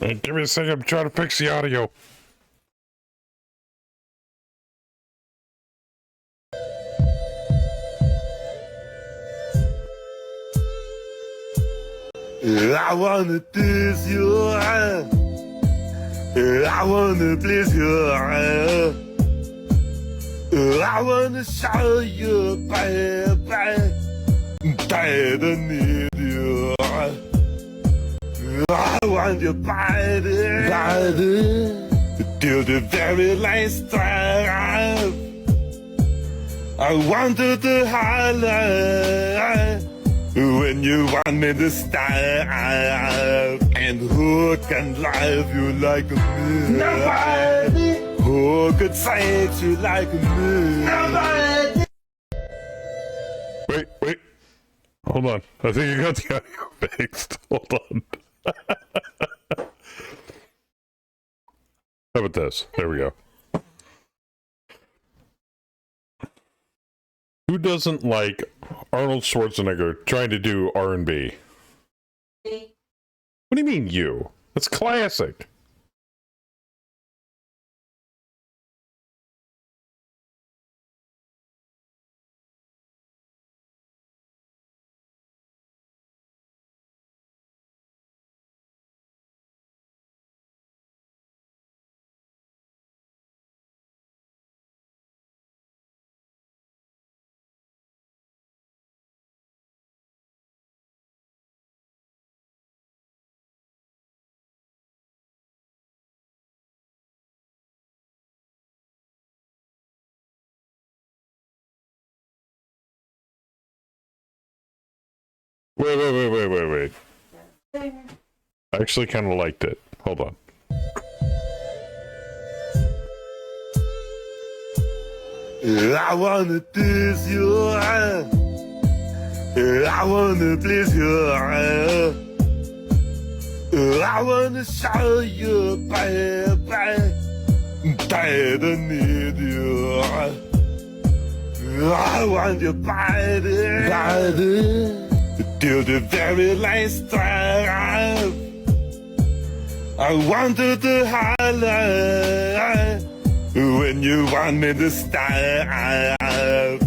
Hey, give me a second, I'm trying to fix the audio. I wanna please you. I wanna please you. I wanna show you, baby, that I need you. I want your body, till the very last time. I wanted to highlight when you want me to stop, and who can love you like me? Nobody. Who could say you like me? Nobody. Wait. Hold on. I think you got the audio fixed. Hold on. How about this? There we go. Who doesn't like Arnold Schwarzenegger trying to do R&B? What do you mean you? That's classic. Wait. I actually kind of liked it. Hold on. I wanna please you. I wanna please you. I wanna show you, baby, that I need you. I want your body, till the very last time. I wanted to highlight when you want me to stop,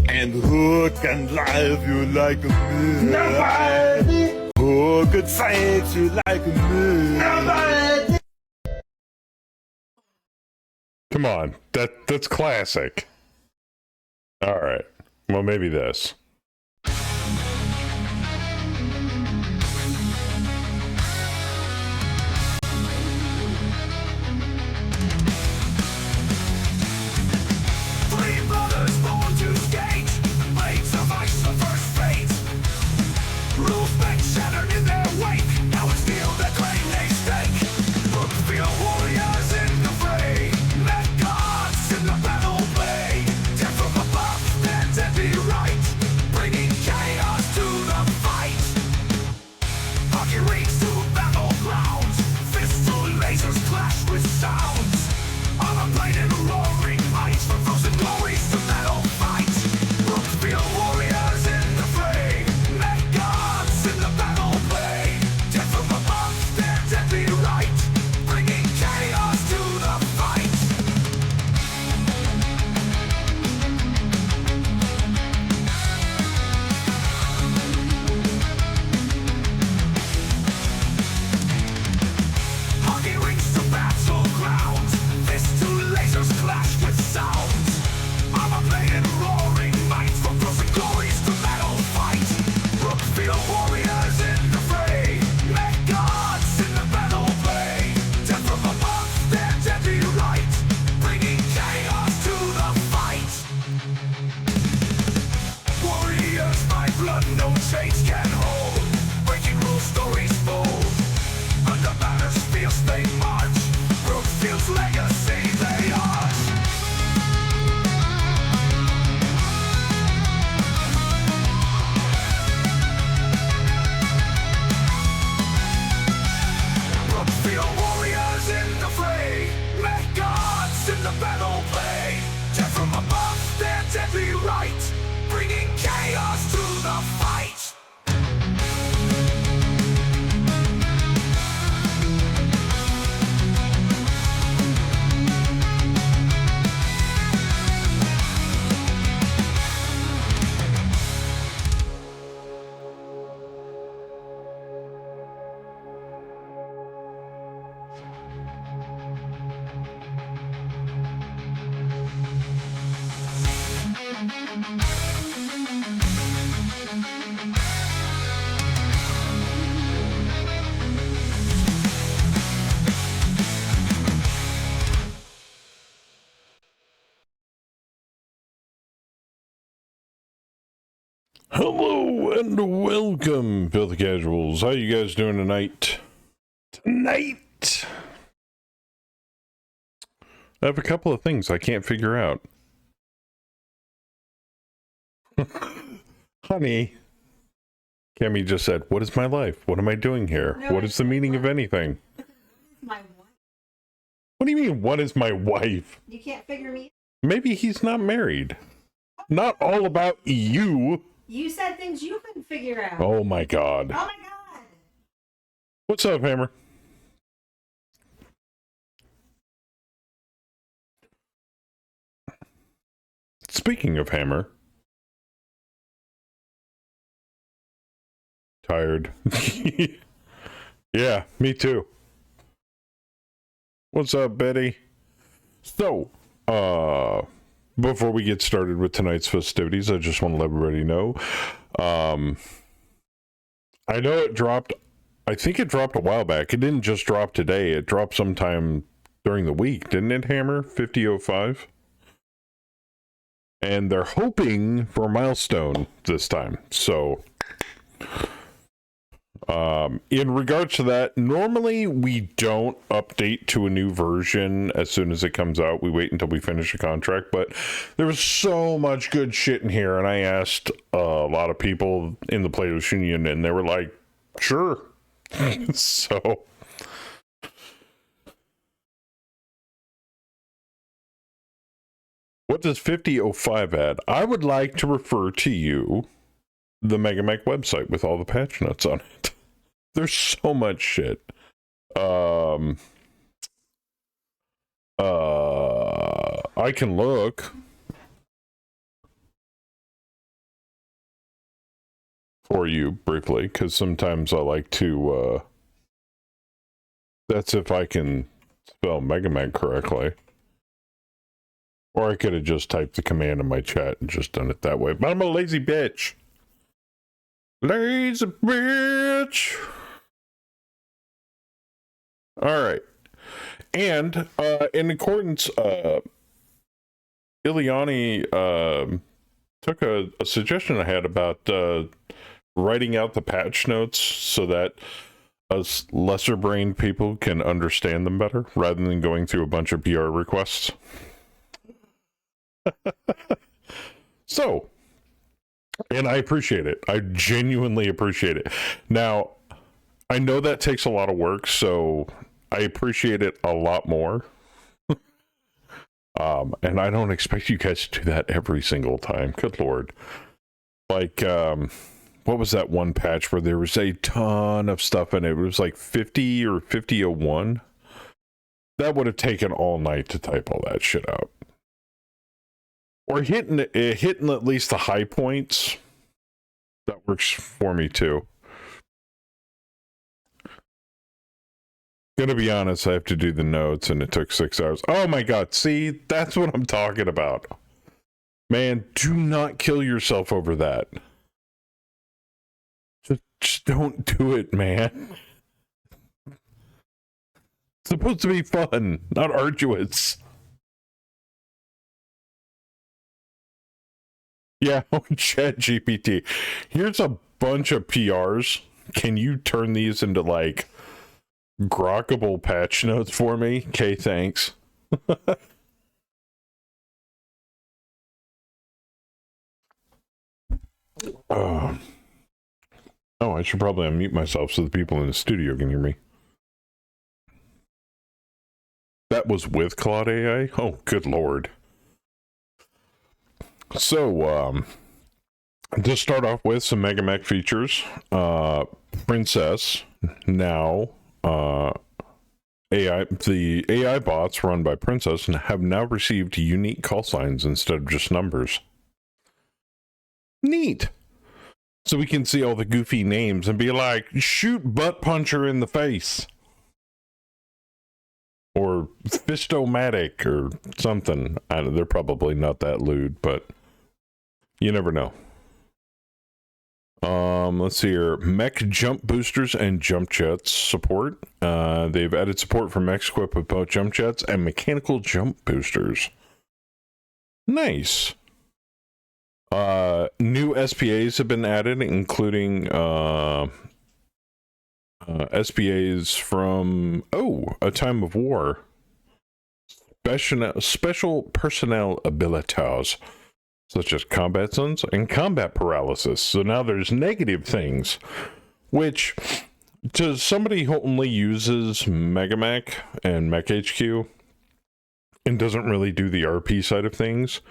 and who can love you like me? Nobody. Who could say you like me? Nobody. Come on. That's classic. All right. Well, maybe this. Hello and welcome, Filthy Casuals. How you guys doing tonight? Tonight! I have a couple of things I can't figure out. Honey, Cammy just said, what is my life? What am I doing here? No, what is the meaning of anything? My wife. What do you mean, what is my wife? You can't figure me. Maybe he's not married. Not all about you. You said things you couldn't figure out. Oh my god. Oh my god. What's up, Hammer? Speaking of Hammer. Tired. Yeah, me too. What's up, Betty? So, before we get started with tonight's festivities, I just want to let everybody know. I know it dropped. I think it dropped a while back. It didn't just drop today. It dropped sometime during the week, didn't it, Hammer? 50.05? And they're hoping for a milestone this time. So, in regards to that, normally we don't update to a new version as soon as it comes out. We wait until we finish a contract, but there was so much good shit in here, and I asked a lot of people in the Players Union, and they were like, sure. So... what does 50.05 add? I would like to refer to you the MegaMech website with all the patch notes on it. There's so much shit. I can look for you briefly, because sometimes I like to, that's if I can spell MegaMech correctly. Or I could have just typed the command in my chat and just done it that way. But I'm a lazy bitch. Lazy bitch. All right. And in accordance, Ileani took a suggestion I had about writing out the patch notes so that us lesser-brained people can understand them better rather than going through a bunch of PR requests. So, and I appreciate it. I genuinely appreciate it. Now, I know that takes a lot of work, so I appreciate it a lot more. And I don't expect you guys to do that every single time. Good Lord. Like, what was that one patch where there was a ton of stuff in it? It was like 50 or 50.01. That would have taken all night to type all that shit out. Or hitting at least the high points. That works for me too. Gonna be honest, I have to do the notes and it took 6 hours. Oh my god, see? That's what I'm talking about. Man, do not kill yourself over that. Just don't do it, man. It's supposed to be fun, not arduous. Yeah, Chat GPT. Here's a bunch of PRs. Can you turn these into, like, grokkable patch notes for me? Okay, thanks. Oh, I should probably unmute myself so the people in the studio can hear me. That was with Claude AI? Oh, good lord. So, to start off with some MegaMech features, Princess, now, the AI bots run by Princess have now received unique call signs instead of just numbers. Neat! So we can see all the goofy names and be like, shoot butt puncher in the face. Or Fistomatic or something. They're probably not that lewd, but you never know. Let's see here. Mech jump boosters and jump jets support. They've added support for mechs equipped with both jump jets and mechanical jump boosters. Nice. New SPAs have been added, including SPAs from A Time of War. Special personnel abilities, such as combat zones and combat paralysis. So now there's negative things, which to somebody who only uses MegaMech and Mech HQ and doesn't really do the RP side of things,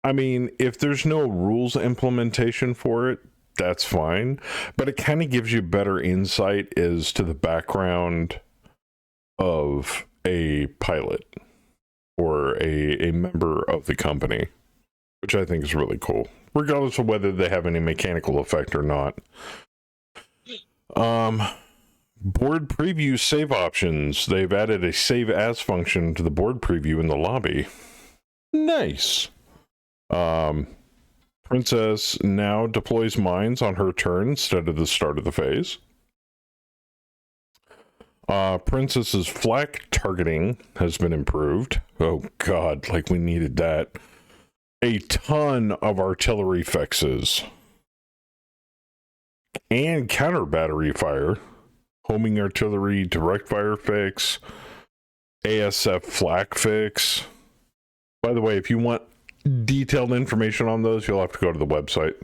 I mean, if there's no rules implementation for it, that's fine, but it kind of gives you better insight as to the background of a pilot or a member of the company, which I think is really cool, regardless of whether they have any mechanical effect or not. Board preview save options. They've added a save as function to the board preview in the lobby. Nice. Princess now deploys mines on her turn instead of the start of the phase. Princess's flak targeting has been improved. Oh god, like we needed that. A ton of artillery fixes. And counter battery fire. Homing artillery direct fire fix. ASF flak fix. By the way, if you want detailed information on those, you'll have to go to the website.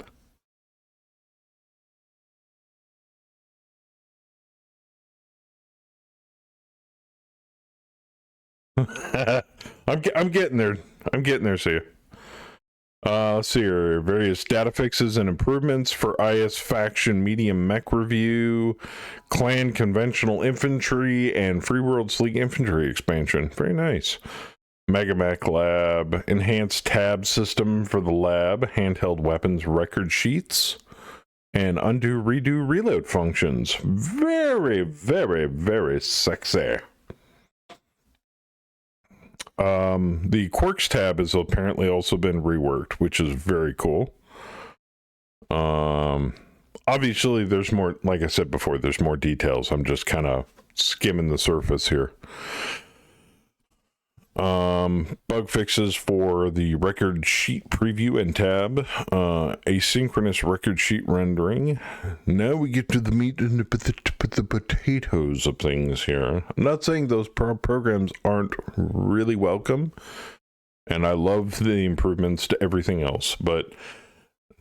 I'm getting there. I'm getting there, see. Let's see here. Various data fixes and improvements for IS faction medium mech review, clan conventional infantry, and Free Worlds League infantry expansion. Very nice. Megamech lab, enhanced tab system for the lab, handheld weapons record sheets, and undo redo reload functions. Very, very, very sexy. The quirks tab has apparently also been reworked, which is very cool. Obviously there's more, like I said before, there's more details. I'm just kind of skimming the surface here. Bug fixes for the record sheet preview and tab, asynchronous record sheet rendering. Now we get to the meat and the potatoes of things here. I'm not saying those programs aren't really welcome, and I love the improvements to everything else, but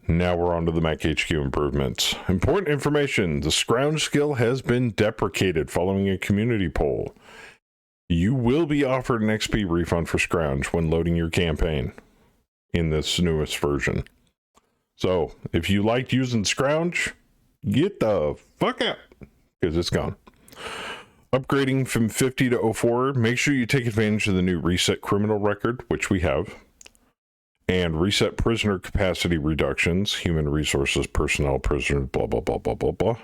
now we're on to the Mech HQ improvements. Important information: the scrounge skill has been deprecated following a community poll. You will be offered an XP refund for Scrounge when loading your campaign in this newest version. So, if you liked using Scrounge, get the fuck out, because it's gone. Upgrading from 50 to 04, make sure you take advantage of the new reset criminal record, which we have, and reset prisoner capacity reductions, human resources, personnel, prisoners, blah, blah, blah, blah, blah, blah.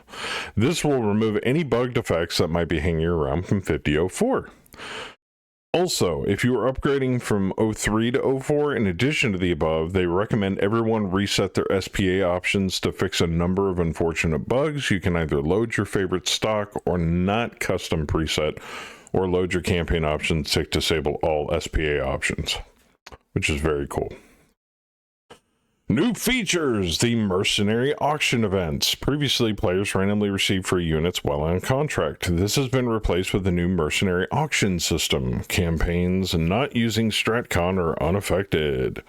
This will remove any bugged effects that might be hanging around from 50 to 04. Also, if you are upgrading from 03 to 04, in addition to the above, they recommend everyone reset their SPA options to fix a number of unfortunate bugs. You can either load your favorite stock or not custom preset, or load your campaign options to disable all SPA options, which is very cool. New features, the mercenary auction events. Previously, players randomly received free units while on contract. This has been replaced with a new mercenary auction system. Campaigns not using StratCon are unaffected.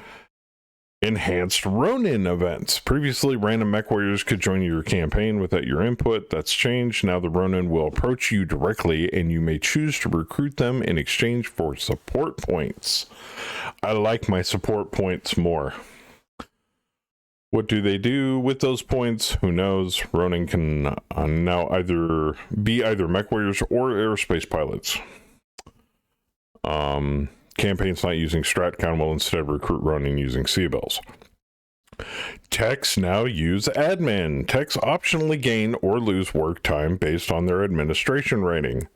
Enhanced Ronin events. Previously, random mech warriors could join your campaign without your input. That's changed. Now the Ronin will approach you directly, and you may choose to recruit them in exchange for support points. I like my support points more. What do they do with those points? Who knows? Ronin can now either be mech warriors or aerospace pilots. Campaigns not using StratCon will instead recruit Ronin using Seabells. Techs now use admin. Techs optionally gain or lose work time based on their administration rating.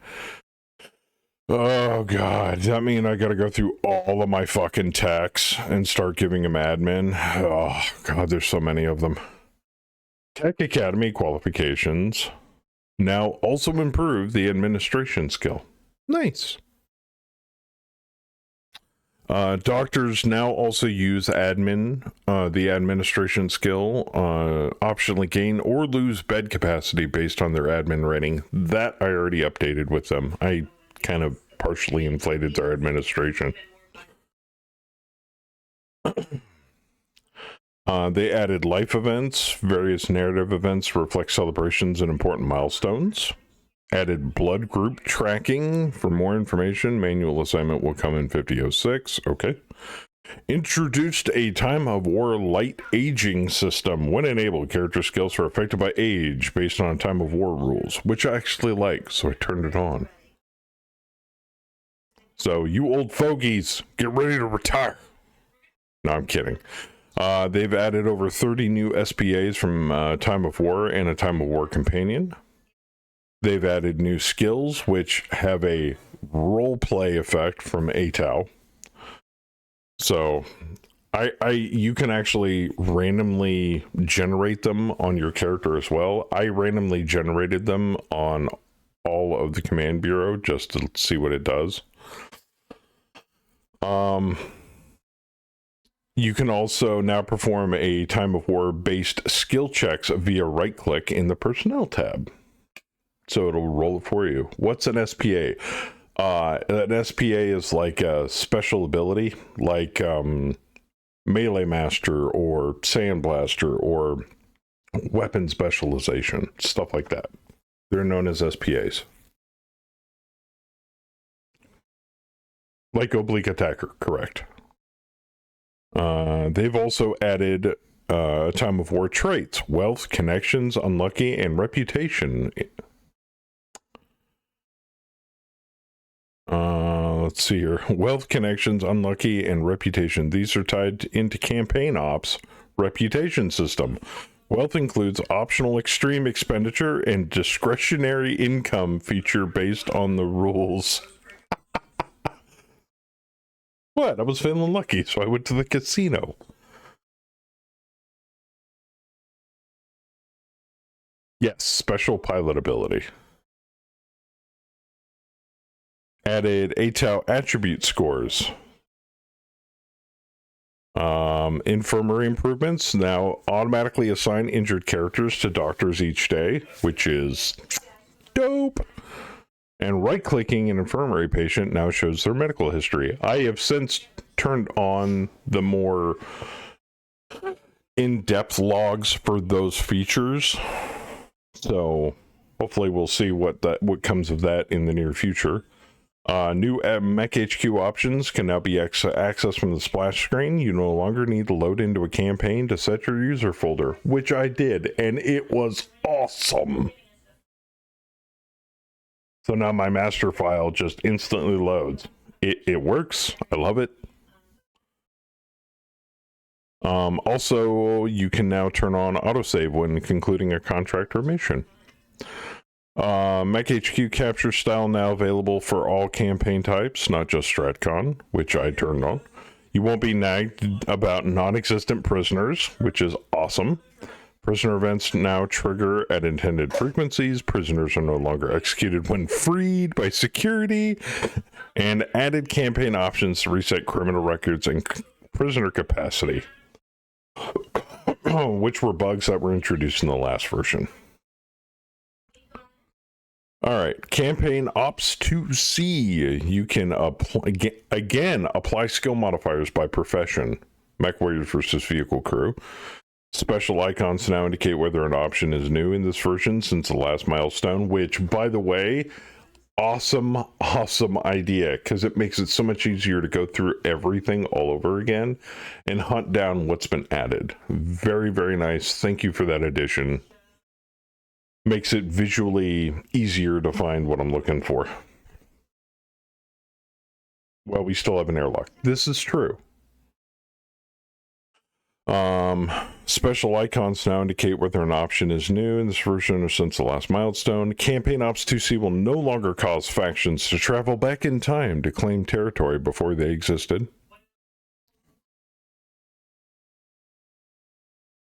Oh god, does that mean I gotta go through all of my fucking techs and start giving them admin? Oh god, there's so many of them. Tech Academy qualifications now also improve the administration skill. Nice. Doctors now also use admin, the administration skill, optionally gain or lose bed capacity based on their admin rating. That I already updated with them. I kind of partially inflated their administration. They added life events, various narrative events to reflect celebrations and important milestones. Added blood group tracking. For more information, manual assignment will come in 50.06. Okay. Introduced a time of war light aging system. When enabled, character skills are affected by age based on time of war rules, which I actually like, so I turned it on. So, you old fogies, get ready to retire. No, I'm kidding. They've added over 30 new SPAs from Time of War and a Time of War companion. They've added new skills, which have a roleplay effect from ATOW. So, you can actually randomly generate them on your character as well. I randomly generated them on all of the Command Bureau just to see what it does. You can also now perform a Time of War based skill checks via right click in the Personnel tab. So it'll roll it for you. What's an SPA? An SPA is like a special ability, like Melee Master or Sandblaster or Weapon Specialization, stuff like that. They're known as SPAs. Like Oblique Attacker, correct. They've also added Time of War traits: Wealth, Connections, Unlucky, and Reputation. Let's see here. Wealth, Connections, Unlucky, and Reputation. These are tied into Campaign Ops Reputation System. Wealth includes optional extreme expenditure and discretionary income feature based on the rules. What? I was feeling lucky, so I went to the casino. Yes, special pilot ability. Added ATOW attribute scores. Infirmary improvements. Now automatically assign injured characters to doctors each day, which is dope. And right-clicking an infirmary patient now shows their medical history. I have since turned on the more in-depth logs for those features. So hopefully we'll see what comes of that in the near future. New Mech HQ options can now be accessed from the splash screen. You no longer need to load into a campaign to set your user folder, which I did, and it was awesome. So now my master file just instantly loads. It works. I love it. Also, you can now turn on autosave when concluding a contract or mission. Mech HQ capture style now available for all campaign types, not just StratCon, which I turned on. You won't be nagged about non-existent prisoners, which is awesome. Prisoner events now trigger at intended frequencies. Prisoners are no longer executed when freed by security. And added campaign options to reset criminal records and prisoner capacity, which were bugs that were introduced in the last version. All right, Campaign Ops 2C. You can apply skill modifiers by profession. Mech Warriors versus Vehicle Crew. Special icons now indicate whether an option is new in this version since the last milestone, which, by the way, awesome idea, because it makes it so much easier to go through everything all over again and hunt down what's been added. Very, very nice. Thank you for that addition. Makes it visually easier to find what I'm looking for. Well, we still have an airlock. This is true. Special icons now indicate whether an option is new in this version or since the last milestone. Campaign Ops 2C will no longer cause factions to travel back in time to claim territory before they existed.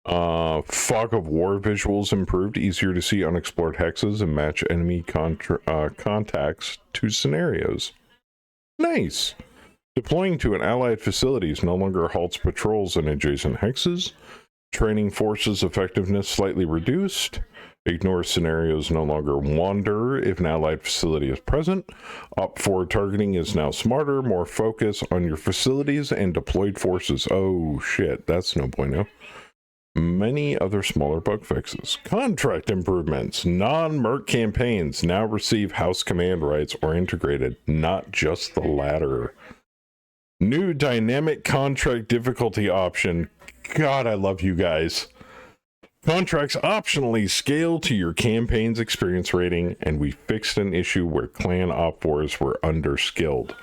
Fog of War visuals improved, easier to see unexplored hexes and match enemy contacts to scenarios. Nice. Deploying to an allied facilities no longer halts patrols in adjacent hexes. Training forces effectiveness slightly reduced. Ignore scenarios no longer wander if an allied facility is present. Op4 targeting is now smarter, more focus on your facilities and deployed forces. Oh shit, that's no bueno. Many other smaller bug fixes. Contract improvements. Non-merc campaigns now receive house command rights or integrated, not just the latter. New dynamic contract difficulty option. God, I love you guys. Contracts optionally scale to your campaign's experience rating, and we fixed an issue where clan op wars were underskilled.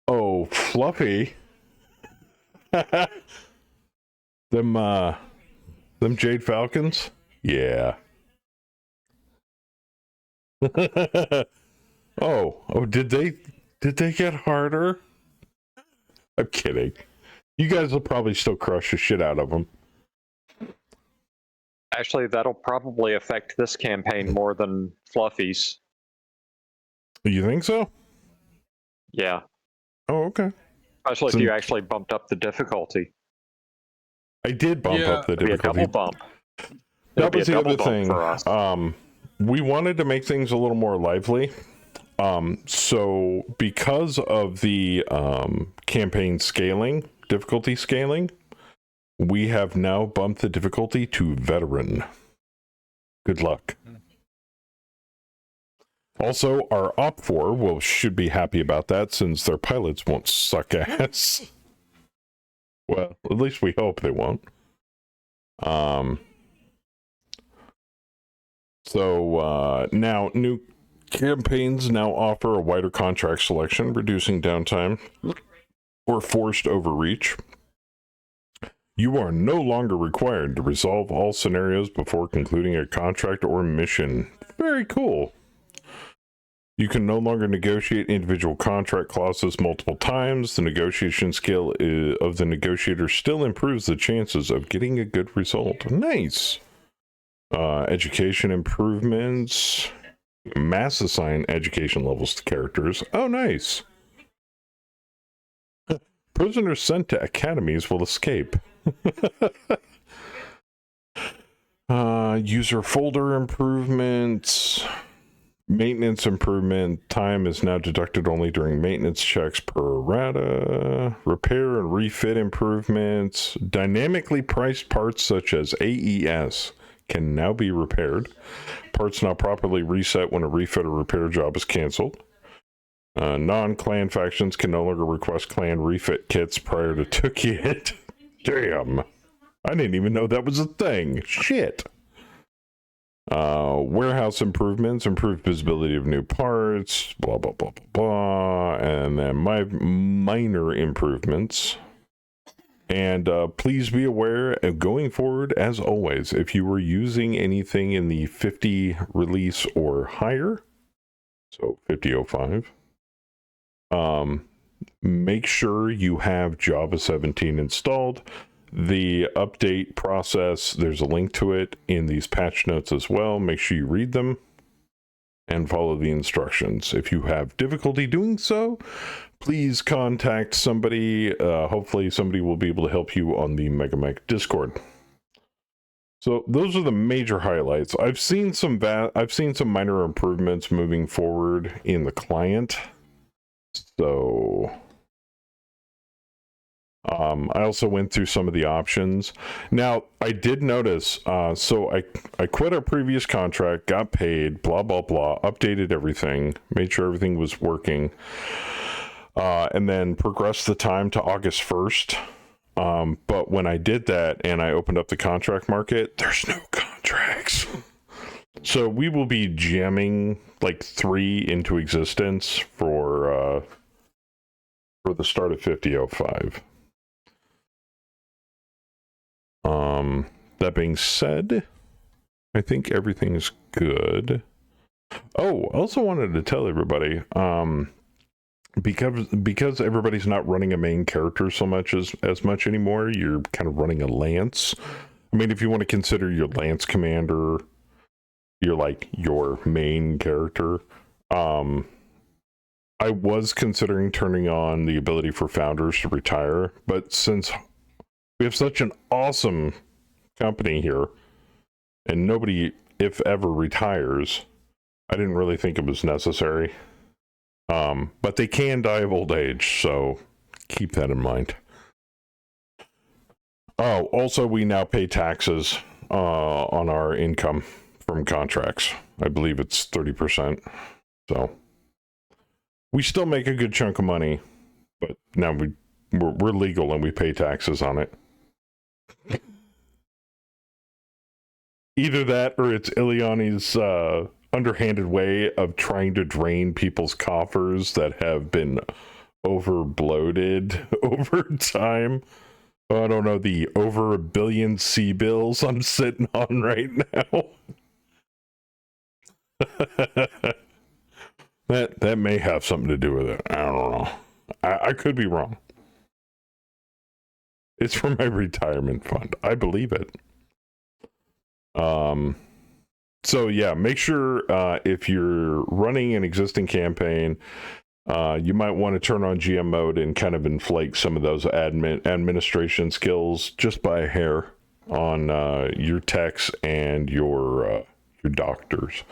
Oh, Fluffy. Them Jade Falcons? Yeah. oh, did they get harder? I'm kidding. You guys will probably still crush the shit out of them. Actually, that'll probably affect this campaign more than Fluffy's. You think so? Yeah. Oh, okay. Especially if you actually bumped up the difficulty. I did bump up the It'll difficulty. be a double bump. That was the other thing. For us. We wanted to make things a little more lively. So because of the campaign scaling, difficulty scaling, we have now bumped the difficulty to veteran. Good luck. Also, our Op4 should be happy about that since their pilots won't suck ass. Well, at least we hope they won't. Now new campaigns now offer a wider contract selection, reducing downtime or forced overreach. You are no longer required to resolve all scenarios before concluding a contract or mission. Very cool. You can no longer negotiate individual contract clauses multiple times. The negotiation skill of the negotiator still improves the chances of getting a good result. Nice. Education improvements. Mass assign education levels to characters. Oh, nice. Prisoners sent to academies will escape. User folder improvements. Maintenance improvement. Time is now deducted only during maintenance checks per rata. Repair and refit improvements. Dynamically priced parts such as AES can now be repaired. Parts not properly reset when a refit or repair job is canceled. Non-clan factions can no longer request clan refit kits prior to Tookit. Damn. I didn't even know that was a thing. Shit. Warehouse improvements, improved visibility of new parts, blah, blah, blah, blah, blah. And then my minor improvements. And please be aware, going forward, as always, if you were using anything in the 50 release or higher, so 50.05, make sure you have Java 17 installed. The update process, there's a link to it in these patch notes as well. Make sure you read them and follow the instructions. If you have difficulty doing so, please contact somebody. Hopefully somebody will be able to help you on the MegaMech Discord. So those are the major highlights. I've seen some minor improvements moving forward in the client. So I also went through some of the options. Now, I did notice, so I quit our previous contract, got paid, blah, blah, blah, updated everything, made sure everything was working, and then progressed the time to August 1st. But when I did that and I opened up the contract market, there's no contracts. So we will be jamming like 3 into existence for the start of 50.05. That being said, I think everything is good. Oh, I also wanted to tell everybody, because everybody's not running a main character so much as much anymore, you're kind of running a lance. I mean, if you want to consider your lance commander, you're like your main character. I was considering turning on the ability for founders to retire, but since we have such an awesome company here, and nobody, if ever, retires, I didn't really think it was necessary. But they can die of old age, so keep that in mind. Oh, also, we now pay taxes on our income from contracts. I believe it's 30%. So we still make a good chunk of money, but now we're legal and we pay taxes on it. Either that or it's Ileani's underhanded way of trying to drain people's coffers that have been over bloated over time. I don't know, the over $1 billion C-bills I'm sitting on right now. that may have something to do with it. I don't know. I could be wrong. It's for my retirement fund. I believe it. So yeah, make sure if you're running an existing campaign, you might want to turn on GM mode and kind of inflate some of those administration skills just by a hair on your techs and your doctors.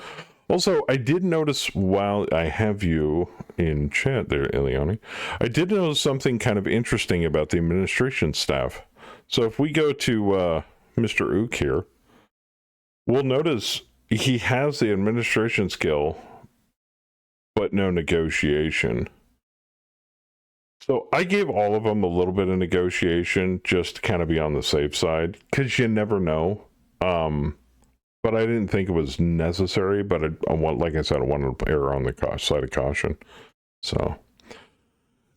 Also, I did notice while I have you in chat there, Ileani, I did notice something kind of interesting about the administration staff. So if we go to Mr. Ook here, we'll notice he has the administration skill, but no negotiation. So I gave all of them a little bit of negotiation just to kind of be on the safe side, because you never know. But I didn't think it was necessary, but I want, like I said, I wanted to err on the side of caution. So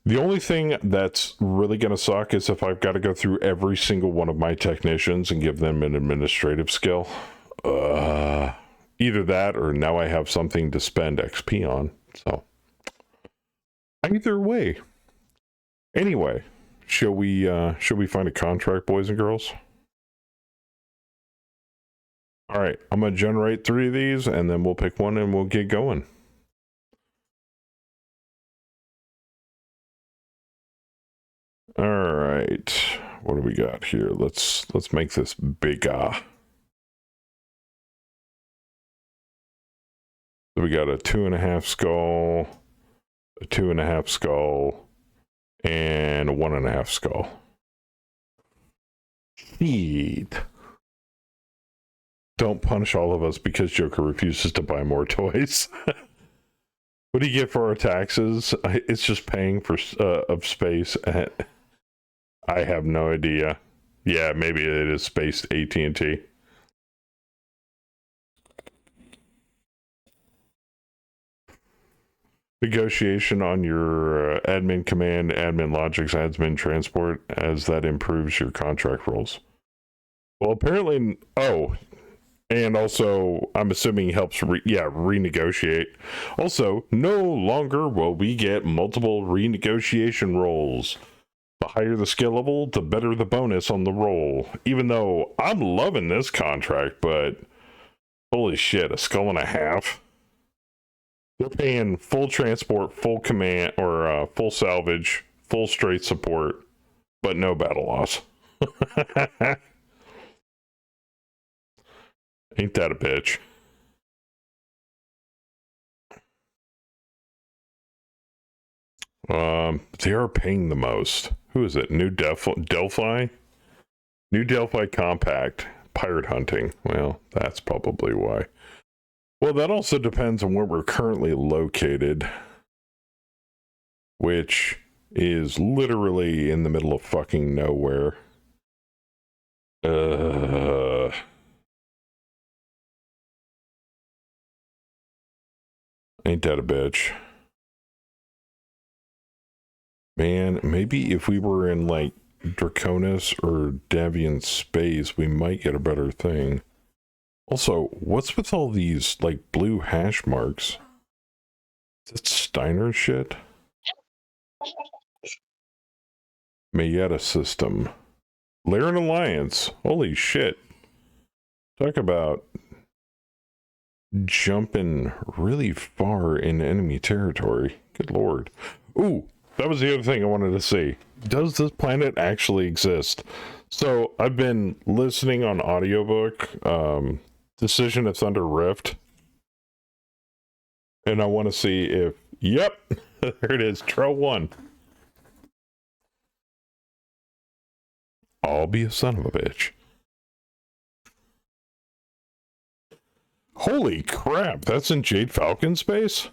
the only thing that's really going to suck is if I've got to go through every single one of my technicians and give them an administrative skill. Either that or now I have something to spend XP on. So either way. Anyway, shall we find a contract, boys and girls? All right, I'm going to generate 3 of these, and then we'll pick one and we'll get going. All right, what do we got here? Let's make this bigger. So we got a 2.5 skull, a 2.5 skull, and a 1.5 skull. Neat. Don't punish all of us because Joker refuses to buy more toys. What do you get for our taxes? It's just paying for of space. I have no idea. Yeah, maybe it is spaced AT&T. Negotiation on your admin command, admin logics, admin transport, as that improves your contract rolls. Well, apparently, and also, I'm assuming helps, renegotiate. Also, no longer will we get multiple renegotiation rolls. The higher the skill level, the better the bonus on the roll. Even though I'm loving this contract, but holy shit, a skull and a half. They're paying full transport, full command, or full salvage, full straight support, but no battle loss. Ain't that a bitch? They are paying the most. Who is it? New Delphi? New Delphi Compact. Pirate hunting. Well, that's probably why. Well, that also depends on where we're currently located, which is literally in the middle of fucking nowhere. Ain't that a bitch? Man, maybe if we were in, like, Draconis or Davian space, we might get a better thing. Also, what's with all these, like, blue hash marks? Is that Steiner shit? Mayetta system. Laren Alliance. Holy shit. Talk about jumping really far in enemy territory. Good lord. Ooh, that was the other thing I wanted to see. Does this planet actually exist? So I've been listening on audiobook, Decision of Thunder Rift. And I want to see if, yep, there it is, Trail 1. I'll be a son of a bitch. Holy crap, that's in Jade Falcon space?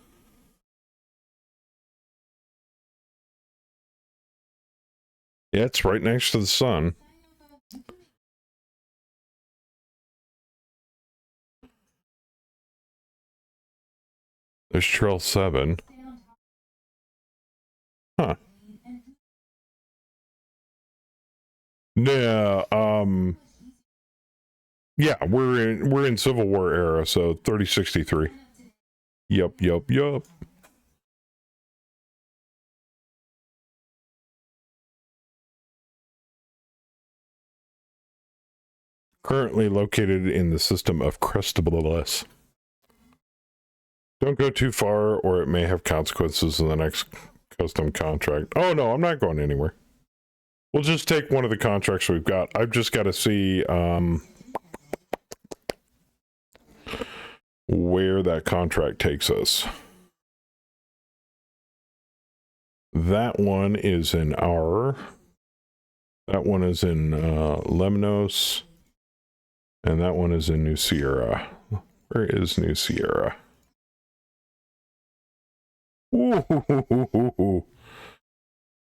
Yeah, it's right next to the sun. There's Trail 7. Huh. Yeah, yeah, we're in Civil War era, so 3063. Yup. Currently located in the system of Crestabliss. Don't go too far, or it may have consequences in the next custom contract. Oh no, I'm not going anywhere. We'll just take one of the contracts we've got. I've just got to see where that contract takes us. That one is in that one is in Lemnos, and that one is in New Sierra. Where is New Sierra? Ooh.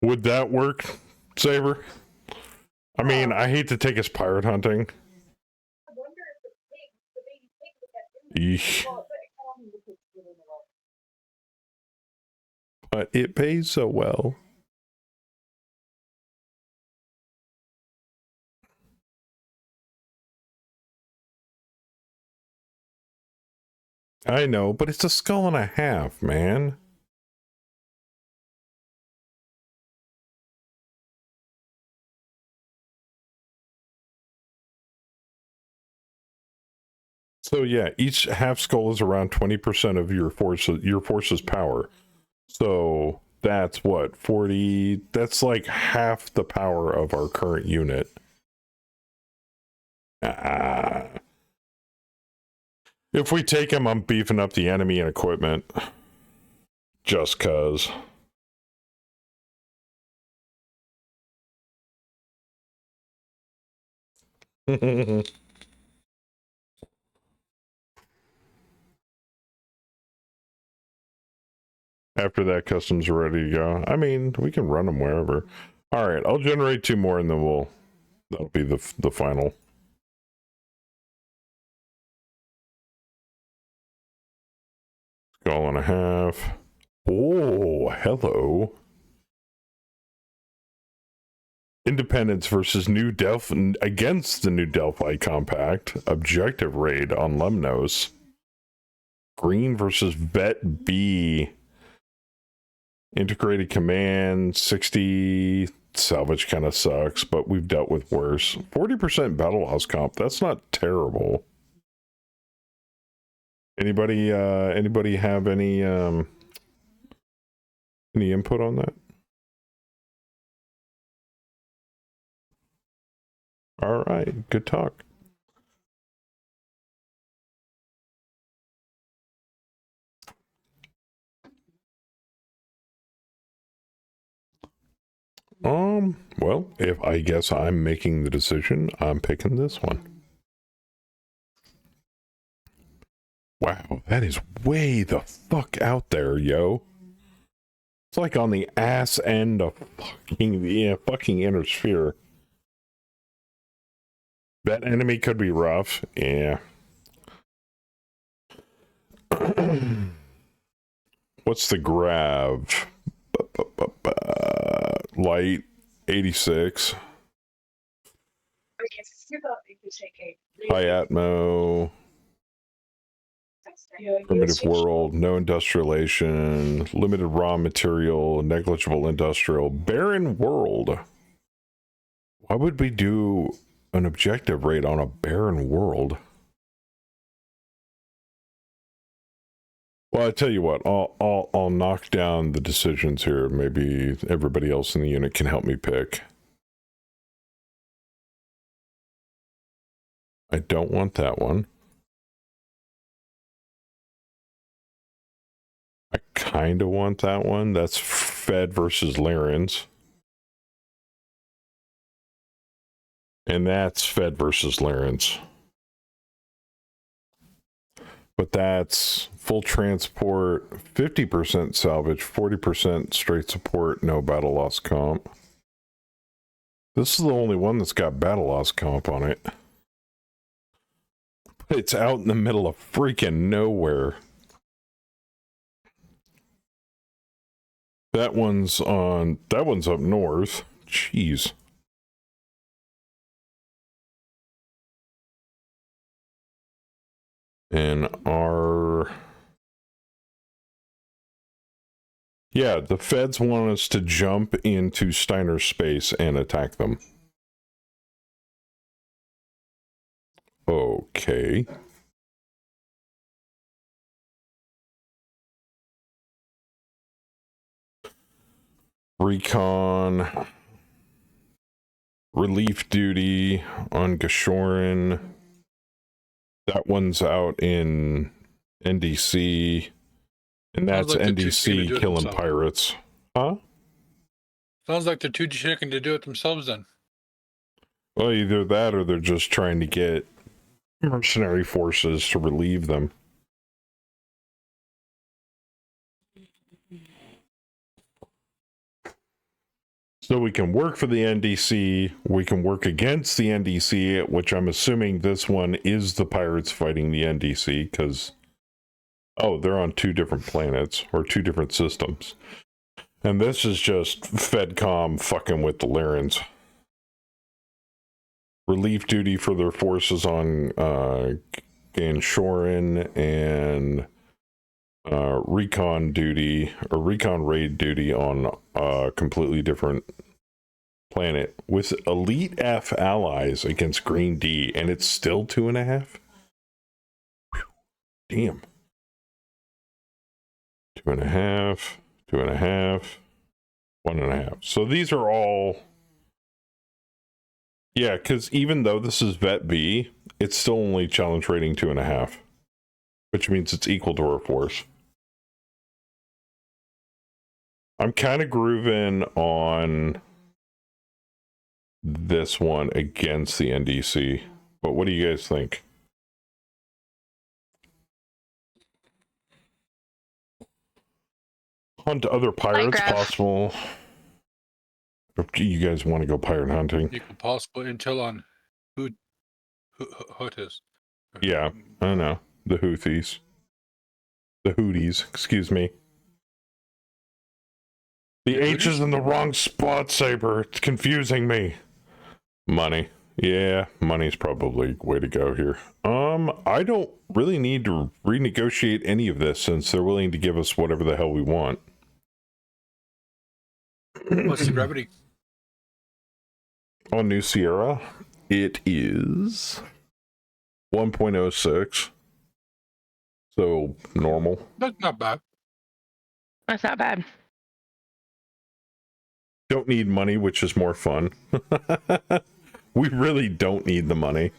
Would that work, Saber? I mean, I hate to take us pirate hunting. Eesh. But it pays so well. I know, but it's a skull and a half, man. So yeah, each half skull is around 20% of your force's power. So that's what, 40, that's like half the power of our current unit. If we take him, I'm beefing up the enemy and equipment. Just cause. After that, customs are ready to go. I mean, we can run them wherever. All right, I'll generate 2 more, and then that'll be the final. Skull and a half. Oh, hello. Independence versus New Delphi against the New Delphi Compact. Objective raid on Lemnos. Green versus Vet B. Integrated command, 60. Salvage kind of sucks, but we've dealt with worse. 40% battle loss comp. That's not terrible. Anybody have any input on that? All right, good talk. Well, if I guess I'm making the decision, I'm picking this one. Wow, that is way the fuck out there, yo. It's like on the ass end of fucking inner sphere. That enemy could be rough, yeah. What's the grav? Light 86. High atmo. Primitive world, no industrialization, limited raw material, negligible industrial, barren world. Why would we do an objective raid on a barren world? Well, I tell you what, I'll knock down the decisions here. Maybe everybody else in the unit can help me pick. I don't want that one. I kind of want that one. That's Fed versus Larens. And that's Fed versus Larens. But that's full transport, 50% salvage, 40% straight support, no battle loss comp. This is the only one that's got battle loss comp on it. It's out in the middle of freaking nowhere. That one's up north. Jeez. And yeah, the feds want us to jump into Steiner's space and attack them. Okay. Recon. Relief duty on Gashorin. That one's out in NDC. And that's like NDC killing pirates. Huh? Sounds like they're too chicken to do it themselves then. Well, either that or they're just trying to get mercenary forces to relieve them. So we can work for the NDC, we can work against the NDC, which I'm assuming this one is the pirates fighting the NDC, because, oh, they're on two different planets, or two different systems. And this is just FedCom fucking with the Larens. Relief duty for their forces on Ganshorin, and recon duty, or recon raid duty on a completely different planet with elite F allies against green D, and it's still 2.5. Whew. Damn. 2.5, 2.5, 1.5. So these are all, yeah, because even though this is Vet B, it's still only challenge rating 2.5, which means it's equal to our force. I'm kind of grooving on this one against the NDC, but what do you guys think? Hunt other pirates possible. If you guys want to go pirate hunting? You could possible intel on Houthis. Yeah, I know. The Houthis. The Houthis, excuse me. The H is in the wrong spot, Saber. It's confusing me. Money. Yeah, money's probably way to go here. I don't really need to renegotiate any of this since they're willing to give us whatever the hell we want. What's the gravity? On New Sierra, it is 1.06. So normal. That's not bad. That's not bad. Don't need money, which is more fun. We really don't need the money.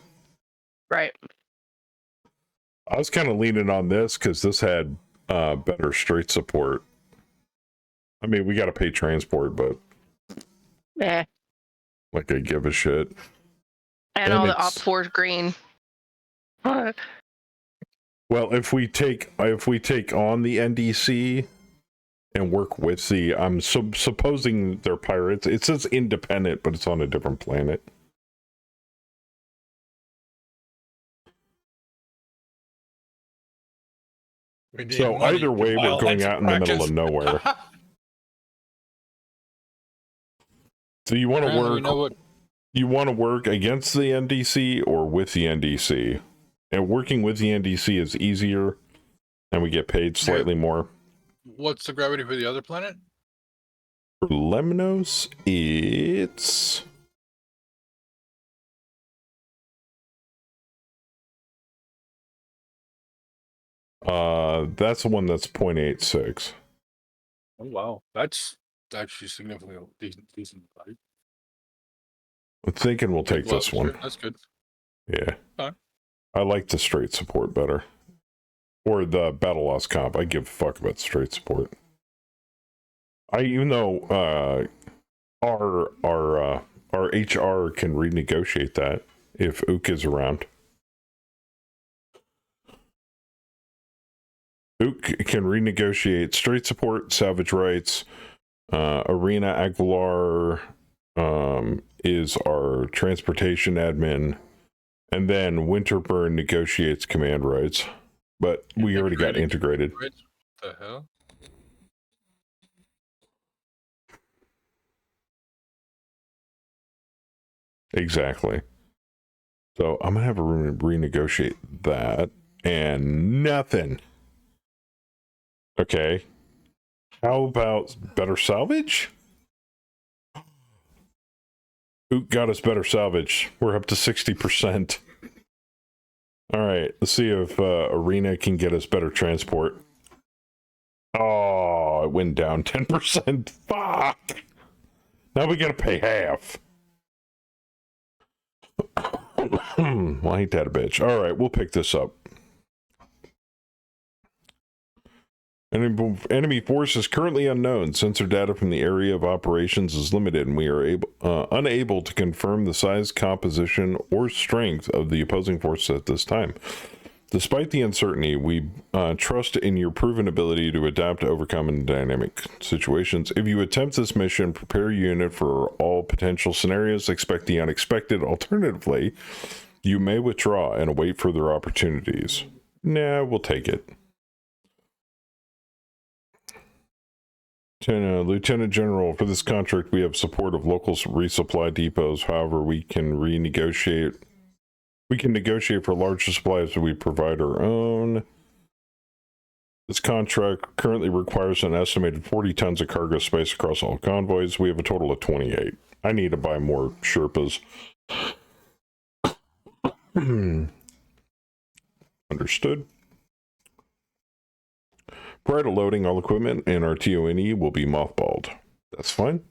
Right. I was kind of leaning on this because this had better straight support. I mean, we got to pay transport, but Yeah. like I give a shit. And all the op 4's green. Well, if we take on the NDC and work with the, I'm supposing they're pirates. It says independent, but it's on a different planet. So either way, we're going out in the middle of nowhere. So you want to work? You want to work against the NDC or with the NDC? And working with the NDC is easier, and we get paid slightly more. What's the gravity for the other planet? For Lemnos, it's That's the one that's 0.86. Oh wow, that's actually significantly decent. Right? I'm thinking we'll take this one. That's good. Yeah. Fine. I like the straight support better. Or the battle loss comp. I give a fuck about straight support. Even though our HR can renegotiate that if Ook is around. Ook can renegotiate straight support, salvage rights. Arena Aguilar is our transportation admin. And then Winterburn negotiates command rights. But we already got integrated. What the hell? Exactly. So I'm going to have to renegotiate that. And nothing. Okay. How about better salvage? Who got us better salvage? We're up to 60%. All right. Let's see if Arena can get us better transport. Oh, it went down 10%. Fuck. Now we got to pay half. Well, ain't that a bitch? All right, we'll pick this up. Enemy force is currently unknown. Sensor data from the area of operations is limited, and we are unable to confirm the size, composition, or strength of the opposing force at this time. Despite the uncertainty, we trust in your proven ability to adapt to overcome in dynamic situations. If you attempt this mission, prepare your unit for all potential scenarios. Expect the unexpected. Alternatively, you may withdraw and await further opportunities. Nah, we'll take it. Lieutenant General, for this contract, we have support of local resupply depots. However, we can renegotiate. We can negotiate for larger supplies, but we provide our own. This contract currently requires an estimated 40 tons of cargo space across all convoys. We have a total of 28. I need to buy more Sherpas. Understood. Prior to loading, all equipment and our TONE will be mothballed. That's fine.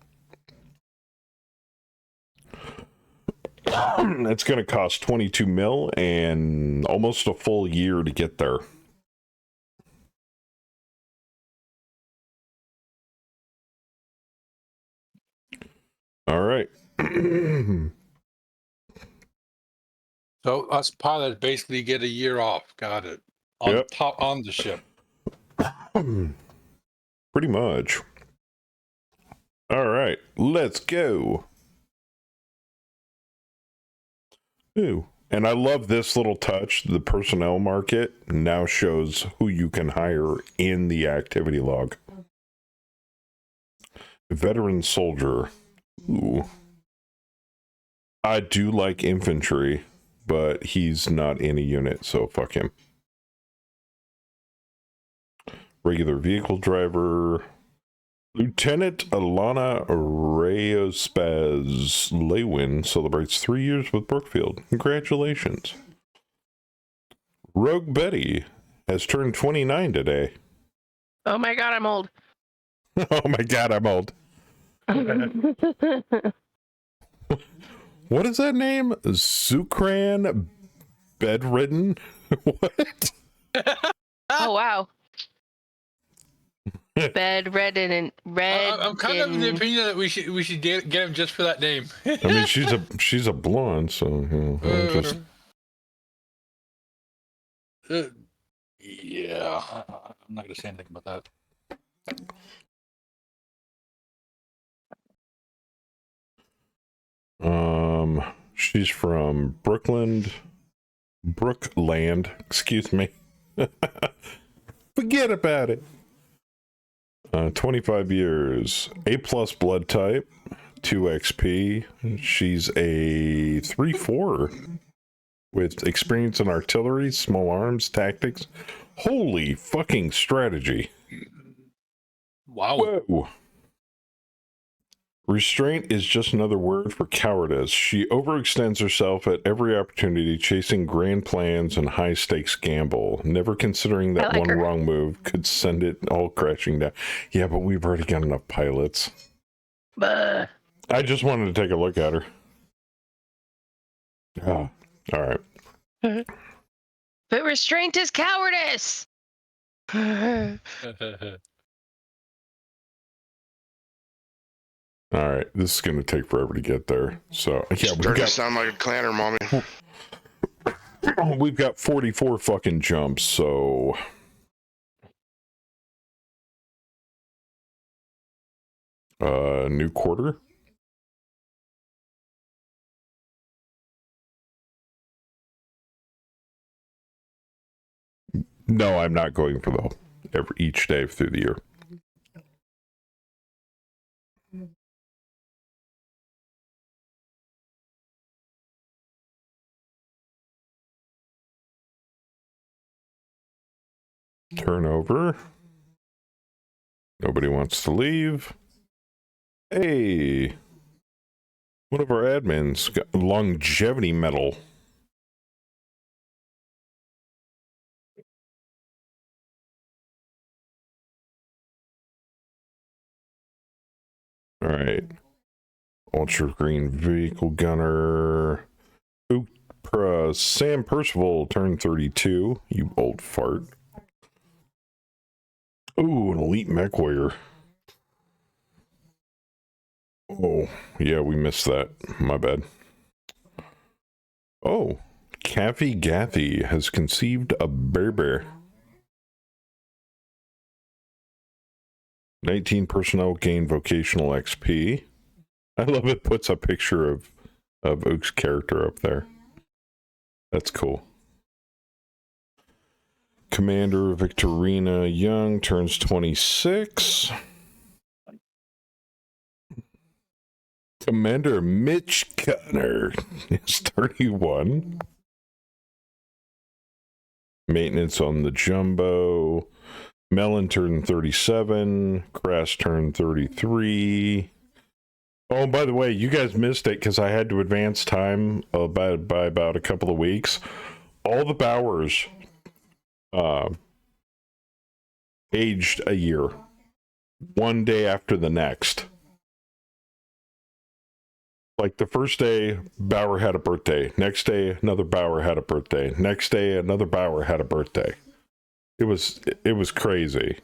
It's going to cost 22 mil and almost a full year to get there. All right. So us pilots basically get a year off. Got it. On the ship. Pretty much. All right, let's go. Ooh, and I love this little touch. The personnel market now shows who you can hire in the activity log. Veteran soldier. Ooh. I do like infantry, but he's not in a unit, so fuck him. Regular vehicle driver. Lieutenant Alana Reospaz Lewin celebrates 3 years with Brookfield. Congratulations. Rogue Betty has turned 29 today. Oh my god, I'm old. Oh my god, I'm old. What is that name? Zukran Bedridden? What? Oh wow. Bedridden and red. I'm kind of of the opinion that we should get him just for that name. I mean, she's a blonde, so you know, just. Yeah, I'm not gonna say anything about that. She's from Brookland, excuse me. Forget about it. 25 years, A+ blood type, 2 XP. She's a 3/4 with experience in artillery, small arms, tactics. Holy fucking strategy. Wow. Whoa. Restraint is just another word for cowardice. She overextends herself at every opportunity, chasing grand plans and high-stakes gamble, never considering that one wrong move could send it all crashing down. Yeah, but we've already got enough pilots. Buh. I just wanted to take a look at her. Oh, all right. But restraint is cowardice. All right, this is going to take forever to get there. So, yeah, Starting to sound like a clanner, mommy. we've got 44 fucking jumps, so... new quarter? No, I'm not going for each day through the year. Turnover. Nobody wants to leave. Hey, one of our admins got longevity medal. All right. Ultra green vehicle gunner. Sam Percival turned 32. You old fart. Ooh, an elite mech warrior. Oh, yeah, we missed that. My bad. Oh, Kathy Gathy has conceived a bear. 19 personnel gain vocational XP. I love it puts a picture of Oak's character up there. That's cool. Commander Victorina Young turns 26. Commander Mitch Cutner is 31. Maintenance on the Jumbo. Mellon turned 37. Crass turned 33. Oh, by the way, you guys missed it because I had to advance time by about a couple of weeks. All the Bowers aged a year. One day after the next. Like the first day, Bauer had a birthday. Next day, another Bauer had a birthday. Next day, another Bauer had a birthday. It was crazy.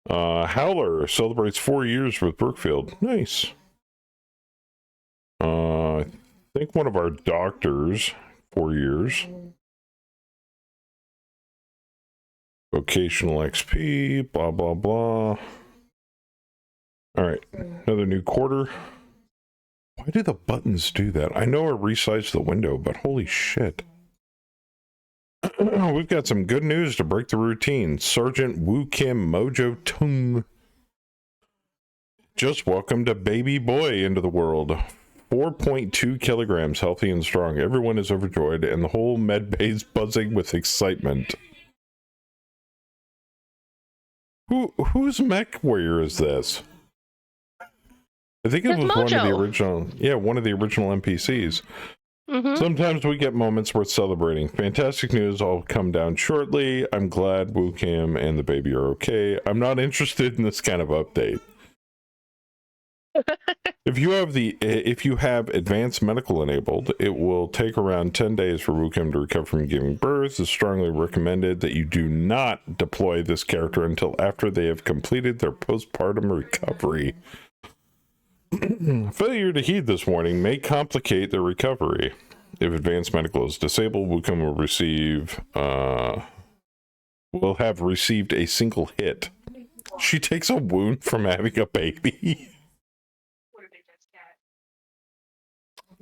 Howler celebrates 4 years with Brookfield. Nice. I think one of our doctors, 4 years. Vocational XP, blah, blah, blah. All right, another new quarter. Why do the buttons do that? I know I resized the window, but holy shit. We've got some good news to break the routine. Sergeant Woo Kim Mojo Tung just welcomed a baby boy into the world. 4.2 kilograms, healthy and strong. Everyone is overjoyed, and the whole med bay's buzzing with excitement. Whose mech warrior is this? I think it was one of the original, one of the original NPCs. Mm-hmm. Sometimes we get moments worth celebrating. Fantastic news, I'll come down shortly. I'm glad Woo Kim and the baby are okay. I'm not interested in this kind of update. If you have advanced medical enabled, it will take around 10 days for Woo Kim to recover from giving birth. It's strongly recommended that you do not deploy this character until after they have completed their postpartum recovery. Failure to heed this warning may complicate the recovery. If advanced medical is disabled, Woo Kim will have received a single hit. She takes a wound from having a baby.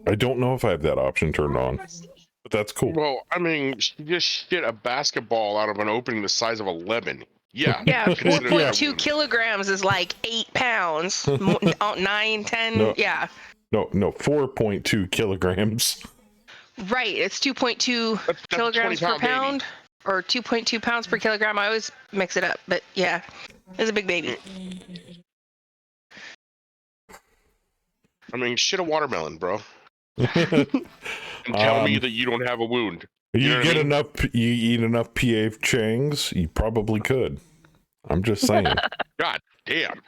I don't know if I have that option turned on, but that's cool. Well, I mean, she just shit a basketball out of an opening the size of a lemon. Yeah. Yeah, 4.2 kilograms is like 8 pounds. 9, 10, no, yeah. No, 4.2 kilograms. Right, it's 2.2 kilograms per pound, or 2.2 pounds per kilogram. I always mix it up, but yeah, it's a big baby. I mean, shit a watermelon, bro. And tell me that you don't have a wound. You know what get I mean? you eat enough PA Changs, you probably could. I'm just saying. God damn.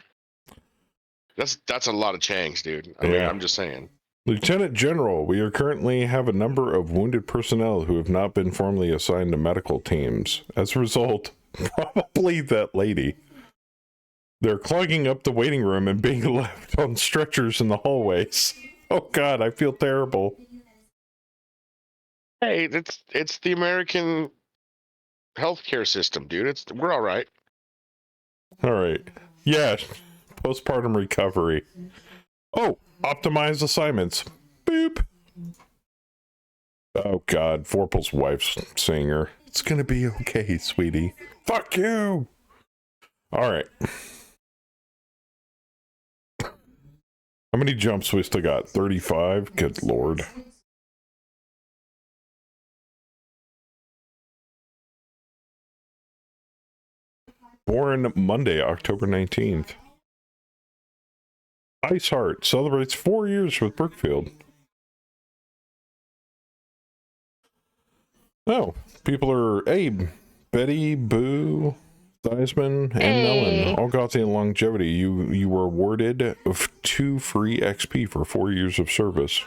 That's a lot of Changs, dude. I mean, Yeah. I'm just saying. Lieutenant General, we are currently have a number of wounded personnel who have not been formally assigned to medical teams. As a result, probably that lady. They're clogging up the waiting room and being left on stretchers in the hallways. Oh God, I feel terrible. Hey, it's the American healthcare system, dude. We're all right. All right. Yeah. Postpartum recovery. Oh, optimize assignments. Boop. Oh God, Vorpal's wife's saying her. It's gonna be okay, sweetie. Fuck you. All right. How many jumps we still got? 35? Good Lord. Born Monday, October 19th. Ice Heart celebrates 4 years with Brookfield. Oh, people are, hey, Betty, Boo, Theismann, and Hey. Mellon all got the longevity. You were awarded of 2 free XP for 4 years of service.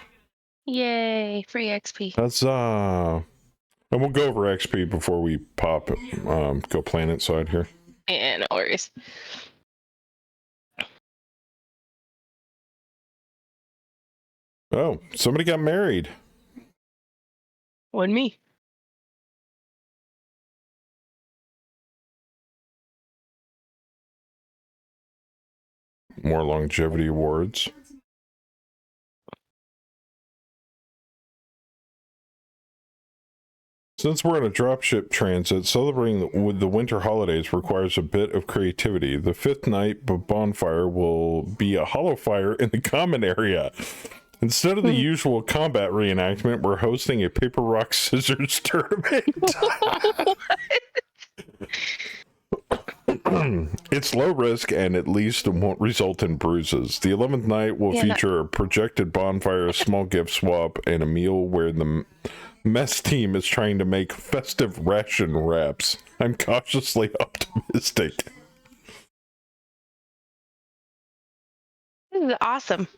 Yay, free XP. That's and we'll go over XP before we pop go planet side here. Yeah, no worries. Oh, somebody got married. Wasn't me. More longevity awards. Since we're in a dropship transit, celebrating with the winter holidays requires a bit of creativity. The 5th night bonfire will be a hollow fire in the common area. Instead of the usual combat reenactment, we're hosting a paper, rock, scissors tournament. It's low risk and at least it won't result in bruises. The 11th night will feature a projected bonfire, a small gift swap, and a meal where the mess team is trying to make festive ration wraps. I'm cautiously optimistic. This is awesome.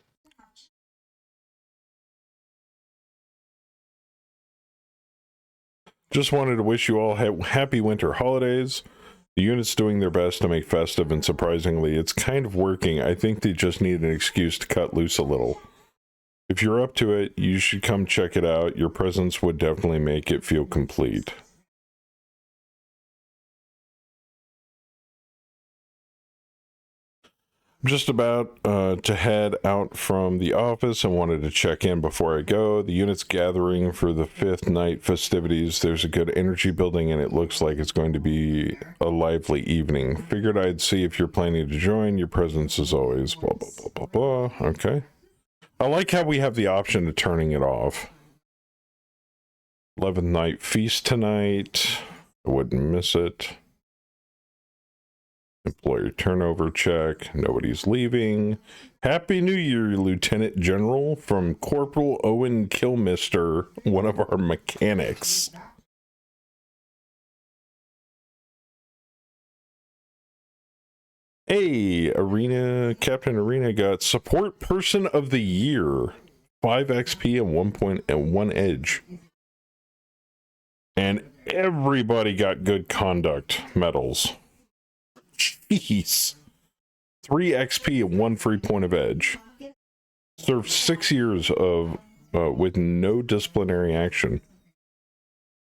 Just wanted to wish you all happy winter holidays. The unit's doing their best to make festive, and surprisingly, it's kind of working. I think they just need an excuse to cut loose a little. If you're up to it, you should come check it out. Your presence would definitely make it feel complete. I'm just about to head out from the office and wanted to check in before I go. The unit's gathering for the 5th night festivities. There's a good energy building and it looks like it's going to be a lively evening. Figured I'd see if you're planning to join. Your presence is always blah, blah, blah, blah, blah. Okay. I like how we have the option of turning it off. 11th night feast tonight. I wouldn't miss it. Employer turnover check. Nobody's leaving. Happy New Year, Lieutenant General, from Corporal Owen Kilmister, one of our mechanics. Hey, Captain Arena got Support Person of the Year. 5 XP and 1 edge. And everybody got good conduct medals. Jeez. 3 XP and 1 free point of edge. Served 6 years of with no disciplinary action.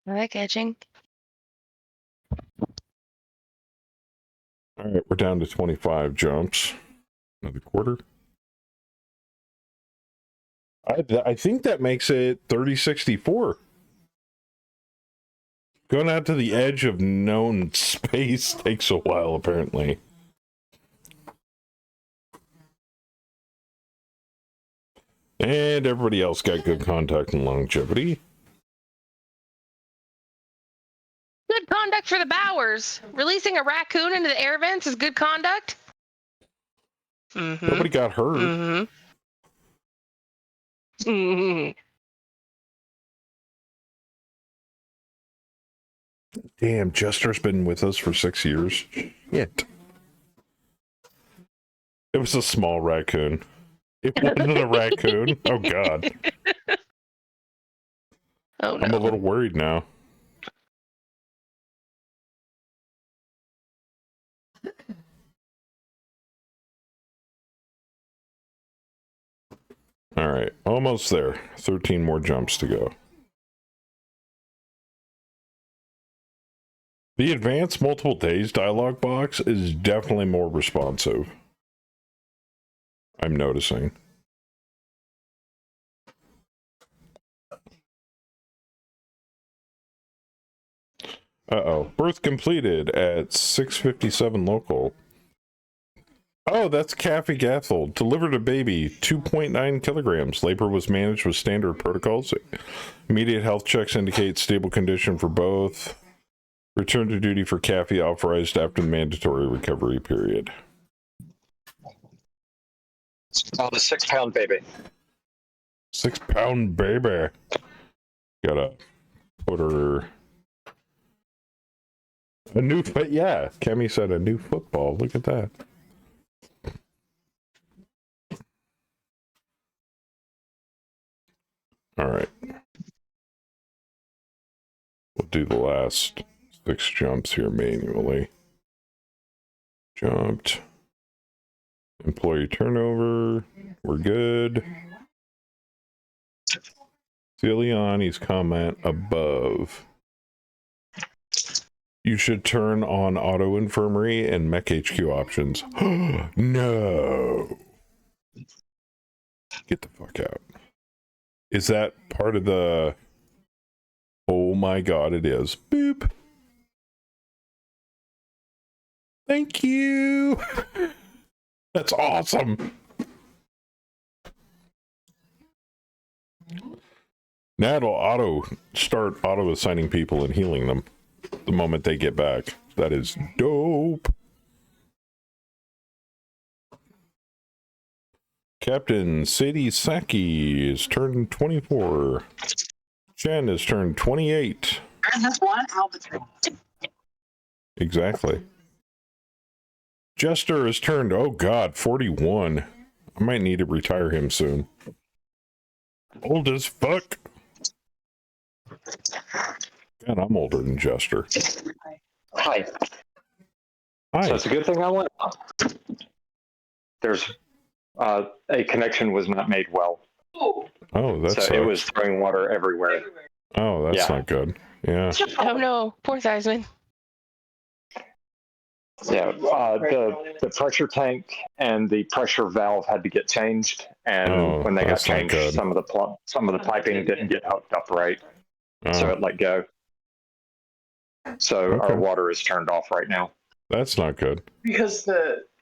I like edging. All right, we're down to 25 jumps. Another quarter. I think that makes it 3064. Going out to the edge of known space takes a while, apparently. And everybody else got good contact and longevity. Good conduct for the Bowers. Releasing a raccoon into the air vents is good conduct. Nobody got hurt. Damn, Jester's been with us for 6 years. Shit. It was a small raccoon. It wasn't a raccoon. Oh, God. Oh, no. I'm a little worried now. All right, almost there. 13 more jumps to go. The advanced multiple days dialog box is definitely more responsive. I'm noticing. Uh-oh. Birth completed at 6:57 local. Oh, that's Kathy Gathold. Delivered a baby, 2.9 kilograms. Labor was managed with standard protocols. Immediate health checks indicate stable condition for both. Return to duty for Kathy authorized after the mandatory recovery period. It's called a 6-pound baby. 6-pound baby. Gotta put her... A new foot, yeah. Kemi said a new football. Look at that. All right. We'll do the last 6 jumps here manually. Jumped. Employee turnover. We're good. Ciliani's comment above. You should turn on auto infirmary and mech HQ options. No. Get the fuck out. Is that part of the... Oh my god, it is. Boop. Thank you. That's awesome. Now it'll start auto assigning people and healing them the moment they get back. That is dope. Captain Sadie Saki is turned 24. Jen is turned 28. Exactly. Jester is turned, oh god, 41. I might need to retire him soon. Old as fuck. God, I'm older than Jester. Hi. Hi. So it's a good thing I went. There's a connection was not made well. Oh, that's so it was throwing water everywhere. Oh, that's not good. Yeah. Oh no, poor Theismann. Yeah, the pressure tank and the pressure valve had to get changed, and when they got changed, some of the piping didn't get hooked up right, so it let go. So our water is turned off right now. That's not good. Because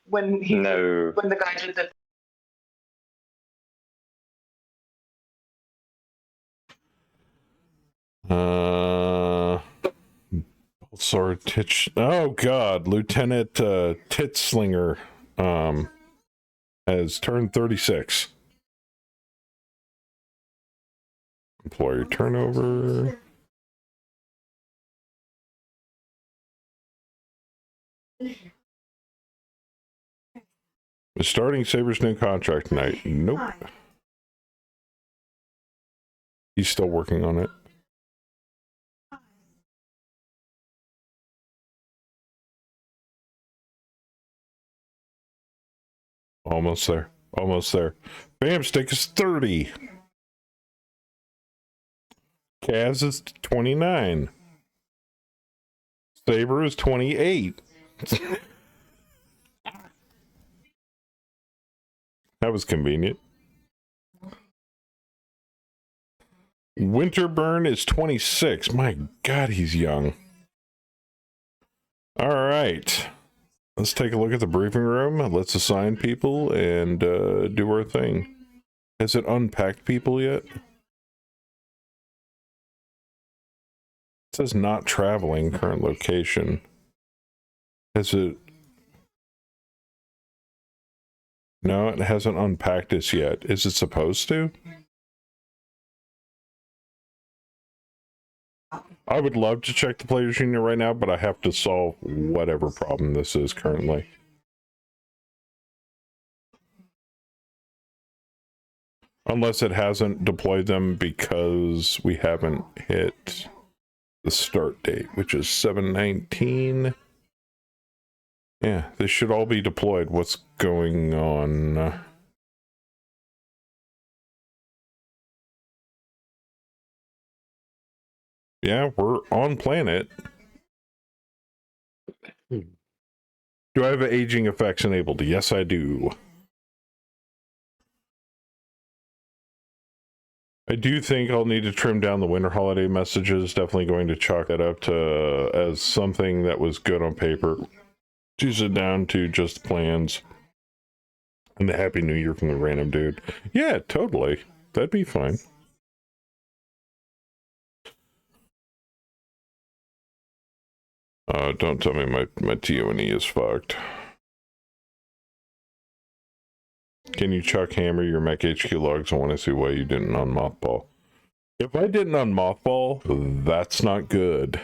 when the guy did the Sorry, oh god, Lieutenant Titslinger has turned 36. Employee turnover. Starting Saber's new contract tonight. Nope. He's still working on it. Almost there. Almost there. Bam stick is 30. Kaz is 29. Saber is 28. That was convenient. Winterburn is 26. My god, he's young. All right. Let's take a look at the briefing room. Let's assign people and do our thing. Has it unpacked people yet? It says not traveling, current location. Has it? No, it hasn't unpacked us yet. Is it supposed to? I would love to check the players unit right now, but I have to solve whatever problem this is currently. Unless it hasn't deployed them because we haven't hit the start date, which is 7/19. Yeah, this should all be deployed. What's going on? Yeah, we're on planet. Do I have aging effects enabled? Yes, I do. I do think I'll need to trim down the winter holiday messages. Definitely going to chalk that up to as something that was good on paper. Choose it down to just plans. And the Happy New Year from the random dude. Yeah, totally. That'd be fine. Don't tell me my TONE is fucked. Can you chuck hammer your mech HQ logs? I want to see why you didn't unmothball. If I didn't unmothball, that's not good.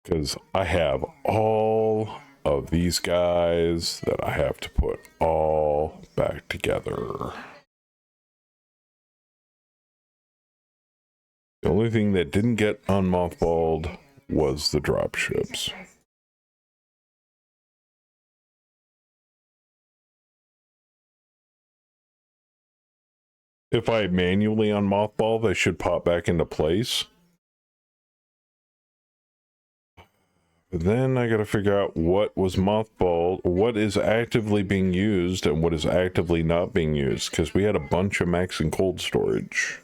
Because I have all of these guys that I have to put all back together. The only thing that didn't get unmothballed was the dropships. If I manually unmothball, they should pop back into place. But then I gotta figure out what was mothballed, what is actively being used, and what is actively not being used, because we had a bunch of max and cold storage.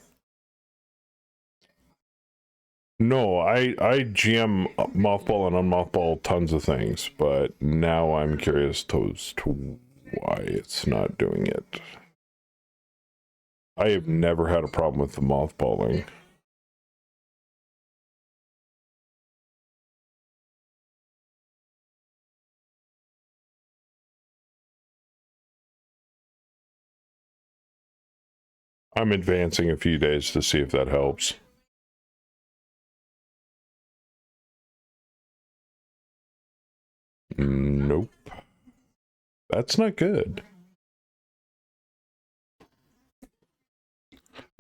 No, I GM mothball and unmothball tons of things, but now I'm curious as to why it's not doing it. I have never had a problem with the mothballing. I'm advancing a few days to see if that helps. Nope. That's not good.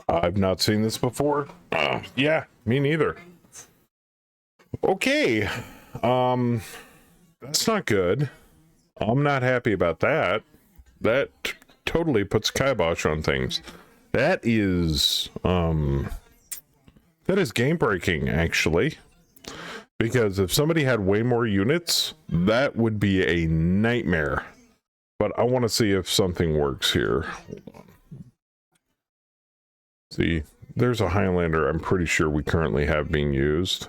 I've not seen this before. Yeah, me neither. Okay. That's not good. I'm not happy about that. That totally puts kibosh on things. That is game breaking, actually. Because if somebody had way more units, that would be a nightmare. But I want to see if something works here. Hold on. See, there's a Highlander I'm pretty sure we currently have being used.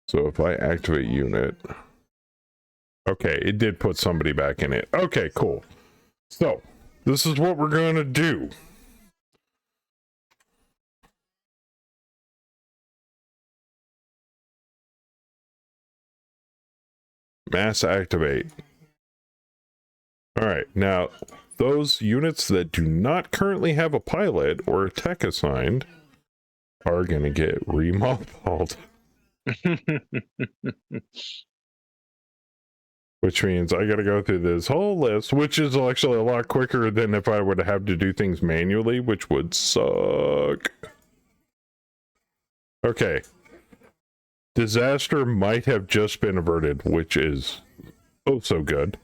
So if I activate unit... Okay, it did put somebody back in it. Okay, cool. So, this is what we're going to do. Mass activate. Alright, now, those units that do not currently have a pilot or a tech assigned are going to get remothballed. Which means I got to go through this whole list, which is actually a lot quicker than if I would have to do things manually, which would suck. Okay. Disaster might have just been averted, which is oh so good.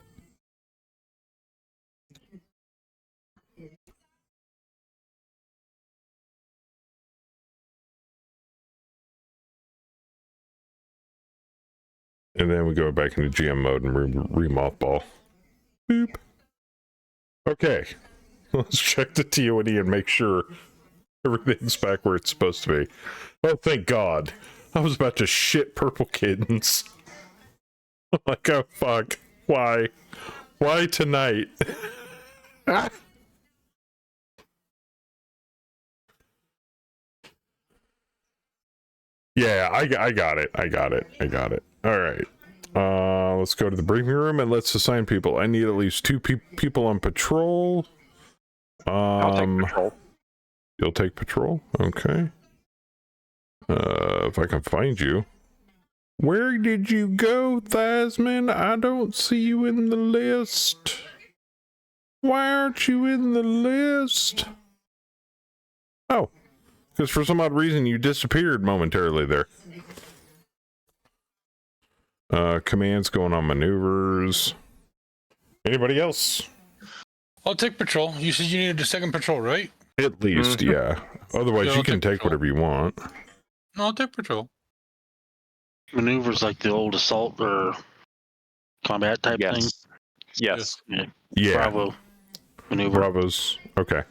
And then we go back into GM mode and re-mothball. Boop. Okay. Let's check the TOD and make sure everything's back where it's supposed to be. Oh, thank God. I was about to shit purple kittens. Like, oh, fuck. Why? Why tonight? Yeah, I got it. I got it. All right. Let's go to the briefing room and let's assign people. I need at least 2 people on patrol. I'll take patrol. You'll take patrol? Okay. If I can find you. Where did you go, Thasman? I don't see you in the list. Why aren't you in the list? Oh, because for some odd reason you disappeared momentarily there. Commands going on maneuvers. Anybody else? I'll take patrol. You said you needed a second patrol, right? At least, yeah. Otherwise, Yeah, you I'll can take take patrol. whatever you want. No, I'll take patrol. Maneuvers like the old assault or combat type thing. Yes. Yeah. Yeah. Bravo maneuver. Bravo's okay.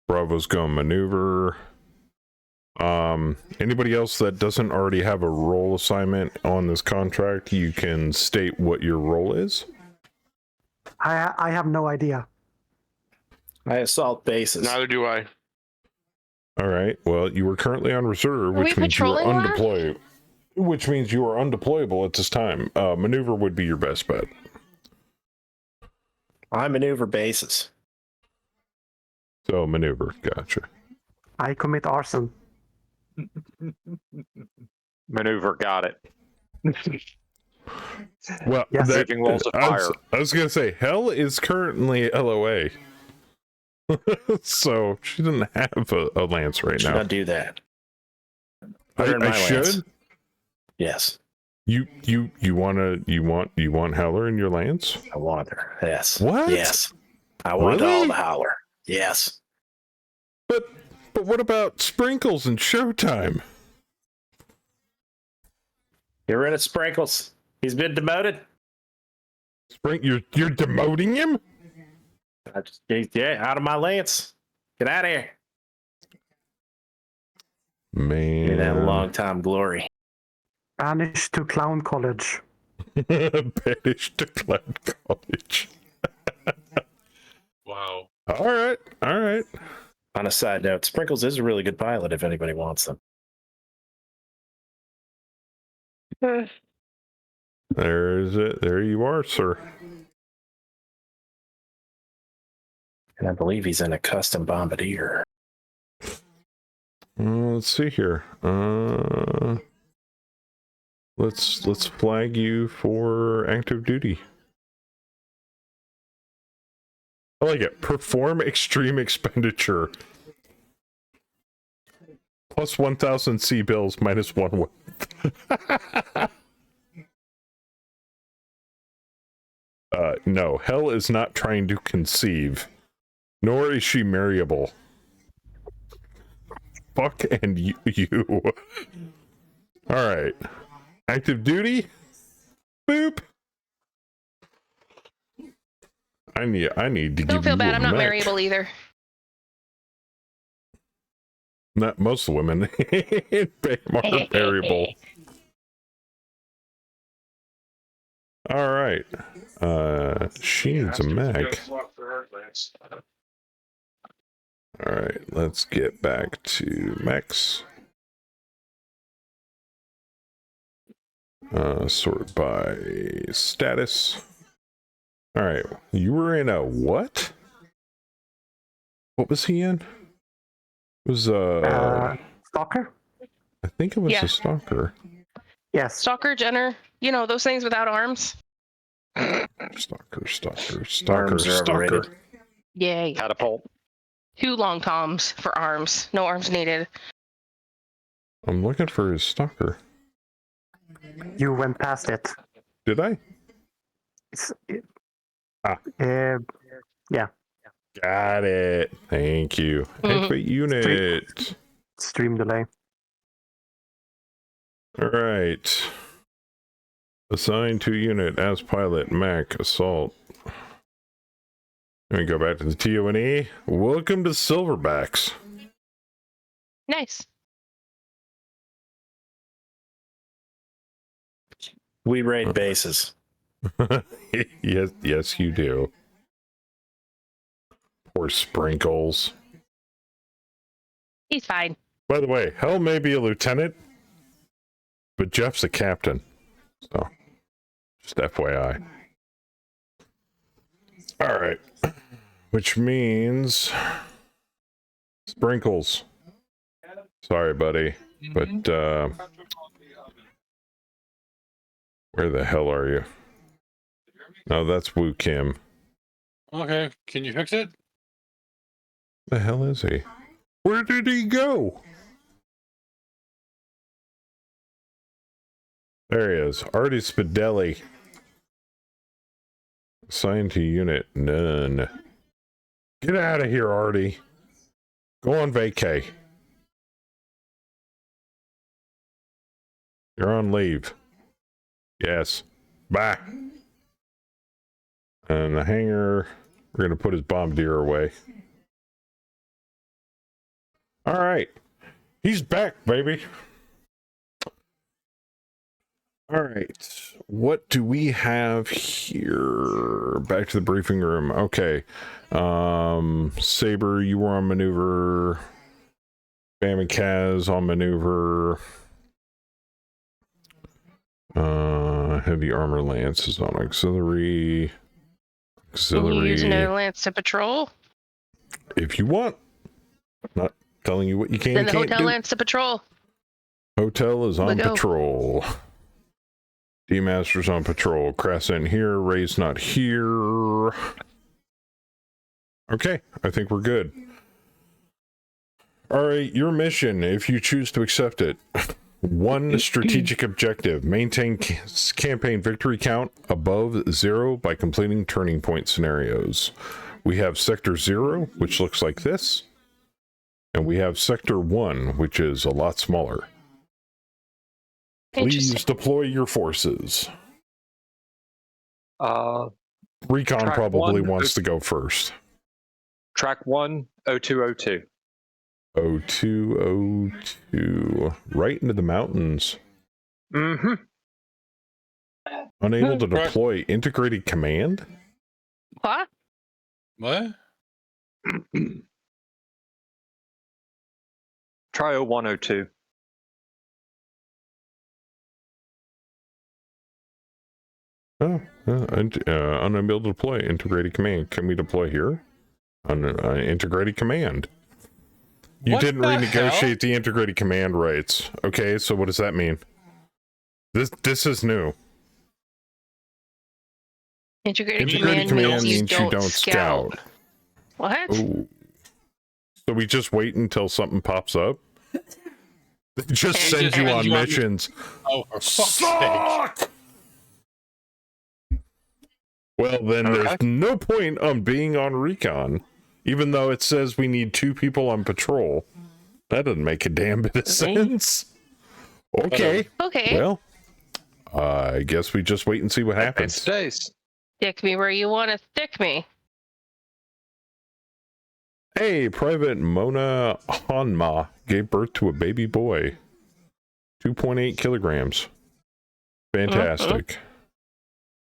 Bravo's going maneuver. Anybody else that doesn't already have a role assignment on this contract, you can state what your role is. I have no idea. I assault bases. Neither do I. All right. Well, you are currently on reserve, Are which we means you are patrolling more? undeployable. Which means you are undeployable at this time. Maneuver would be your best bet. I maneuver bases. So maneuver, gotcha. I commit arson. Maneuver, got it. Well, Yes. Saving walls of fire. I was gonna say Hell is currently LOA, so she doesn't have a lance right Should now. not do that. Put her in I my should. lance. Yes, You want Howler in your lance? I want her. Yes. What? Yes. I want all Really? the howler. Yes. But what about Sprinkles and Showtime? Get rid of Sprinkles. He's been demoted. You're demoting him? Yeah, out of my lance. Get out of here. Man. Give me that long time glory. Banished to clown college. Banished to Clown College. Wow. All right. On a side note, Sprinkles is a really good pilot if anybody wants them. There's it. There you are, sir. And I believe he's in a custom bombardier. Let's see here. Let's flag you for active duty. I like it. Perform extreme expenditure. Plus 1,000 C bills minus 1 wealth. No, Hell is not trying to conceive, nor is she marryable. Fuck and you. All right. Active duty. Boop. I need to Don't give feel you bad. a I'm not mech. marryable either. Not most women in BAM are variable. All right. She needs a mech. All right, let's get back to mechs. Sort by status. All right, you were in a what? What was he in? It was Stalker? I think it was Yeah. a stalker. Yes. Stalker, Jenner, you know, those things without arms. Stalker. Arms are overrated. Yay. Catapult. 2 long toms for arms. No arms needed. I'm looking for his stalker. You went past it. Did I? It's, Ah. Yeah. Got it. Thank you. Mhm. Activate unit. Stream delay. All right. Assign to unit as pilot, Mac, assault. Let me go back to the TO&E. Welcome to Silverbacks. Nice. We raid bases. yes, you do. Poor Sprinkles. He's fine. By the way, Hell may be a lieutenant, but Jeff's a captain. So, just FYI. All right. Which means Sprinkles. Sorry, buddy. But, where the hell are you? No, that's Woo Kim. Okay, can you fix it? The hell is he? Where did he go? There he is. Artie Spidelli. Assigned to unit. None. Get out of here, Artie. Go on vacay. You're on leave. Yes. Bye. And the hangar, we're going to put his bombardier away. All right. He's back, baby. All right. What do we have here? Back to the briefing room. Okay. Saber, you were on maneuver. Bam and Kaz on maneuver. Heavy armor lance is on auxiliary. Can you use another lance to patrol? If you want. Not telling you what you can Then and the can't hotel do. lance to patrol. Hotel is on We'll go. patrol. D-Master's on patrol. Crescent here. Ray's not here. Okay, I think we're good. All right, your mission, if you choose to accept it. 1 strategic objective. Maintain campaign victory count above 0 by completing turning point scenarios. We have Sector 0, which looks like this. And we have Sector 1, which is a lot smaller. Please deploy your forces. Recon Track probably 1, wants to go first. Track 1, 0202. 0202. Right into the mountains. Mm-hmm. Unable to deploy integrated command? What? What? Try 0102. Unable to deploy integrated command. Can we deploy here? Integrated command. You What didn't the renegotiate hell? the integrated command rights. Okay, so what does that mean? This is new. Integrated Integrated command command means means you don't scout. What? Oh. So we just wait until something pops up? They just send you on missions. Oh, for fuck's sake. Well, then there's no point on being on recon, even though it says we need 2 people on patrol. That doesn't make a damn bit of sense. Okay. Okay. Well, I guess we just wait and see what happens. Stays. Stick me where you want to stick me. Hey, Private Mona Hanma gave birth to a baby boy. 2.8 kilograms. Fantastic.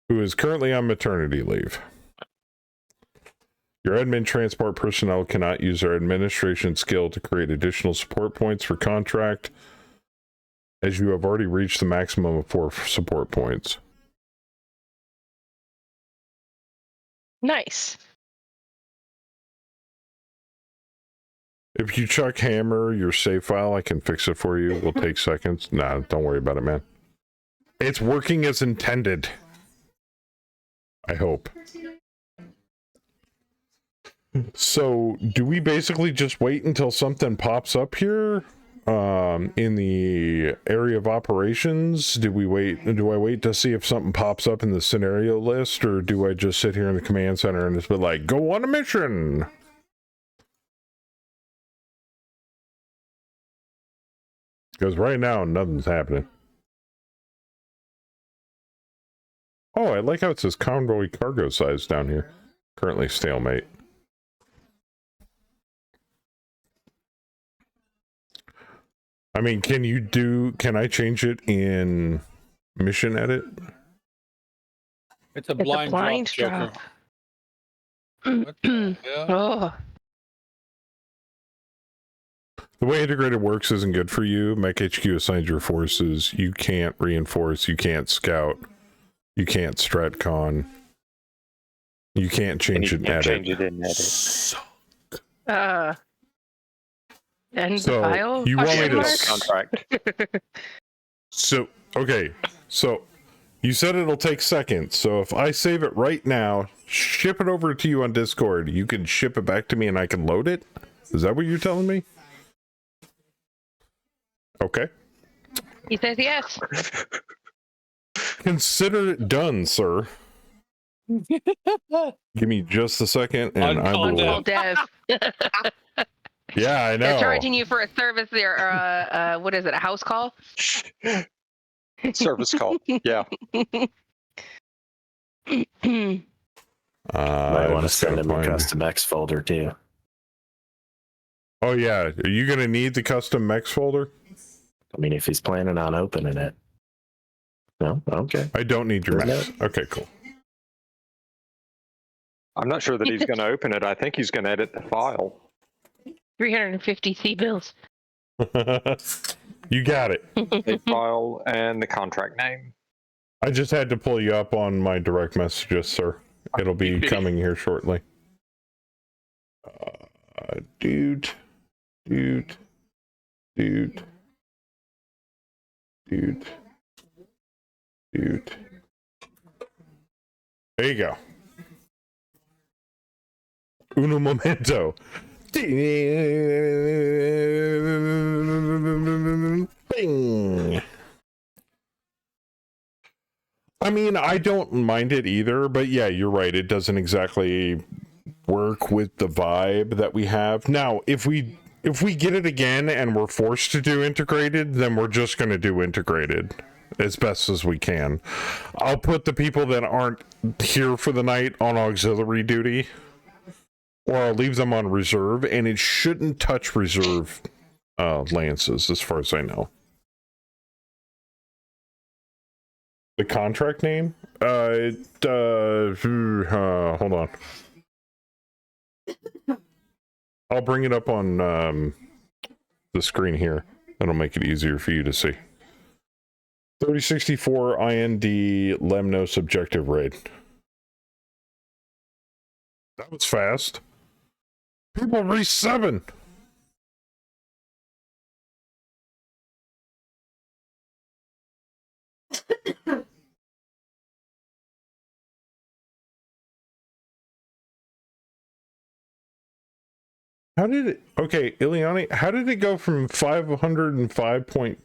Who is currently on maternity leave. Your admin transport personnel cannot use their administration skill to create additional support points for contract, as you have already reached the maximum of 4 support points. Nice. If you chuck hammer your save file, I can fix it for you. It will take seconds. Nah, don't worry about it, man. It's working as intended. I hope. So, do we basically just wait until something pops up here? In the area of operations? Do I wait to see if something pops up in the scenario list, or do I just sit here in the command center and just be like, go on a mission? Because right now, nothing's happening. Oh, I like how it says convoy cargo size down here. Currently stalemate. I mean, can I change it in mission edit? It's a blind, drop, Joker. What the hell? Oh. The way integrated works isn't good for you. Mech HQ assigns your forces. You can't reinforce. You can't scout. You can't stratcon. You can't change it in edit. Change it in edit. And So, file? you want me to contract. So, okay. So, you said it'll take seconds. So, if I save it right now, ship it over to you on Discord, you can ship it back to me and I can load it? Is that what you're telling me? Okay. He says yes. Consider it done, sir. Give me just a second and I will... All dev. Yeah, I know. They're charging you for a service there, what is it, a house call? Service call. Yeah. Might want to send him a custom X folder too. Oh yeah, are you gonna need the custom X folder? I mean, if he's planning on opening it. No, okay. I don't need your Max. Okay, cool. I'm not sure that he's going to open it. I think he's going to edit the file. 350 C-bills. You got it. The file and the contract name. I just had to pull you up on my direct messages, sir. It'll be coming here shortly. Dude. There you go. Uno momento. Bing. I mean, I don't mind it either, but yeah, you're right. It doesn't exactly work with the vibe that we have. Now, if we get it again and we're forced to do integrated, then we're just going to do integrated as best as we can. I'll put the people that aren't here for the night on auxiliary duty, or I'll leave them on reserve, and it shouldn't touch reserve lances as far as I know. The contract name? Hold on. I'll bring it up on the screen here. That'll make it easier for you to see. 3064 IND Lemnos Objective Raid. That was fast. People reached 7. How did it... Okay, Ileani, how did it go from 505 point...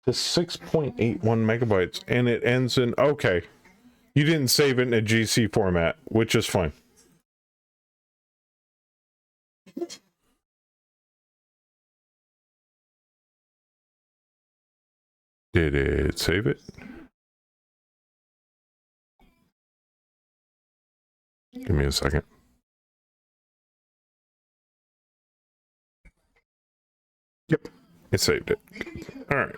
to 6.81 megabytes, and it ends in... Okay. You didn't save it in a GC format, which is fine. Did it save it? Give me a second. Yep, it saved it. All right.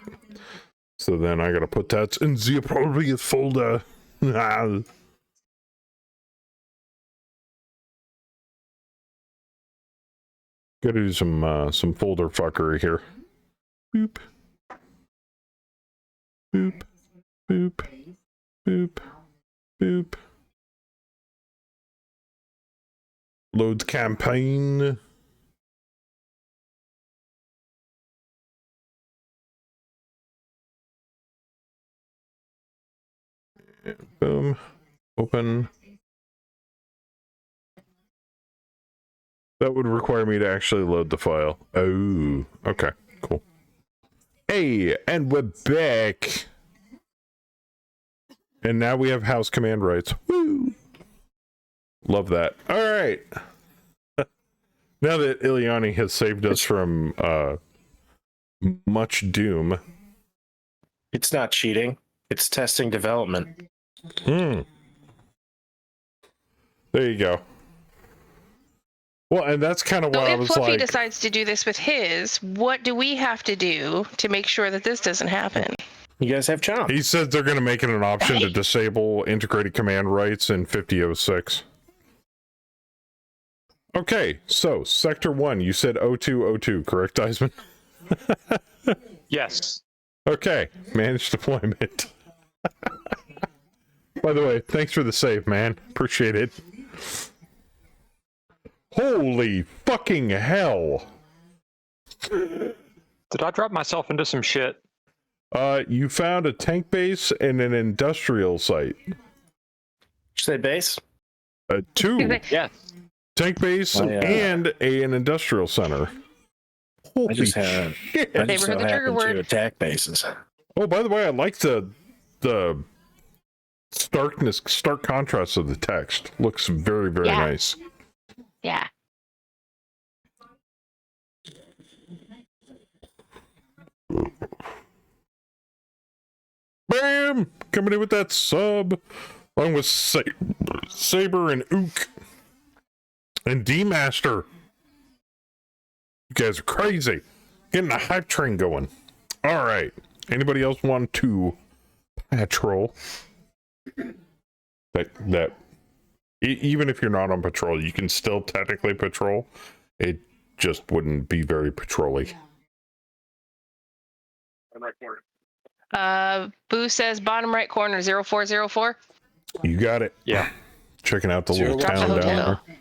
So then I gotta put that in the appropriate folder. Gotta do some folder fuckery here. Boop. Boop. Boop. Boop. Boop. Loads campaign. Boom. Open. That would require me to actually load the file. Oh, okay, cool. Hey, and we're back. And now we have house command rights. Woo! Love that. All right. Now that Ileani has saved us from much doom. It's not cheating. It's testing development. There you go. Well, and that's kind of why I was like... So if Fluffy decides to do this with his, what do we have to do to make sure that this doesn't happen? You guys have Chomp. He said they're going to make it an option to disable integrated command rights in 50.06. Okay, so Sector 1, you said 0202, correct, Eisman? Yes. Okay, managed deployment. By the way, thanks for the save, man. Appreciate it. Holy Holy fucking hell! Did I drop myself into some shit? You found a tank base and an industrial site. Did you say base? 2. Yeah. Tank base and an industrial center. Holy I just so happened to attack bases. Oh, by the way, I like the stark contrast of the text. Looks very, very nice. Yeah. Bam! Coming in with that sub, along with Saber and Ook and D-Master. You guys are crazy. Getting a hype train going. All right. Anybody else want to patrol? Even if you're not on patrol, you can still technically patrol. It just wouldn't be very patrolly. Boo says bottom right corner 0404. You got it. Yeah. Checking out the little Drop the town down hotel. there.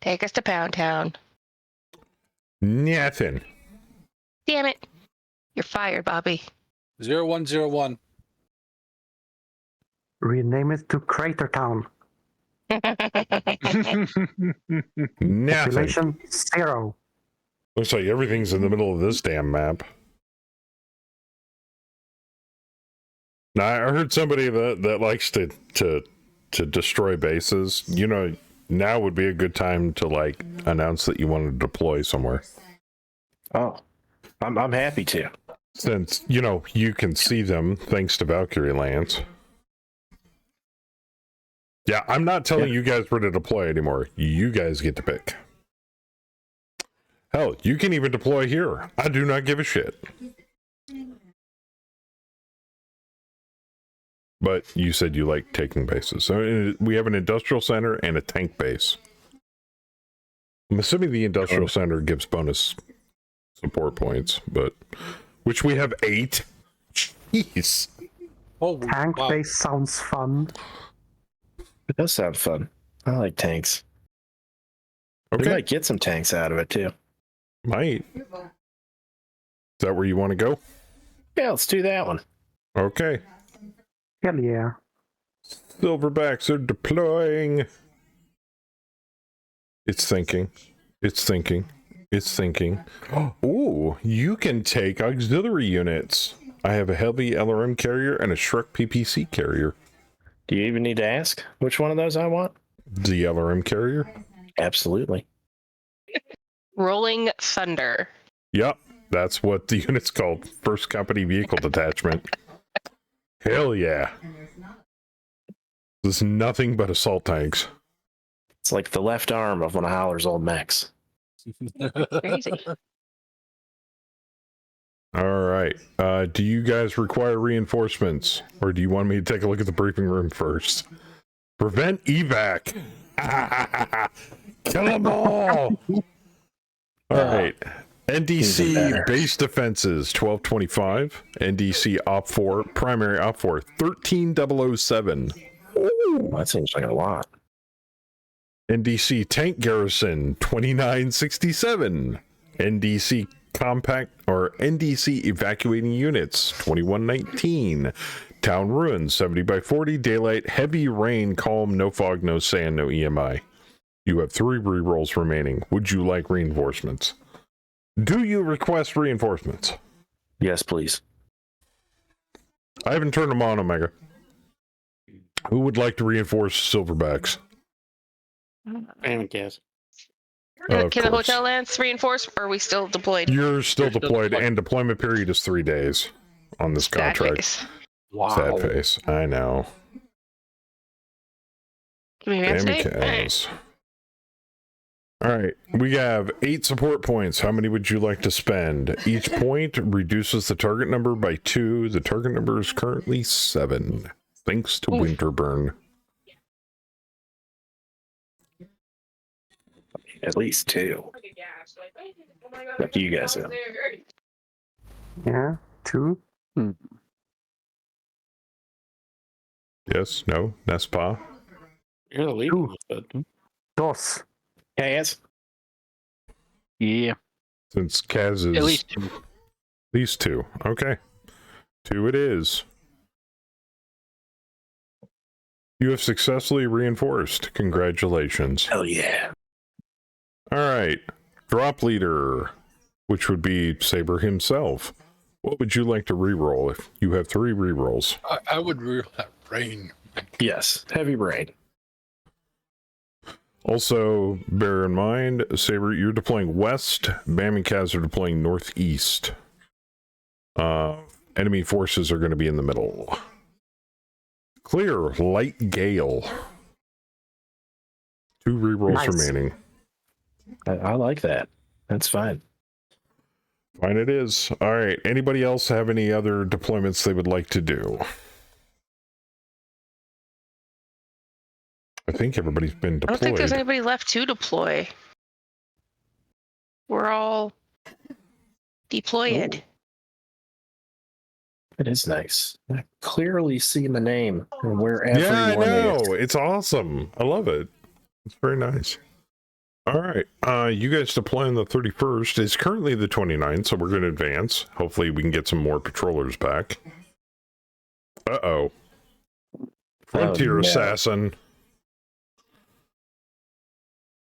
Take us to Pound Town. Nothing. Damn it. You're fired, Bobby. 0101. Rename it to Crater Town. Nothing. Population 0. Looks like everything's in the middle of this damn map. Now, I heard somebody that likes to destroy bases. You know, now would be a good time to like announce that you want to deploy somewhere. Oh, I'm happy to. Since, you know, you can see them thanks to Valkyrie Lance. Yeah, I'm not telling you guys where to deploy anymore. You guys get to pick. Hell, you can even deploy here. I do not give a shit. But you said you like taking bases. So we have an industrial center and a tank base. I'm assuming the industrial center gives bonus support points, but which we have 8. Jeez. Tank base sounds fun. It does sound fun. I like tanks. Okay. We might get some tanks out of it too. Might. Is that where you want to go? Yeah, let's do that one. Okay. Hell yeah. Silverbacks are deploying. It's thinking. It's thinking. It's thinking. Ooh, you can take auxiliary units. I have a heavy LRM carrier and a Shrek PPC carrier. Do you even need to ask which one of those I want? The LRM carrier? Absolutely. Rolling Thunder. Yep, that's what the unit's called. First Company Vehicle Detachment. Hell yeah. This is nothing but assault tanks. It's like the left arm of one of Howler's old mechs. Crazy. All right. Do you guys require reinforcements? Or do you want me to take a look at the briefing room first? Prevent evac. Kill them all. All right. NDC base defenses 1225. NDC op 4 primary op 4 13007. Ooh, that seems like a lot. NDC tank garrison 2967. NDC compact or NDC evacuating units 2119. Town ruins 70 by 40. Daylight, heavy rain, calm, no fog, no sand, no EMI. You have 3 rerolls remaining. Would you like reinforcements? Do you request reinforcements? Yes, please. I haven't turned them on, Omega. Who would like to reinforce Silverbacks? I haven't guessed. Of Can the course. Hotel Lance reinforce, or are we still deployed? You're still deployed, and deployment period is 3 days on this Sad contract. face. Wow. Sad face. I know. Give me Damn advance it, date. Kaz. All right, we have 8 support points. How many would you like to spend? Each point reduces the target number by 2. The target number is currently 7, thanks to Winterburn. At least 2. Up to you guys, though. Yeah, 2. Yes, no, Nespa. You're the leader. Dos. Kaz? Yeah. Since Kaz is... At least 2. At least 2. Okay. 2 it is. You have successfully reinforced. Congratulations. Hell yeah. All right. Drop leader, which would be Saber himself. What would you like to reroll if you have 3 rerolls? I would reroll that rain. Yes, heavy rain. Also, bear in mind, Saber, you're deploying west. Bam and Kaz are deploying northeast. Enemy forces are going to be in the middle. Clear, light gale. 2 rerolls Nice. remaining. I like that. That's fine. Fine it is. All right. Anybody else have any other deployments they would like to do? I think everybody's been deployed. I don't think there's anybody left to deploy. We're all deployed. Ooh. It is nice. I clearly see my name and where everyone yeah, I know. is. It's awesome. I love it. It's very nice. All right. You guys deploy on the 31st. It's currently the 29th, so we're going to advance. Hopefully we can get some more patrollers back. Uh-oh. Frontier no. assassin.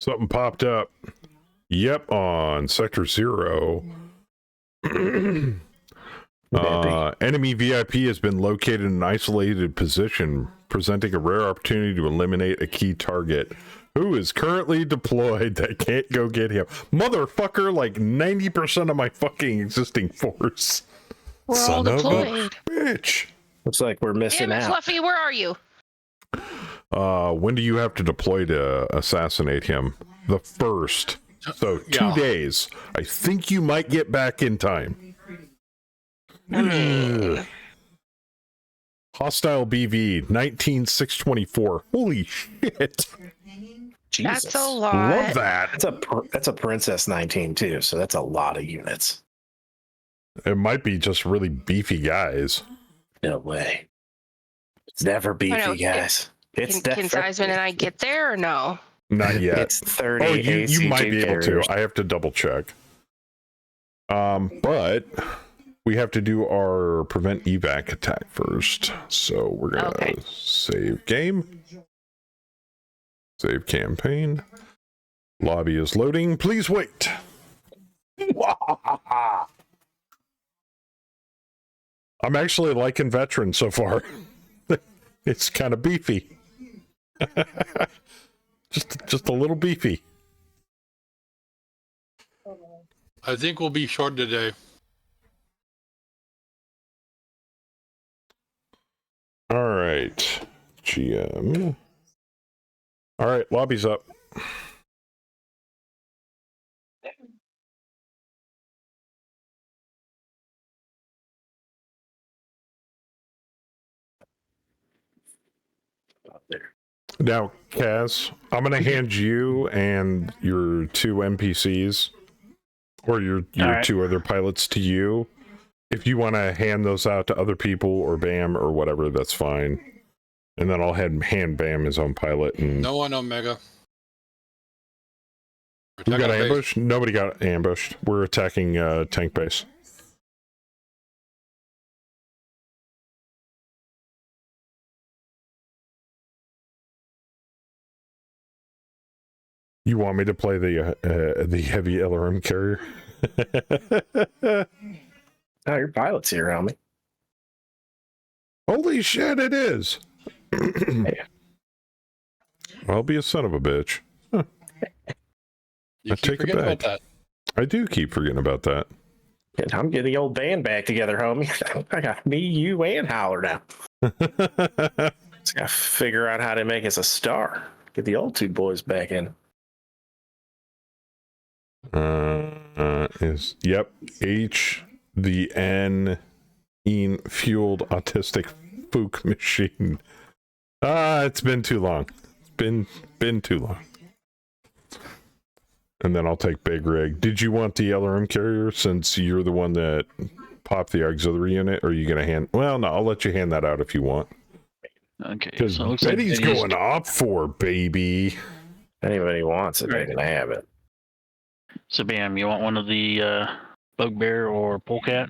Something popped up. Yep, on Sector 0. Enemy VIP has been located in an isolated position, presenting a rare opportunity to eliminate a key target who is currently deployed that can't go get him. Motherfucker, like 90% of my fucking existing force. We're all deployed. Bitch. Looks like we're missing Damn it, out. Fluffy, where are you? When do you have to deploy to assassinate him? The 1st. So 2 days. I think you might get back in time. Hostile BV 19624. Holy shit. Jesus. That's a lot. Love that. That's a Princess 19 too, so that's a lot of units. It might be just really beefy guys. No way. It's never beefy, guys. It's Can Seisman and I get there or no? Not yet. It's 30. Oh, you might be able carriers. to. I have to double check. But we have to do our prevent evac attack first. So we're gonna save game. Save campaign. Lobby is loading. Please wait. I'm actually liking veteran so far. It's kind of beefy. just a little beefy. I think we'll be short today. All right. GM. All right, lobby's up. Now, Kaz, I'm going to hand you and your 2 NPCs, or your right. 2 other pilots to you. If you want to hand those out to other people or Bam or whatever, that's fine. And then I'll hand Bam his own pilot. And No one Omega. who got ambushed? Nobody got ambushed. We're attacking tank base. You want me to play the heavy LRM carrier? Oh, your pilot's here, homie. Holy shit, it is. I'll be a son of a bitch. Huh. You keep forgetting about that. I do keep forgetting about that. I'm getting the old band back together, homie. I got me, you, and Howler now. Just gotta figure out how to make us a star. Get the old 2 boys back in. Yep, H the N fueled autistic spook machine. It's been too long. It's been too long. And then I'll take Big Rig. Did you want the LRM carrier since you're the one that popped the auxiliary unit? Or are you gonna hand? Well, no, I'll let you hand that out if you want. Okay. Because So Betty's going up for baby. Anybody wants it, they can have it. So, Bam, you want one of the Bugbear or Polecat?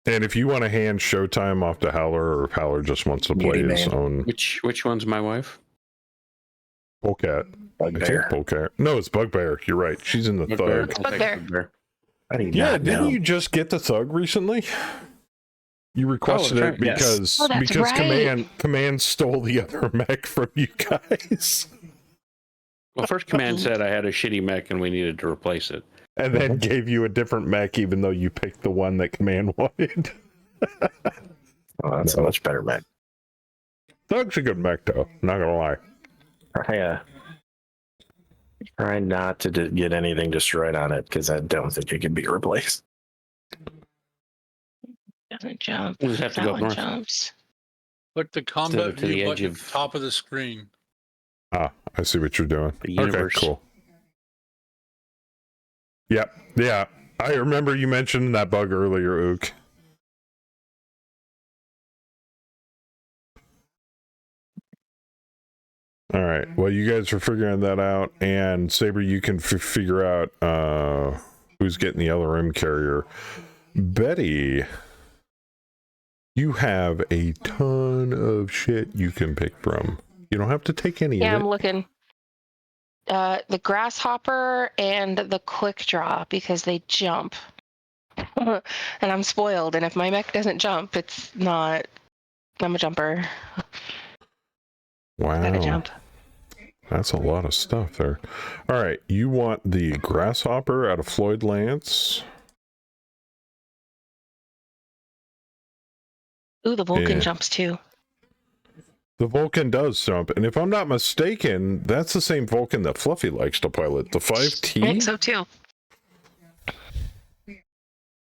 And if you want to hand Showtime off to Howler, or if Howler just wants to play his own. Which one's my wife? Polecat. Bugbear. I think Polecat. No, it's Bugbear. You're right. She's in the Bugbear. Thug. Bugbear. Yeah, didn't you just get the Thug recently? You requested it because Command stole the other mech from you guys. Well, first Command said I had a shitty mech and we needed to replace it. And then gave you a different mech even though you picked the one that Command wanted. Oh, that's a much better mech. Thug's a good mech though, not gonna lie. Try not to get anything destroyed on it because I don't think it can be replaced. Doesn't jump. We'll just have to go That one north. jumps. Put the combat to the view edge button of- at the top of the screen. Ah, I see what you're doing. The universe. Okay, cool. Yep, yeah. I remember you mentioned that bug earlier, Ook. All right. Well, you guys are figuring that out, and Saber, you can figure out who's getting the LRM carrier. Betty, you have a ton of shit you can pick from. You don't have to take any Yeah, of it. I'm looking. The grasshopper and the quick draw because they jump. And I'm spoiled, and if my mech doesn't jump, it's not. I'm a jumper. Wow. Gotta jump. That's a lot of stuff there. All right, you want the grasshopper out of Floyd Lance. Ooh, the Vulcan Yeah. jumps too. The Vulcan does jump, and if I'm not mistaken, that's the same Vulcan that Fluffy likes to pilot, the 5T. I think so too.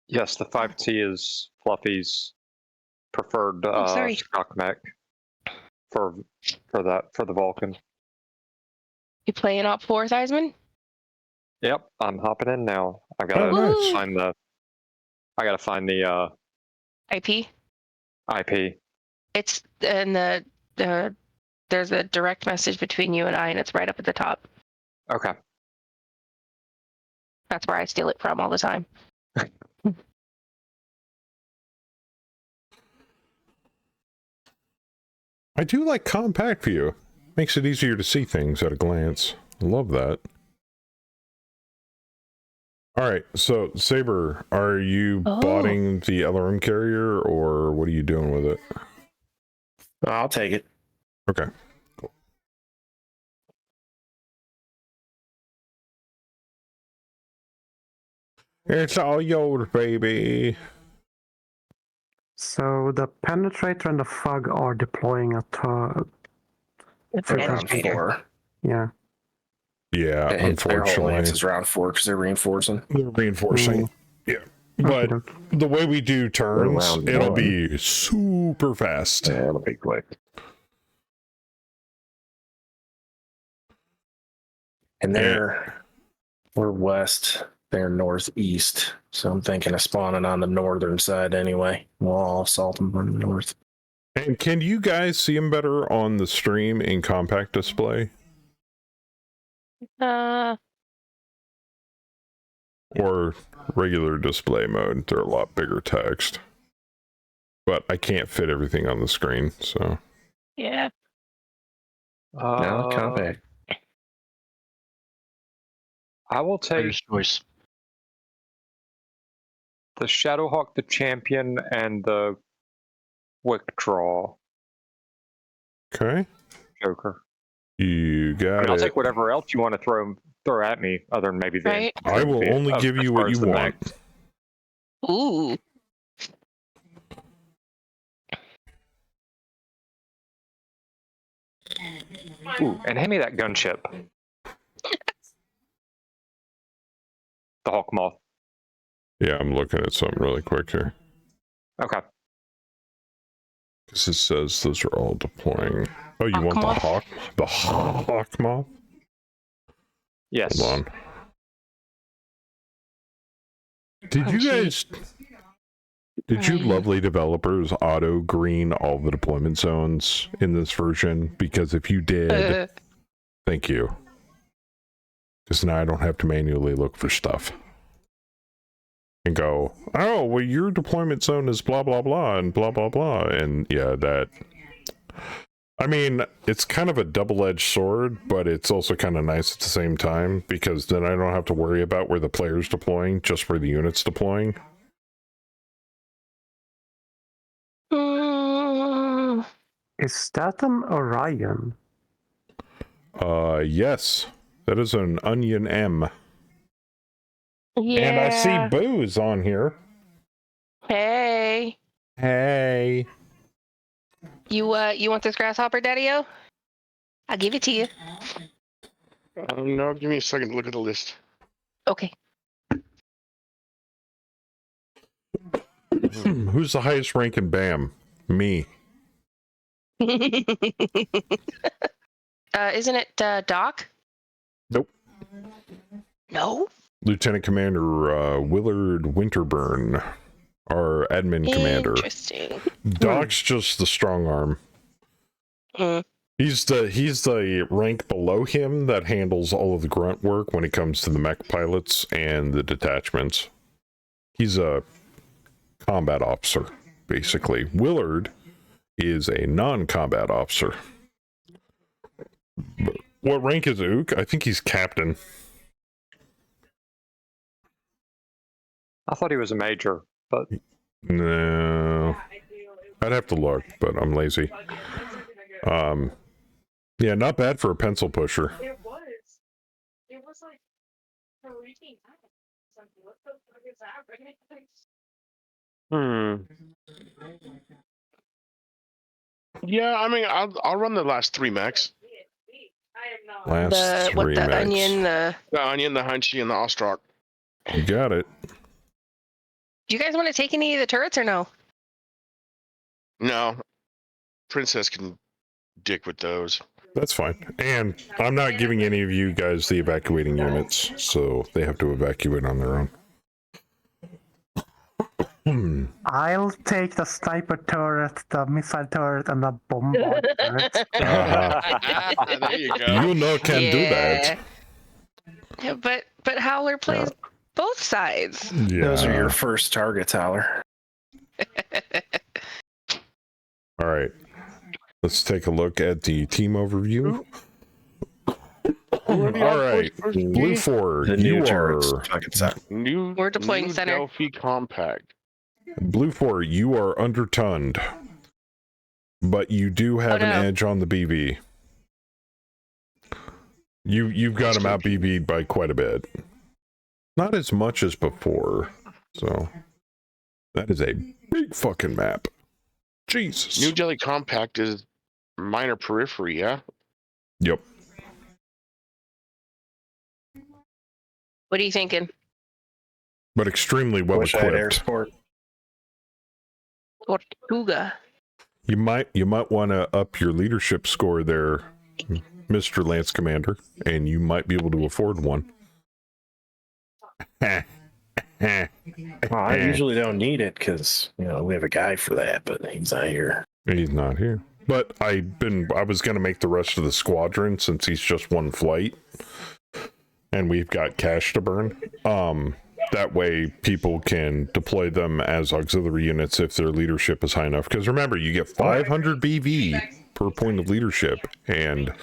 Yes, the 5T is Fluffy's preferred sorry. stock mech for the Vulcan. You playing Op 4, Theismann? Yep, I'm hopping in now. I gotta nice. find the IP? IP. It's in the there's a direct message between you and I, and it's right up at the top. Okay. That's where I steal it from all the time. I do like compact view. Makes it easier to see things at a glance. I love that. All right, so Saber, are you botting the LRM carrier, or what are you doing with it? I'll take it. Okay, cool. It's all yours, baby. So the penetrator and the fug are deploying at Round 4. Yeah. Yeah, Their whole unfortunately. lance is round 4 because they're reinforcing. They're reinforcing. Yeah. But the way we do turns, Round it'll 1. be super fast. Yeah, it'll be quick. And we're west, they're northeast. So I'm thinking of spawning on the northern side anyway. We'll all assault them from the north. And can you guys see them better on the stream in compact display? Or regular display mode? They're a lot bigger text. But I can't fit everything on the screen, so. Yeah. No, compact. I will take First choice. the Shadowhawk, the Champion, and the Quick Draw Okay. Joker. You got And I'll it. take whatever else you want to throw at me, other than maybe the. Right. I will only give you what you want. Ooh. Ooh, and hand me that gunship. The Hawk Moth. Yeah, I'm looking at something really quick here. Okay. Because it says those are all deploying. Oh, you want Moth? the Hawk? The Hawk Moth? Yes. Hold on. Did you guys Did you lovely developers auto green all the deployment zones in this version? Because if you did, thank you. Because now I don't have to manually look for stuff. And go, oh, well, your deployment zone is blah, blah, blah, and blah, blah, blah. And yeah, that... I mean, it's kind of a double-edged sword, but it's also kind of nice at the same time, because then I don't have to worry about where the player's deploying, just where the unit's deploying. Is that an Orion? Yes. That is an Onion M. Yeah. And I see Booze on here. Hey. Hey. You want this grasshopper, Daddy-O? I'll give it to you. I don't know. Give me a second to look at the list. Okay. Who's the highest rank in BAM? Me. Isn't it Doc? Nope. No? Lieutenant Commander Willard Winterburn, our admin commander. Interesting. Doc's just the strong arm. He's the rank below him that handles all of the grunt work when it comes to the mech pilots and the detachments. He's a combat officer, basically. Willard is a non-combat officer. But what rank is Ook? I think he's captain. I thought he was a major, but... No. I'd have to look, but I'm lazy. Yeah, not bad for a pencil pusher. It was. It was like freaking out. Something. What the fuck is happening? Yeah, I mean, I'll run the last 3 mechs. Last 3 the mechs. onion, the onion, the Hunchy, and the Ostrak. You got it. Do you guys want to take any of the turrets or no? No. Princess can dick with those. That's fine. And I'm not giving any of you guys the evacuating units, so they have to evacuate on their own. I'll take the sniper turret, the missile turret, and the bombard turret. There you go. You know can do that. Yeah, but Howler plays both sides. Yeah. Those are your first targets, Howler. All right. Let's take a look at the team overview. All right. Blue 4, you are... We're deploying new center. Delphi Compact. Blue 4, you are undertonned. But you do have an edge on the BB. You've got him out BB'd by quite a bit. Not as much as before. So that is a big fucking map. Jesus. New Delhi Compact is minor periphery, yeah? Yep. What are you thinking? But extremely well equipped. Tortuga. You might want to up your leadership score there, Mr. Lance Commander, and you might be able to afford one. I usually don't need it because we have a guy for that, but he's not here. He's not here. But I was going to make the rest of the squadron since he's just one flight, and we've got cash to burn. That way people can deploy them as auxiliary units if their leadership is high enough. Because remember, you get 500 BV per point of leadership, and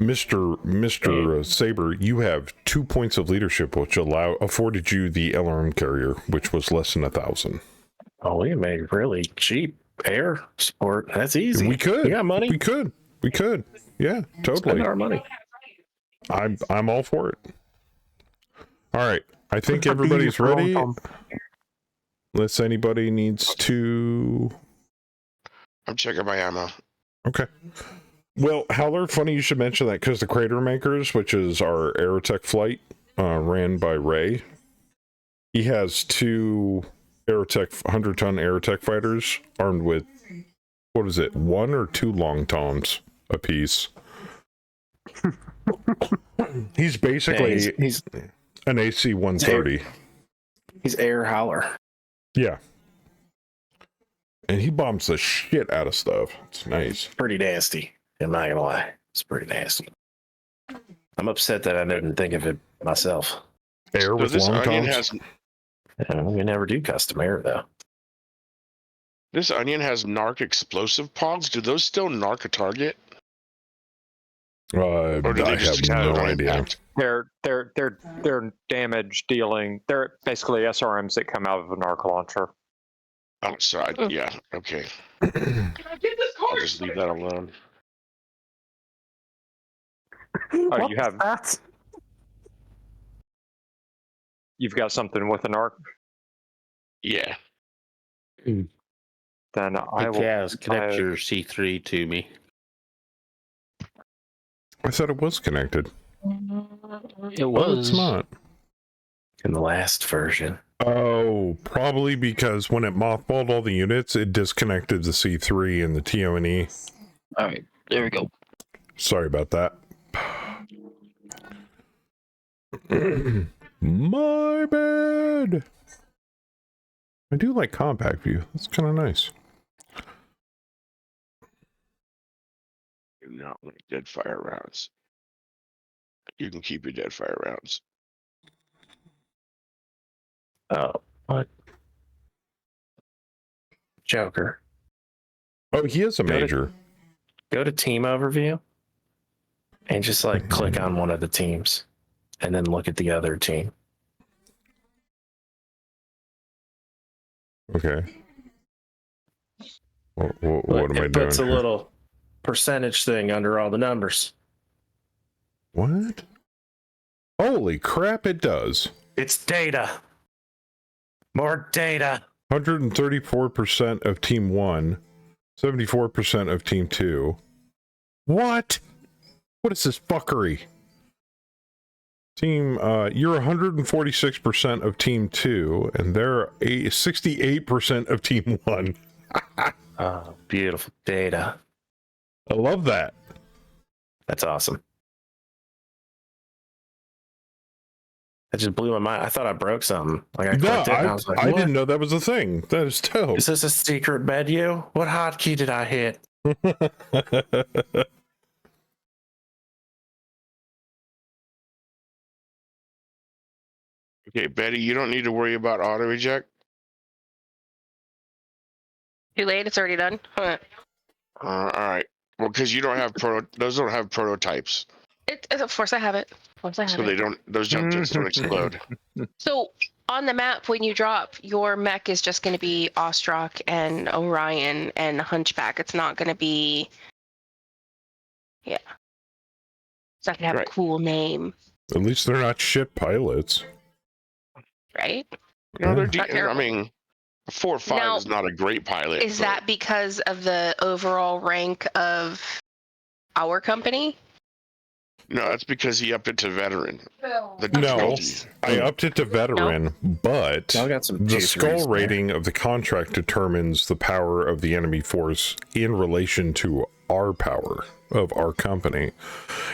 Mr. Saber, you have 2 points of leadership, which afforded you the LRM carrier, which was less than 1,000. Oh, we made really cheap air support. That's easy. We could. We got money. We could. Yeah, totally. Spend our money. I'm all for it. All right. I think everybody's ready. Unless anybody needs to. I'm checking my ammo. Okay. Well, Howler, funny you should mention that because the Crater Makers, which is our Aerotech flight, ran by Ray. He has 2 Aerotech 100-ton Aerotech fighters armed with, 1 or 2 long toms apiece. He's basically an AC-130. He's Air Howler. Yeah. And he bombs the shit out of stuff. It's nice. Pretty nasty. I'm not gonna lie. It's pretty nasty. I'm upset that I didn't think of it myself. Air with this long onion toms? We never do custom air though. This onion has narc explosive pods. Do those still narc a target? Or do they I just have have no an idea. impact? They're damage dealing. They're basically SRMs that come out of an arc launcher. Oh, so yeah, okay. Can I get this I'll card? just leave that alone. Oh, you have that? You've got something with an arc. Yeah. Then I will. Kaz, connect your C3 to me. I said it was connected. It Oh, it's not. In the last version. Oh, probably because when it mothballed all the units, it disconnected the C3 and the TONE. All right, there we go. Sorry about that. My bad. I do like compact view. That's kind of nice. Do not like dead fire rounds. You can keep your dead fire rounds. Oh, what? Joker. Oh, he is a major. Go to team overview and just like click on one of the teams and then look at the other team. Okay. What am I It doing? puts a here? little percentage thing under all the numbers. What? Holy crap, it does. It's data. More data. 134% of team 1, 74% of team 2. What? What is this fuckery? Team, you're 146% of team 2, and they're 68% of team 1. Oh, beautiful data. I love that. That's awesome. That just blew my mind. I thought I broke something. Like I clicked it and I was like, I what? didn't know that was a thing. That is dope. Is this a secret menu? What hotkey did I hit? Okay, Betty, you don't need to worry about auto eject. Too late. It's already done. All right. Well, because you don't have those don't have prototypes, Of course, I have it. Of course, I have so it. they don't. Those jump jets don't explode. So on the map, when you drop, your mech is just going to be Ostrak and Orion and Hunchback. It's not going to be. Yeah. It's not going to have a cool name, At least they're not shit pilots. right? No, they're. Not I terrible. mean, 4-5 Now, is not a great pilot. Is but- that because of the overall rank of our company? No, that's because he upped it to veteran. The No, difficulty. I upped it to veteran, but Y'all got some the juice skull reason rating of the contract determines the power of the enemy force in relation to our power of our company.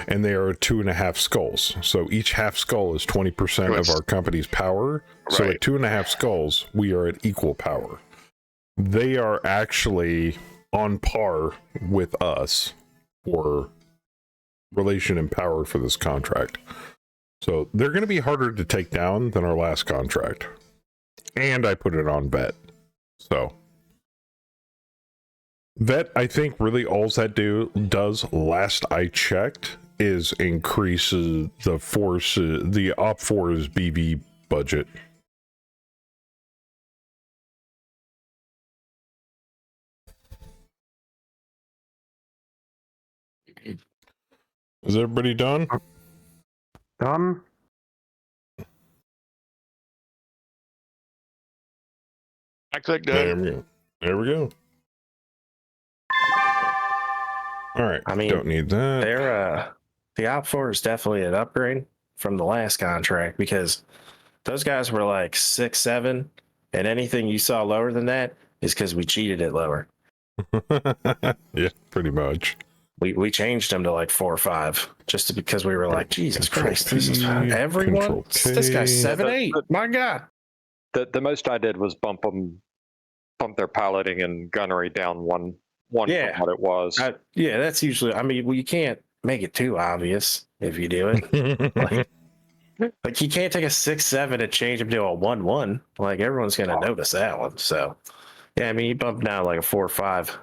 And they are 2.5 skulls. So each half skull is 20% of our company's power. So Right. at 2.5 skulls, we are at equal power. They are actually on par with us for relation and power for this contract. So they're going to be harder to take down than our last contract. And I put it on vet. So vet, I think really all that does last I checked is increases the force, the Op4's BV budget. Is everybody done? Done. I clicked There done. we go. There we go. All right. I mean, don't need that. They're the Op4 is definitely an upgrade from the last contract because those guys were like 6, 7, and anything you saw lower than that is because we cheated it lower. Yeah, pretty much. We changed them to like 4 or 5 just because we were like, Jesus Control Christ, this is P, everyone. Control This guy's K. 7, 8. My God. The most I did was bump them bump their piloting and gunnery down one Yeah. from what it was. Yeah, that's usually. I mean, well, you can't make it too obvious if you do it. like you can't take a 6.7 and change them to a 1.1. Like everyone's gonna notice that one. So yeah, I mean, you bump down like a 4.5.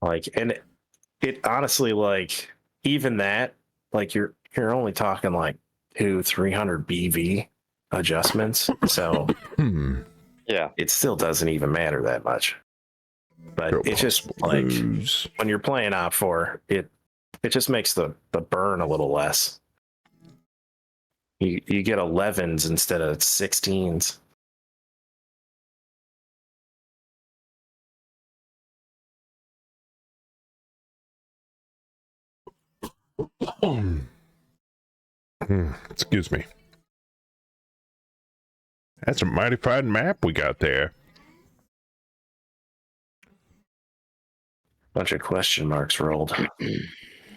Like, and it honestly, like, even that, like, you're only talking like 200-300 BV adjustments. So yeah, it still doesn't even matter that much. But it's just like when you're playing Op4, it just makes the burn a little less. You get 11s instead of 16s. Excuse me. That's a mighty fine map we got there. Bunch of question marks rolled.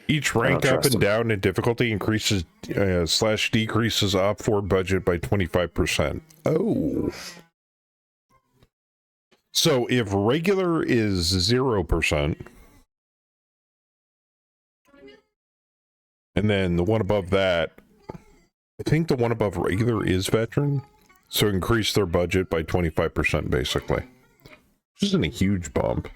Each rank up and down in difficulty increases / decreases Op4 budget by 25%. Oh. So if regular is 0%, and then the one above that, I think the one above regular is veteran, so increase their budget by 25% basically. Which isn't a huge bump.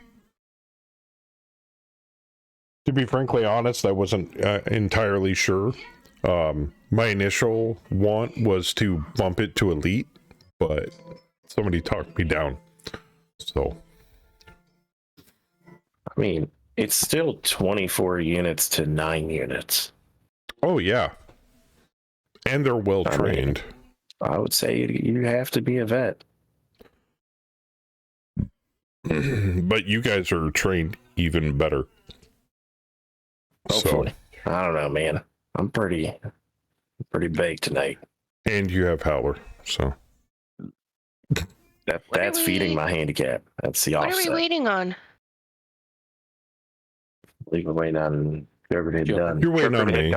To be frankly honest, I wasn't entirely sure. My initial want was to bump it to elite, but somebody talked me down. So, I mean, it's still 24 units to 9 units. Oh yeah, and they're well trained. I would say you have to be a vet. But you guys are trained even better. Hopefully. So, I don't know, man. I'm pretty baked tonight. And you have Howler, so that's feeding my handicap. That's the offset. What are we waiting on? I believe we're waiting on whoever had done. You're waiting on me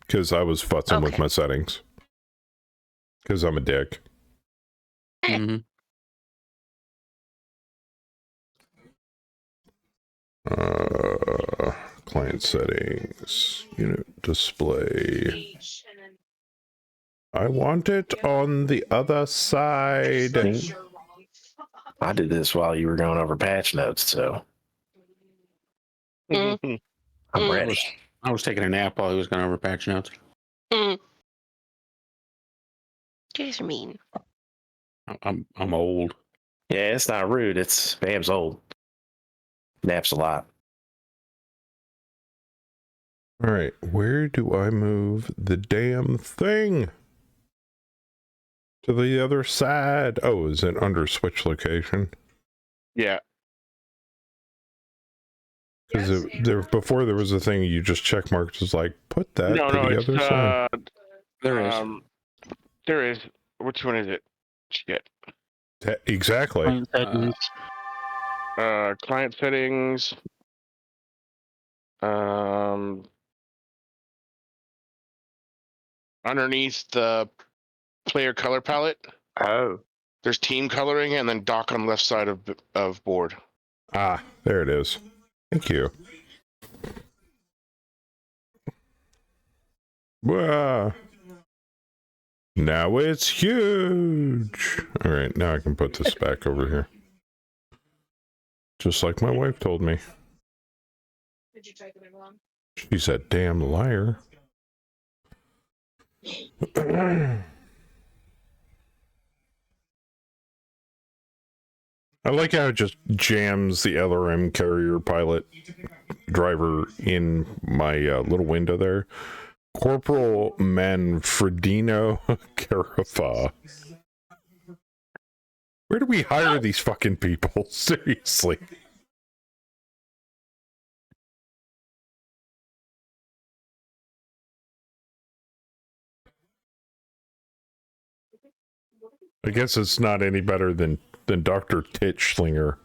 because I was futzing with my settings. Because I'm a dick. Mm-hmm. Client settings, unit display. I want it on the other side. I did this while you were going over patch notes, so I'm ready. I was taking a nap while he was going over patch notes. You guys are mean. I'm old. Yeah, it's not rude. It's Bam's old. Naps a lot. All right, where do I move the damn thing? To the other side. Oh, is it under switch location? Yeah. Because before there was a thing you just check marked as like, put that to the other side. There is. Which one is it? Shit. Exactly. Client settings. Underneath the player color palette. Oh. There's team coloring and then dock on the left side of board. Ah, there it is. Thank you. Wow. Now it's huge. All right, now I can put this back over here. Just like my wife told me. Did you type it in wrong? She's a damn liar. I like how it just jams the LRM carrier pilot driver in my little window there. Corporal Manfredino Carafa. Where do we hire these fucking people? Seriously. I guess it's not any better than Dr. Titchslinger.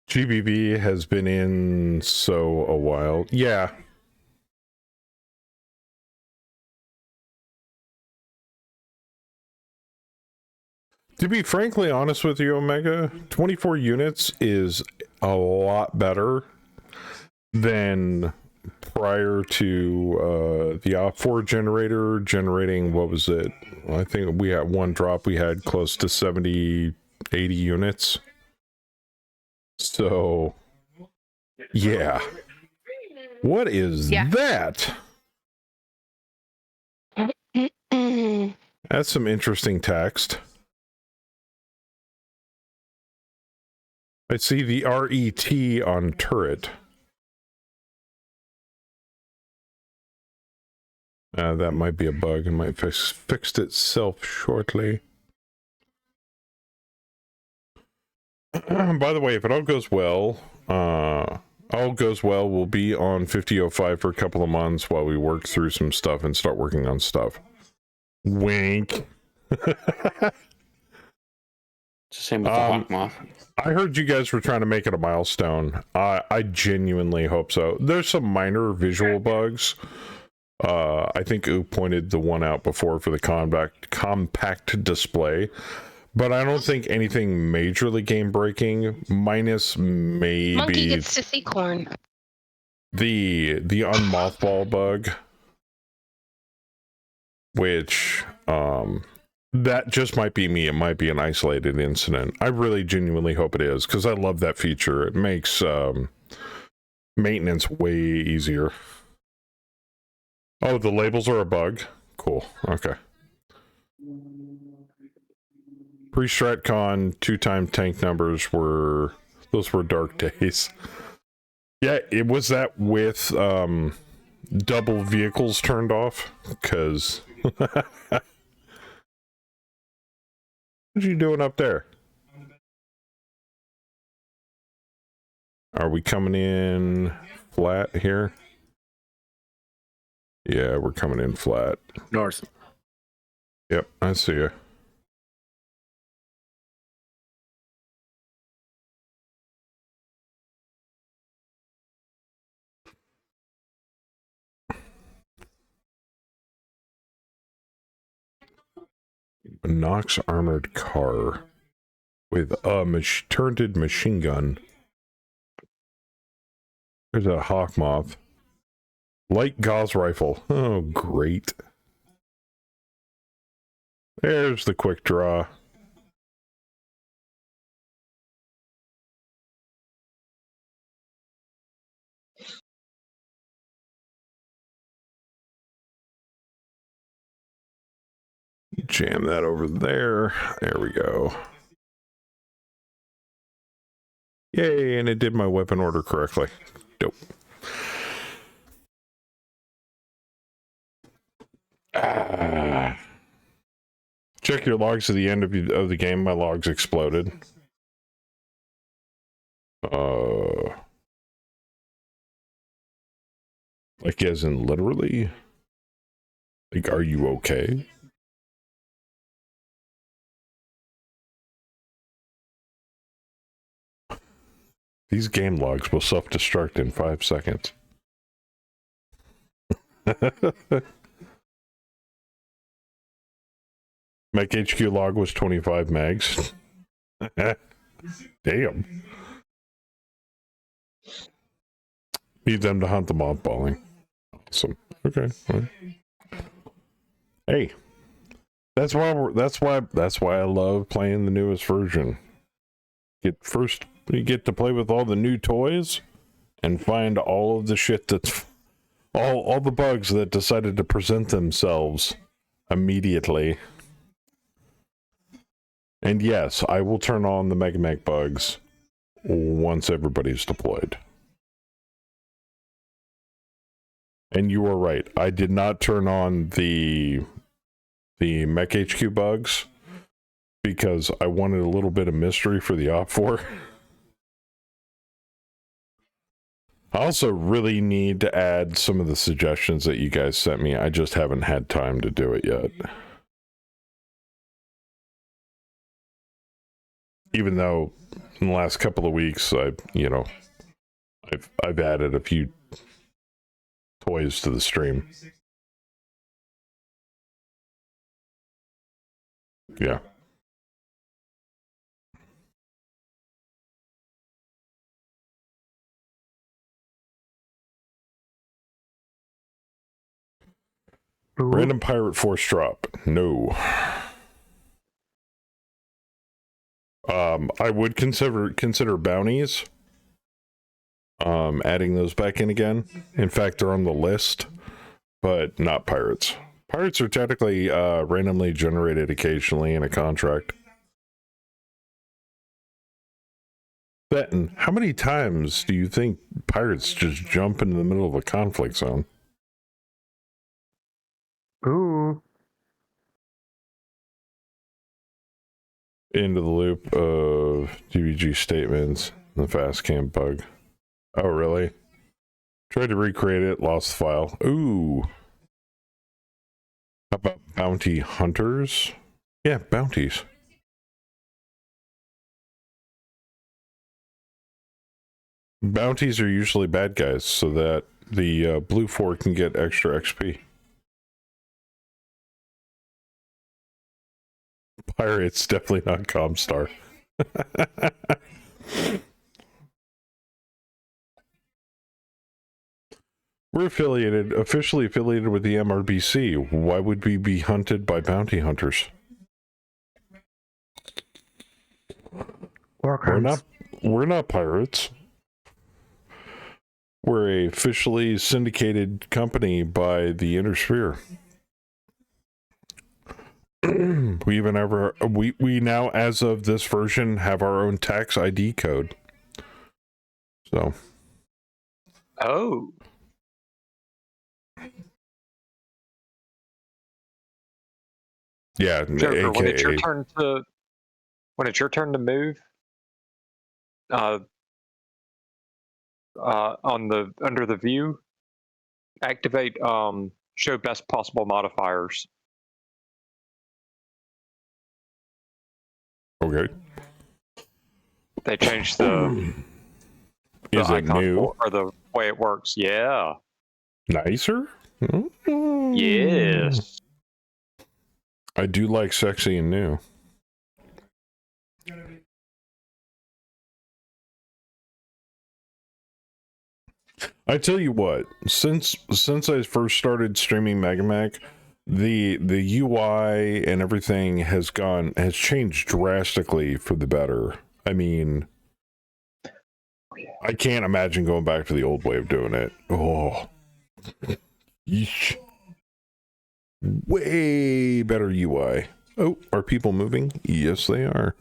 GBB has been in a while. Yeah. To be frankly honest with you, Omega, 24 units is a lot better than prior to the op4 generator generating, what was it? I think we had one drop, we had close to 70, 80 units. So, yeah. What is that? That's some interesting text. I see the RET on turret. That might be a bug. It might fixed itself shortly. By the way, if it all goes well, we'll be on 50.05 for a couple of months while we work through some stuff and start working on stuff. Wink. Same with the Hawkmoth. I heard you guys were trying to make it a milestone. I genuinely hope so. There's some minor visual bugs. I think U pointed the one out before for the compact display, but I don't think anything majorly game breaking. Minus maybe Monkey gets to see corn. The unmothball bug, which that just might be me. It might be an isolated incident. I really genuinely hope it is, because I love that feature. It makes maintenance way easier. Oh, the labels are a bug? Cool. Okay. Pre-StratCon 2-time tank numbers were dark days. Yeah, it was that with double vehicles turned off, because what you doing up there? Are we coming in flat here? Yeah, we're coming in flat. North. Yep, I see you. A Nox armored car with a turreted machine gun. There's a Hawkmoth. Light Gauss rifle. Oh, great. There's the quick draw. Jam that over there. There we go. Yay, and it did my weapon order correctly. Dope. Check your logs at the end of the game. My logs exploded. Like as in literally? Like, are you okay? These game logs will self-destruct in 5 seconds. Mech HQ log was 25 megs. Damn. Need them to hunt the mothballing. Awesome. Okay. Right. Hey, that's why I love playing the newest version. You get to play with all the new toys and find all of the shit that's all the bugs that decided to present themselves immediately. And yes, I will turn on the Mega Mech bugs once everybody's deployed. And you were right. I did not turn on the Mech HQ bugs because I wanted a little bit of mystery for the OP4. I also really need to add some of the suggestions that you guys sent me. I just haven't had time to do it yet. Even though in the last couple of weeks, I've added a few toys to the stream. Yeah. Random pirate force drop. No. I would consider bounties. Adding those back in again. In fact, they're on the list, but not pirates. Pirates are technically randomly generated occasionally in a contract. Benton, how many times do you think pirates just jump into the middle of a conflict zone? Ooh. Into the loop of DBG statements, the fast cam bug. Oh, really? Tried to recreate it, lost the file. Ooh. How about bounty hunters? Yeah, bounties. Bounties are usually bad guys so that the blue fork can get extra XP. Pirates, definitely not Comstar. We're officially affiliated with the MRBC. Why would we be hunted by bounty hunters? We're not pirates. We're a officially syndicated company by the Inner Sphere. We even have we now, as of this version, have our own tax ID code. So. Oh. Yeah, Joker, when it's your turn to move, on the under the view, activate show best possible modifiers. Okay. They changed the Is it new? or the way it works? Yeah. Nicer? Yes. I do like sexy and new. I tell you what, since I first started streaming Megamac, the UI and everything has changed drastically for the better. I mean, I can't imagine going back to the old way of doing it. Oh, yeesh. Way better UI. Oh, are people moving? Yes, they are.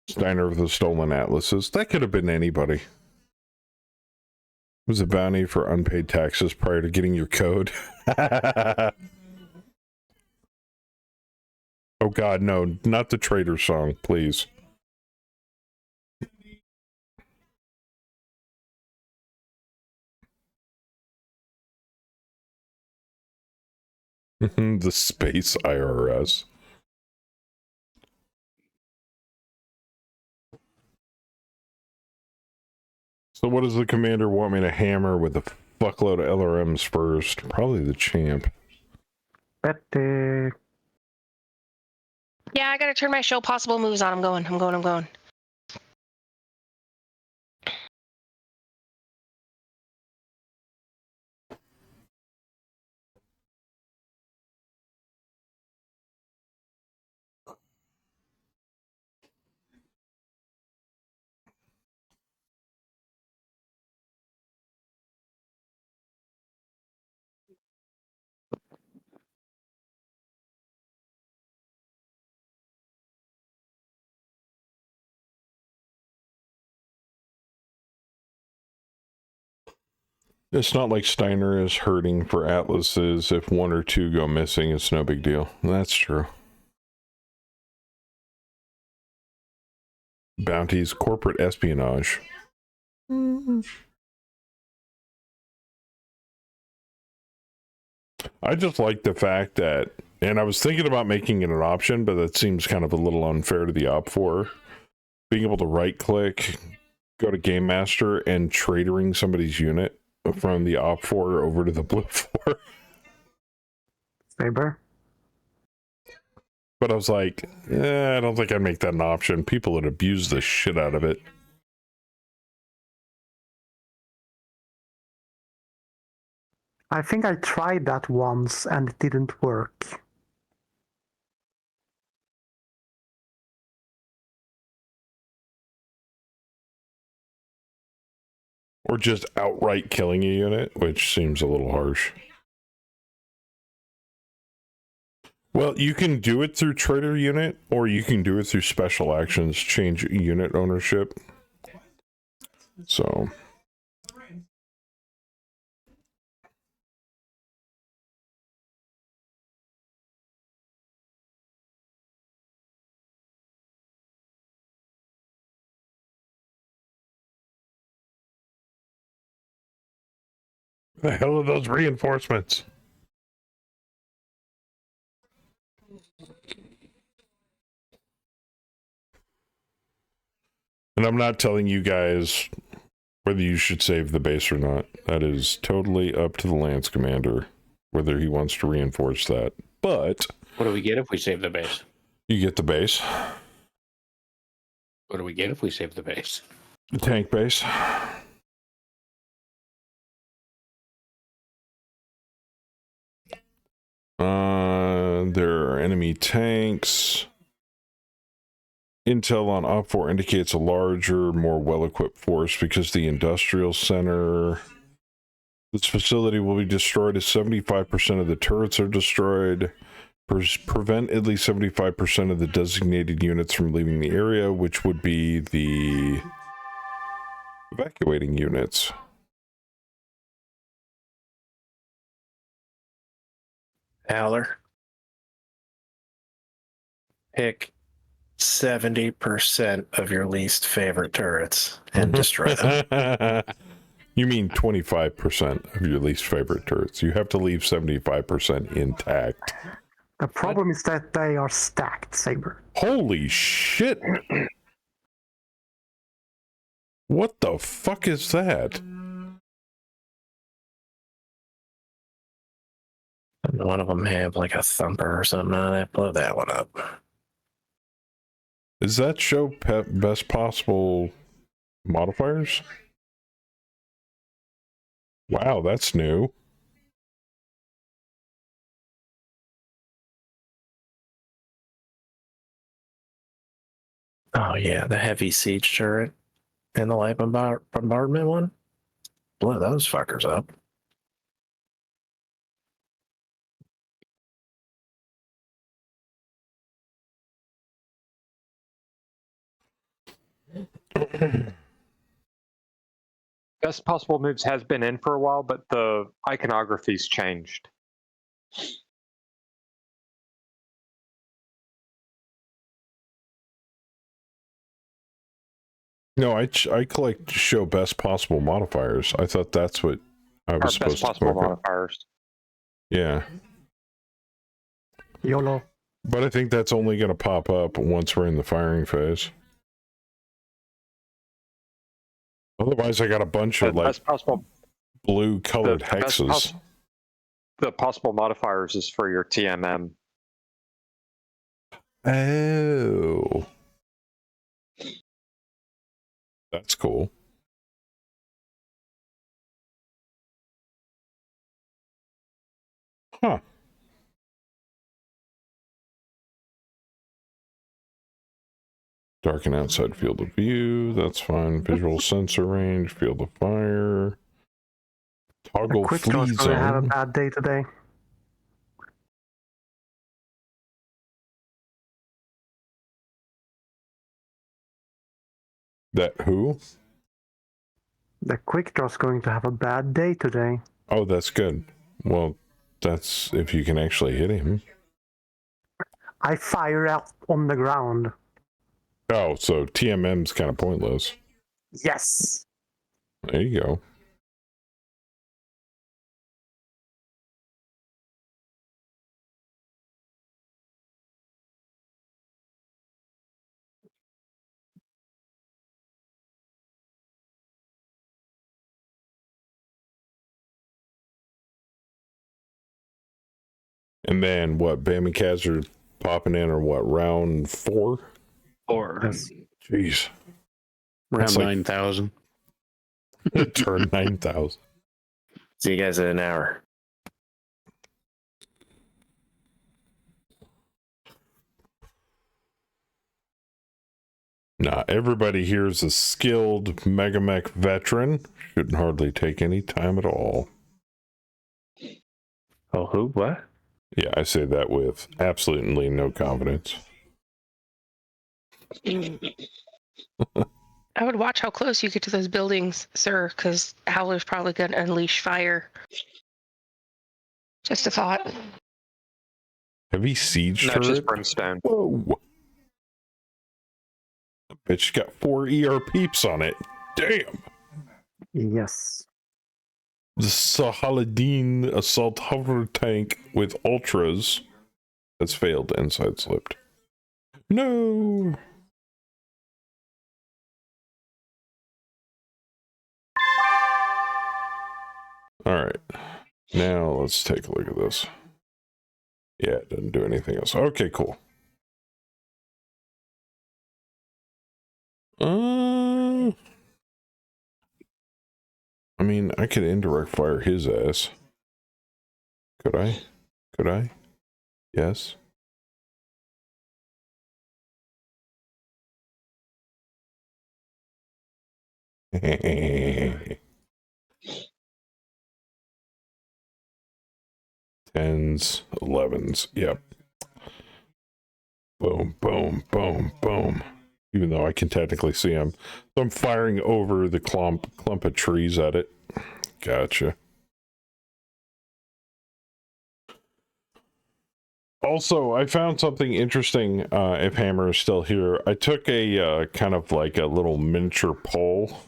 Steiner of the Stolen Atlases. That could have been anybody. It was a bounty for unpaid taxes prior to getting your code. Oh God, no, not the traitor song, please. The space IRS. So what does the commander want me to hammer with a fuckload of LRMs first? Probably the champ. Betty. Yeah, I gotta turn my show possible moves on. I'm going. It's not like Steiner is hurting for atlases. If one or two go missing, it's no big deal. That's true. Bounties, corporate espionage. I just like the fact that, and I was thinking about making it an option, but that seems kind of a little unfair to the Op4. Being able to right click, go to Game Master, and traitoring somebody's unit from the Op4 over to the Blue 4. Saber. But I was like, I don't think I'd make that an option. People would abuse the shit out of it. I think I tried that once and it didn't work. Or just outright killing a unit, which seems a little harsh. Well, you can do it through trader unit, or you can do it through special actions, change unit ownership. So... the hell are those reinforcements? And I'm not telling you guys whether you should save the base or not. That is totally up to the Lance Commander, whether he wants to reinforce that. But... what do we get if we save the base? You get the base. What do we get if we save the base? The tank base. There are enemy tanks. Intel on Op4 indicates a larger, more well-equipped force because the industrial center... this facility will be destroyed as 75% of the turrets are destroyed. Prevent at least 75% of the designated units from leaving the area, which would be the evacuating units. Howler. Pick 70% of your least favorite turrets and destroy them. You mean 25% of your least favorite turrets. You have to leave 75% intact. The problem is that they are stacked, Saber. Holy shit! What the fuck is that? One of them have like a thumper or something on it. Blow that one up. Does that show best possible modifiers? Wow, that's new. Oh yeah, the heavy siege turret and the light bombardment one. Blow those fuckers up. Best possible moves has been in for a while, but the iconography's changed. No, I collect show best possible modifiers. I thought that's what I was supposed to. Best possible modifiers. Yeah. YOLO. But I think that's only going to pop up once we're in the firing phase. Otherwise, I got a bunch of like blue colored hexes. The possible modifiers is for your TMM. Oh. That's cool. Huh. Darken outside field of view. That's fine. Visual sensor range. Field of fire. Toggle flee zone. I have a bad day today. That who? The quick draw's going to have a bad day today. Oh, that's good. Well, that's if you can actually hit him. I fire out on the ground. Oh, so TMM's kind of pointless. Yes. There you go. And then what? Bamikaz are popping in, or what? Round 4? 4. Jeez. Round 9,000. Turn 9,000. See you guys in an hour. Nah, everybody here is a skilled Megamech veteran. Shouldn't hardly take any time at all. Oh, who? What? Yeah, I say that with absolutely no confidence. I would watch how close you get to those buildings, sir, because Howler's probably going to unleash fire. Just a thought. Heavy siege No, turret? just brimstone. Whoa. Bitch got 4 ER peeps on it. Damn. Yes. The Sahaladin assault hover tank with ultras has failed and side slipped. No. All right. Now let's take a look at this. Yeah, it doesn't do anything else. Okay, cool. I mean, I could indirect fire his ass. Could I? Could I? Yes. Tens, 11s. Yep. Boom, boom, boom, boom. Even though I can technically see him. So I'm firing over the clump of trees at it. Gotcha. Also, I found something interesting, if Hammer is still here. I took a kind of like a little miniature poll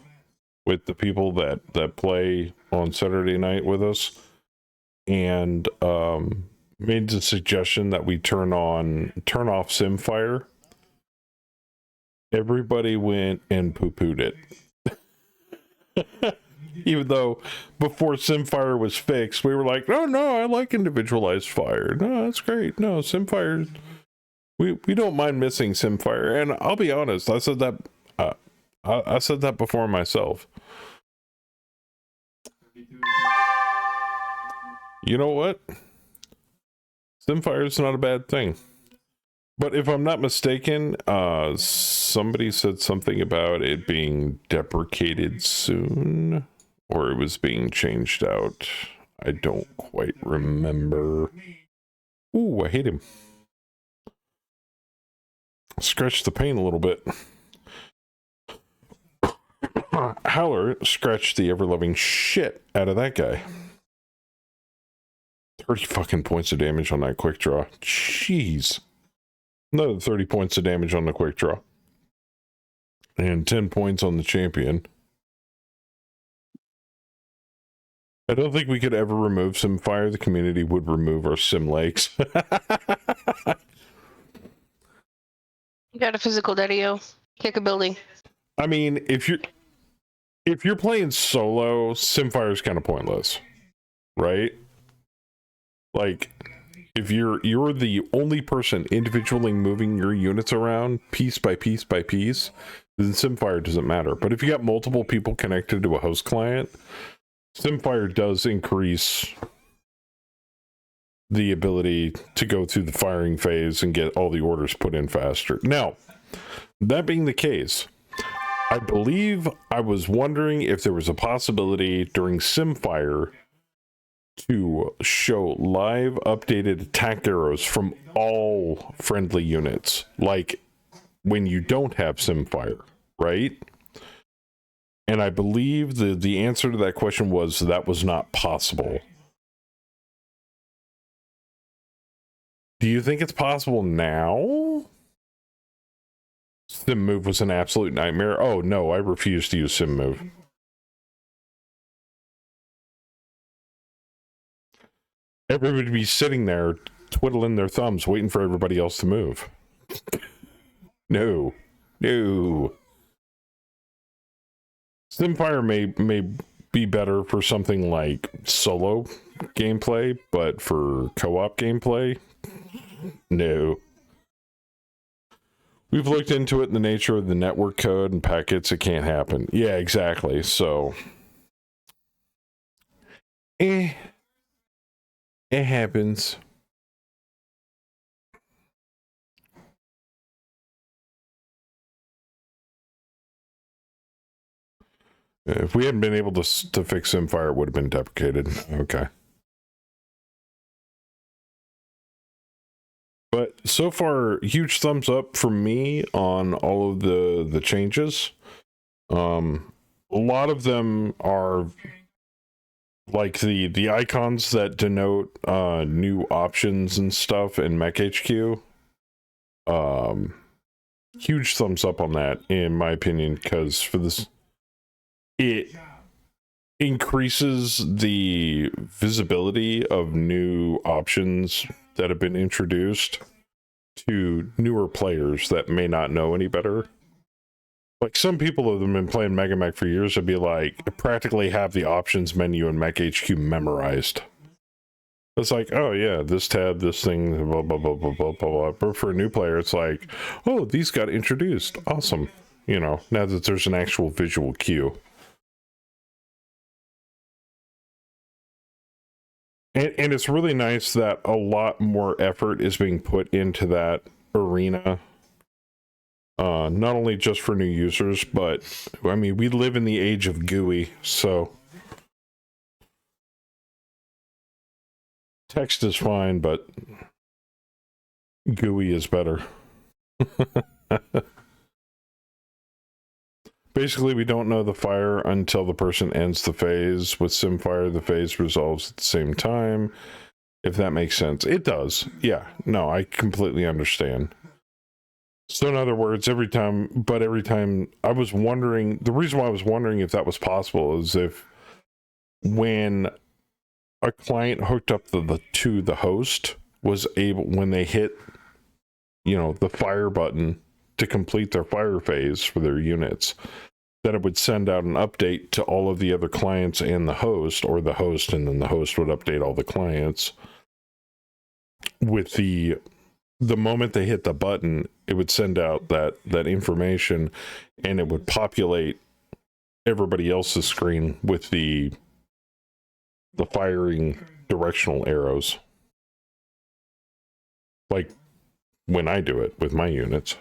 with the people that play on Saturday night with us, and made the suggestion that we turn off Simfire. Everybody went and poo-pooed it. Even though before Simfire was fixed, we were like, oh no, I like individualized fire. No, that's great. No, Simfire, we don't mind missing Simfire. And I'll be honest, I said that I said that before myself. You know what? Simfire is not a bad thing. But if I'm not mistaken, somebody said something about it being deprecated soon, or it was being changed out. I don't quite remember. Ooh, I hate him. Scratch the paint a little bit. Howler scratched the ever-loving shit out of that guy. 30 fucking points of damage on that quick draw. Jeez. Another 30 points of damage on the quick draw. And 10 points on the champion. I don't think we could ever remove Simfire. The community would remove our Sim Lakes. You got a physical Dedio. Kick a building. I mean, if you're playing solo, Simfire is kind of pointless. Right? Like, if you're the only person individually moving your units around piece by piece by piece, then Simfire doesn't matter. But if you got multiple people connected to a host client, Simfire does increase the ability to go through the firing phase and get all the orders put in faster. Now, that being the case, I believe I was wondering if there was a possibility during Simfire to show live updated attack arrows from all friendly units, like when you don't have Simfire, right? And I believe the answer to that question was that was not possible. Do you think it's possible now? Sim Move was an absolute nightmare. Oh no, I refuse to use Sim Move. Everybody would be sitting there twiddling their thumbs waiting for everybody else to move. No. Simfire may be better for something like solo gameplay, but for co-op gameplay, no. We've looked into it in the nature of the network code and packets. It can't happen. Yeah, exactly. So, it happens. If we hadn't been able to fix Simfire, it would have been deprecated. Okay. But so far, huge thumbs up from me on all of the changes. A lot of them are like the icons that denote new options and stuff in Mech HQ. Huge thumbs up on that, in my opinion, because for this, it increases the visibility of new options that have been introduced to newer players that may not know any better. Like, some people have been playing Mega Mech for years would be like, practically have the options menu in Mech HQ memorized. It's like, oh yeah, this tab, this thing, blah, blah, blah, blah, blah, blah. But for a new player, it's like, oh, these got introduced. Awesome. You know, now that there's an actual visual cue. And it's really nice that a lot more effort is being put into that arena. Not only just for new users, but, I mean, we live in the age of GUI, so text is fine, but GUI is better. Basically, we don't know the fire until the person ends the phase. With Simfire, the phase resolves at the same time. If that makes sense. It does. Yeah. No, I completely understand. So in other words, every time I was wondering, the reason why I was wondering if that was possible is if when a client hooked up to the host was able, when they hit, you know, the fire button to complete their fire phase for their units, that it would send out an update to all of the other clients and the host, or the host, and then the host would update all the clients. With the moment they hit the button, it would send out that information, and it would populate everybody else's screen with the firing directional arrows. Like when I do it with my units.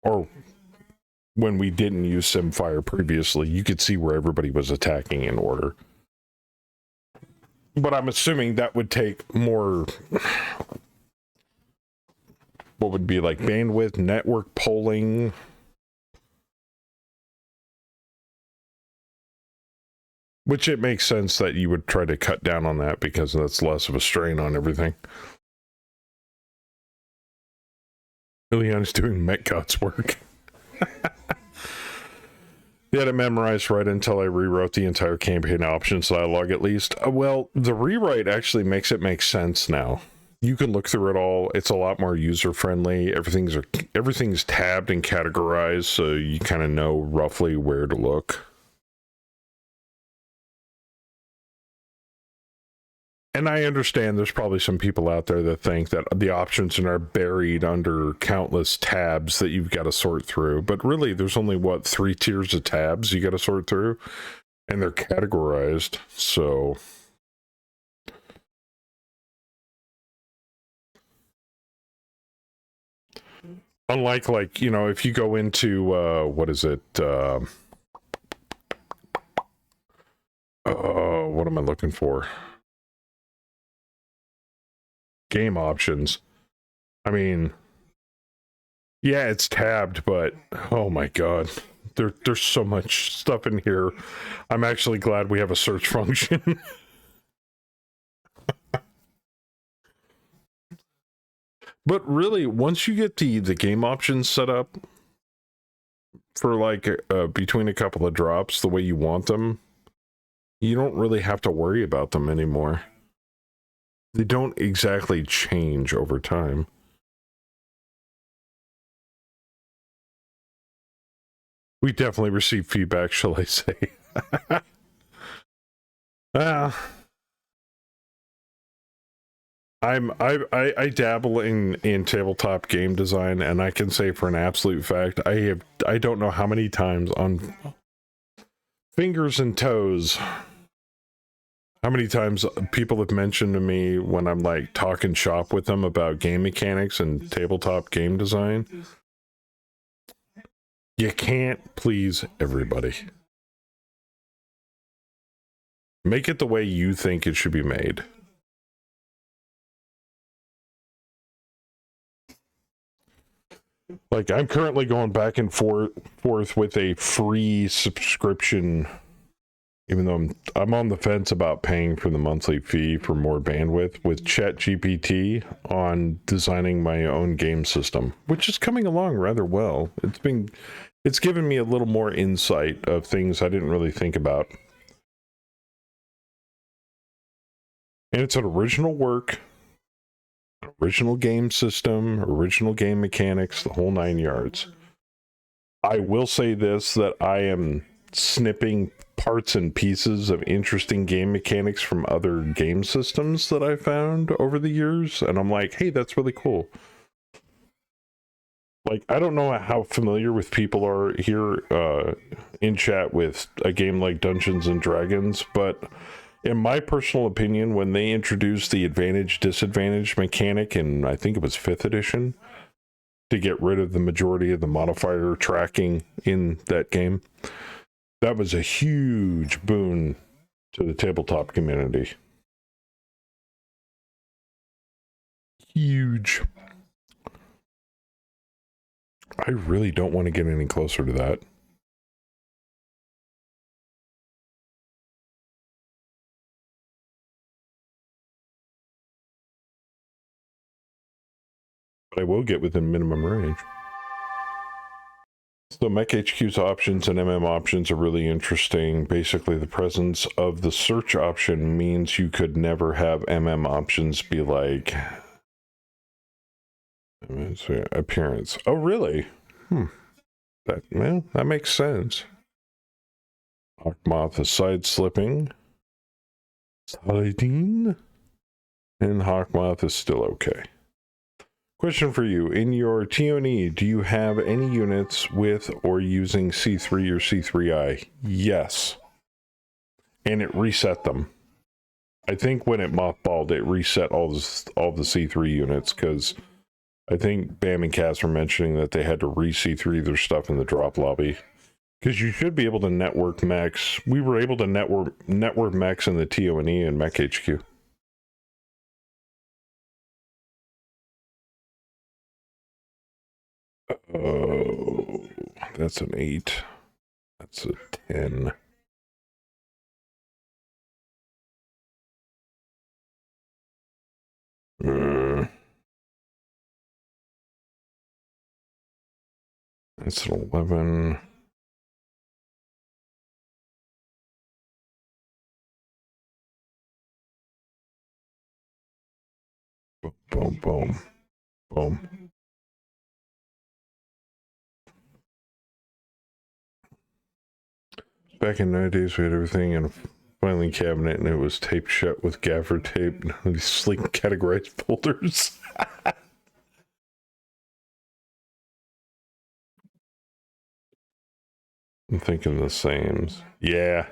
Or when we didn't use Simfire previously, you could see where everybody was attacking in order. But I'm assuming that would take more, what would be like bandwidth, network polling. Which it makes sense that you would try to cut down on that, because that's less of a strain on everything. Leon's doing MechGod's work. They had it memorized right until I rewrote the entire campaign options dialogue, at least. Well, the rewrite actually makes it make sense now. You can look through it all. It's a lot more user-friendly. Everything's tabbed and categorized, so you kind of know roughly where to look. And I understand there's probably some people out there that think that the options are buried under countless tabs that you've got to sort through. But really, there's only, 3 tiers of tabs you got to sort through? And they're categorized, so... Unlike, like, you know, if you go into, what is it? What am I looking for? Game options. I mean, yeah, it's tabbed, but oh my god, there's so much stuff in here. I'm actually glad we have a search function. But really, once you get the game options set up for like between a couple of drops the way you want them, you don't really have to worry about them anymore. They don't exactly change over time. We definitely received feedback, shall I say. I dabble in tabletop game design, and I can say for an absolute fact, I don't know how many times on fingers and toes, how many times people have mentioned to me when I'm like talking shop with them about game mechanics and tabletop game design. You can't please everybody. Make it the way you think it should be made. Like, I'm currently going back and forth with a free subscription, even though I'm on the fence about paying for the monthly fee for more bandwidth with ChatGPT on designing my own game system, which is coming along rather well. It's given me a little more insight of things I didn't really think about. And it's an original work, original game system, original game mechanics, the whole 9 yards. I will say this, that I am snipping parts and pieces of interesting game mechanics from other game systems that I found over the years, and I'm like, hey, that's really cool. Like, I don't know how familiar with people are here in chat with a game like Dungeons and Dragons, but in my personal opinion, when they introduced the advantage-disadvantage mechanic in, I think it was 5th edition, to get rid of the majority of the modifier tracking in that game, that was a huge boon to the tabletop community. Huge. I really don't want to get any closer to that. But I will get within minimum range. So Mech HQ's options and MM options are really interesting. Basically, the presence of the search option means you could never have MM options be like appearance. Oh, really? That makes sense. Hawkmoth is side slipping. Sliding. And Hawkmoth is still okay. Question for you. In your TONE, do you have any units with or using C3 or C3I? Yes. And it reset them. I think when it mothballed, it reset all the C3 units, because I think Bam and Cass were mentioning that they had to re-C3 their stuff in the drop lobby. Because you should be able to network mechs. We were able to network mechs in the TONE and Mech HQ. Oh, that's an 8. That's a 10. That's an 11. Boom, boom, boom. Back in 90s, we had everything in a filing cabinet, and it was taped shut with gaffer tape. These sleek categorized folders. I'm thinking the same. Yeah.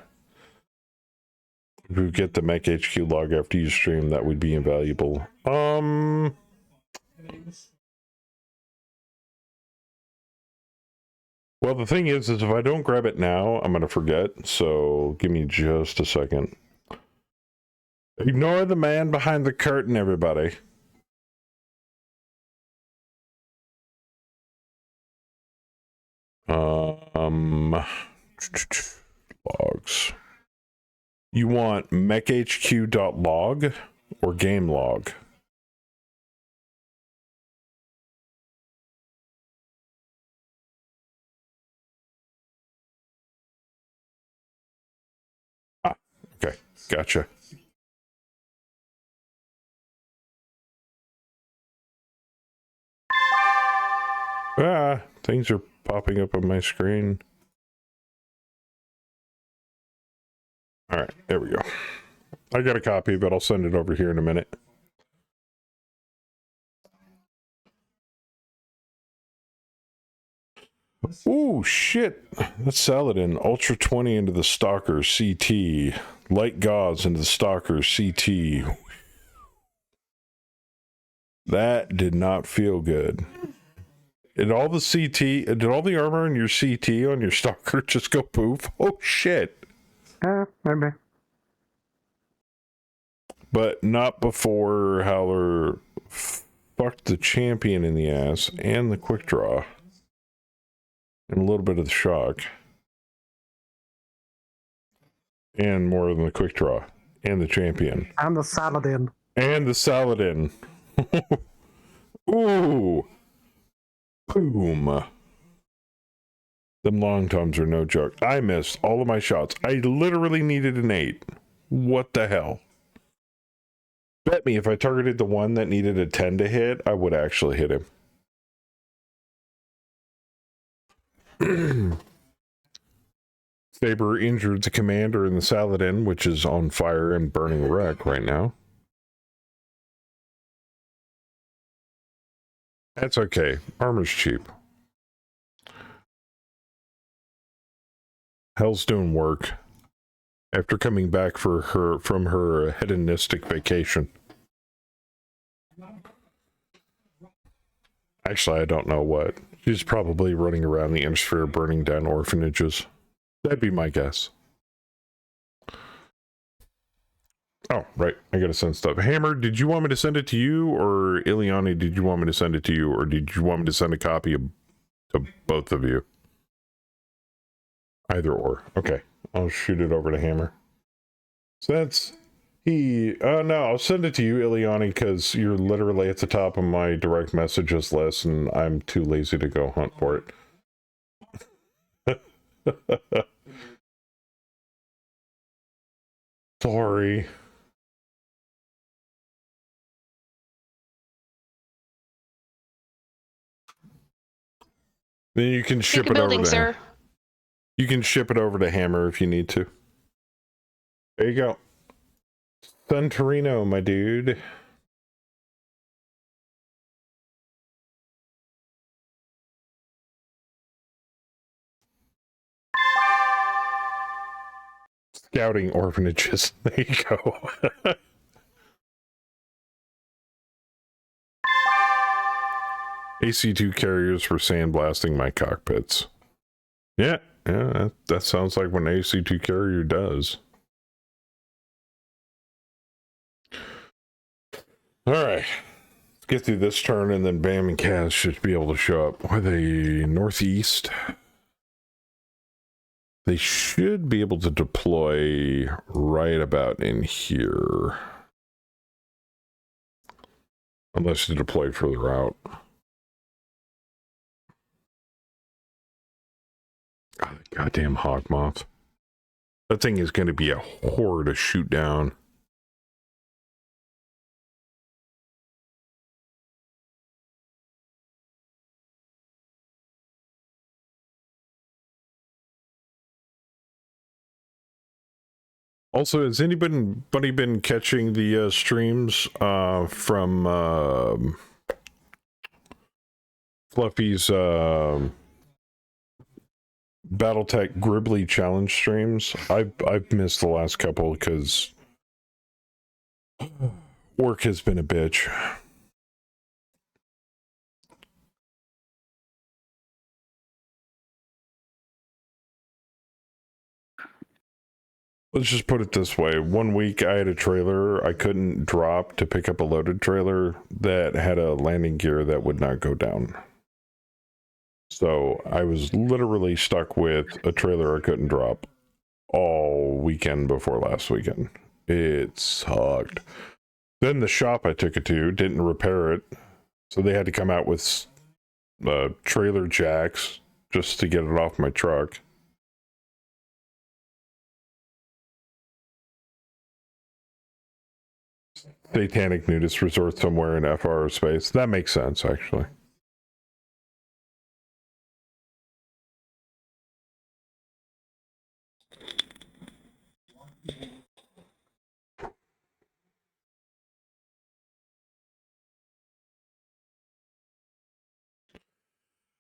If we get the Mech HQ log after you stream, that would be invaluable. Well, the thing is if I don't grab it now, I'm going to forget. So give me just a second. Ignore the man behind the curtain, everybody. Logs. You want mechhq.log or game log? Ah, okay, gotcha. Things are popping up on my screen. All right, there we go. I got a copy, but I'll send it over here in a minute. Ooh, shit. That's Saladin. Ultra 20 into the Stalker, CT. Light Gauze into the Stalker, CT. That did not feel good. Did all the armor in your CT on your Stalker just go poof? Oh, shit. Maybe. but not before Howler fucked the champion in the ass and the quick draw. And a little bit of the shock. And more than the quick draw. And the champion. And the Saladin. And the Saladin. Ooh. Boom. Them long toms are no joke. I missed all of my shots. I literally needed an 8. What the hell? Bet me if I targeted the one that needed a 10 to hit, I would actually hit him. Saber injured the commander in the Saladin, which is on fire and burning wreck right now. That's okay. Armor's cheap. Hell's doing work after coming back from her hedonistic vacation. Actually, I don't know what. She's probably running around the Innisphere burning down orphanages. That'd be my guess. Oh, right. I gotta send stuff. Hammer, did you want me to send it to you, or Ileani, did you want me to send it to you, or did you want me to send a copy to both of you? Either or. Okay. I'll shoot it over to Hammer. So that's... no, I'll send it to you, Ileani, because you're literally at the top of my direct messages list, and I'm too lazy to go hunt for it. Sorry. Then you can ship it over to sir. You can ship it over to Hammer if you need to. There you go. Santorino, my dude. Scouting orphanages. There you go. AC-2 carriers for sandblasting my cockpits. Yeah, that sounds like what an AC-2 carrier does. Alright. Let's get through this turn, and then Bam and Kaz should be able to show up. Are they northeast? They should be able to deploy right about in here. Unless they deploy further out. Oh, the goddamn hawk moth. That thing is going to be a horror to shoot down. Also, has anybody been catching the streams from Fluffy's Battletech Gribbly challenge streams? I've missed the last couple because work has been a bitch. Let's just put it this way. 1 week I had a trailer I couldn't drop to pick up a loaded trailer that had a landing gear that would not go down. So I was literally stuck with a trailer I couldn't drop all weekend before last weekend. It sucked. Then the shop I took it to didn't repair it. So they had to come out with trailer jacks just to get it off my truck. Satanic nudist resort somewhere in FR space. That makes sense, actually.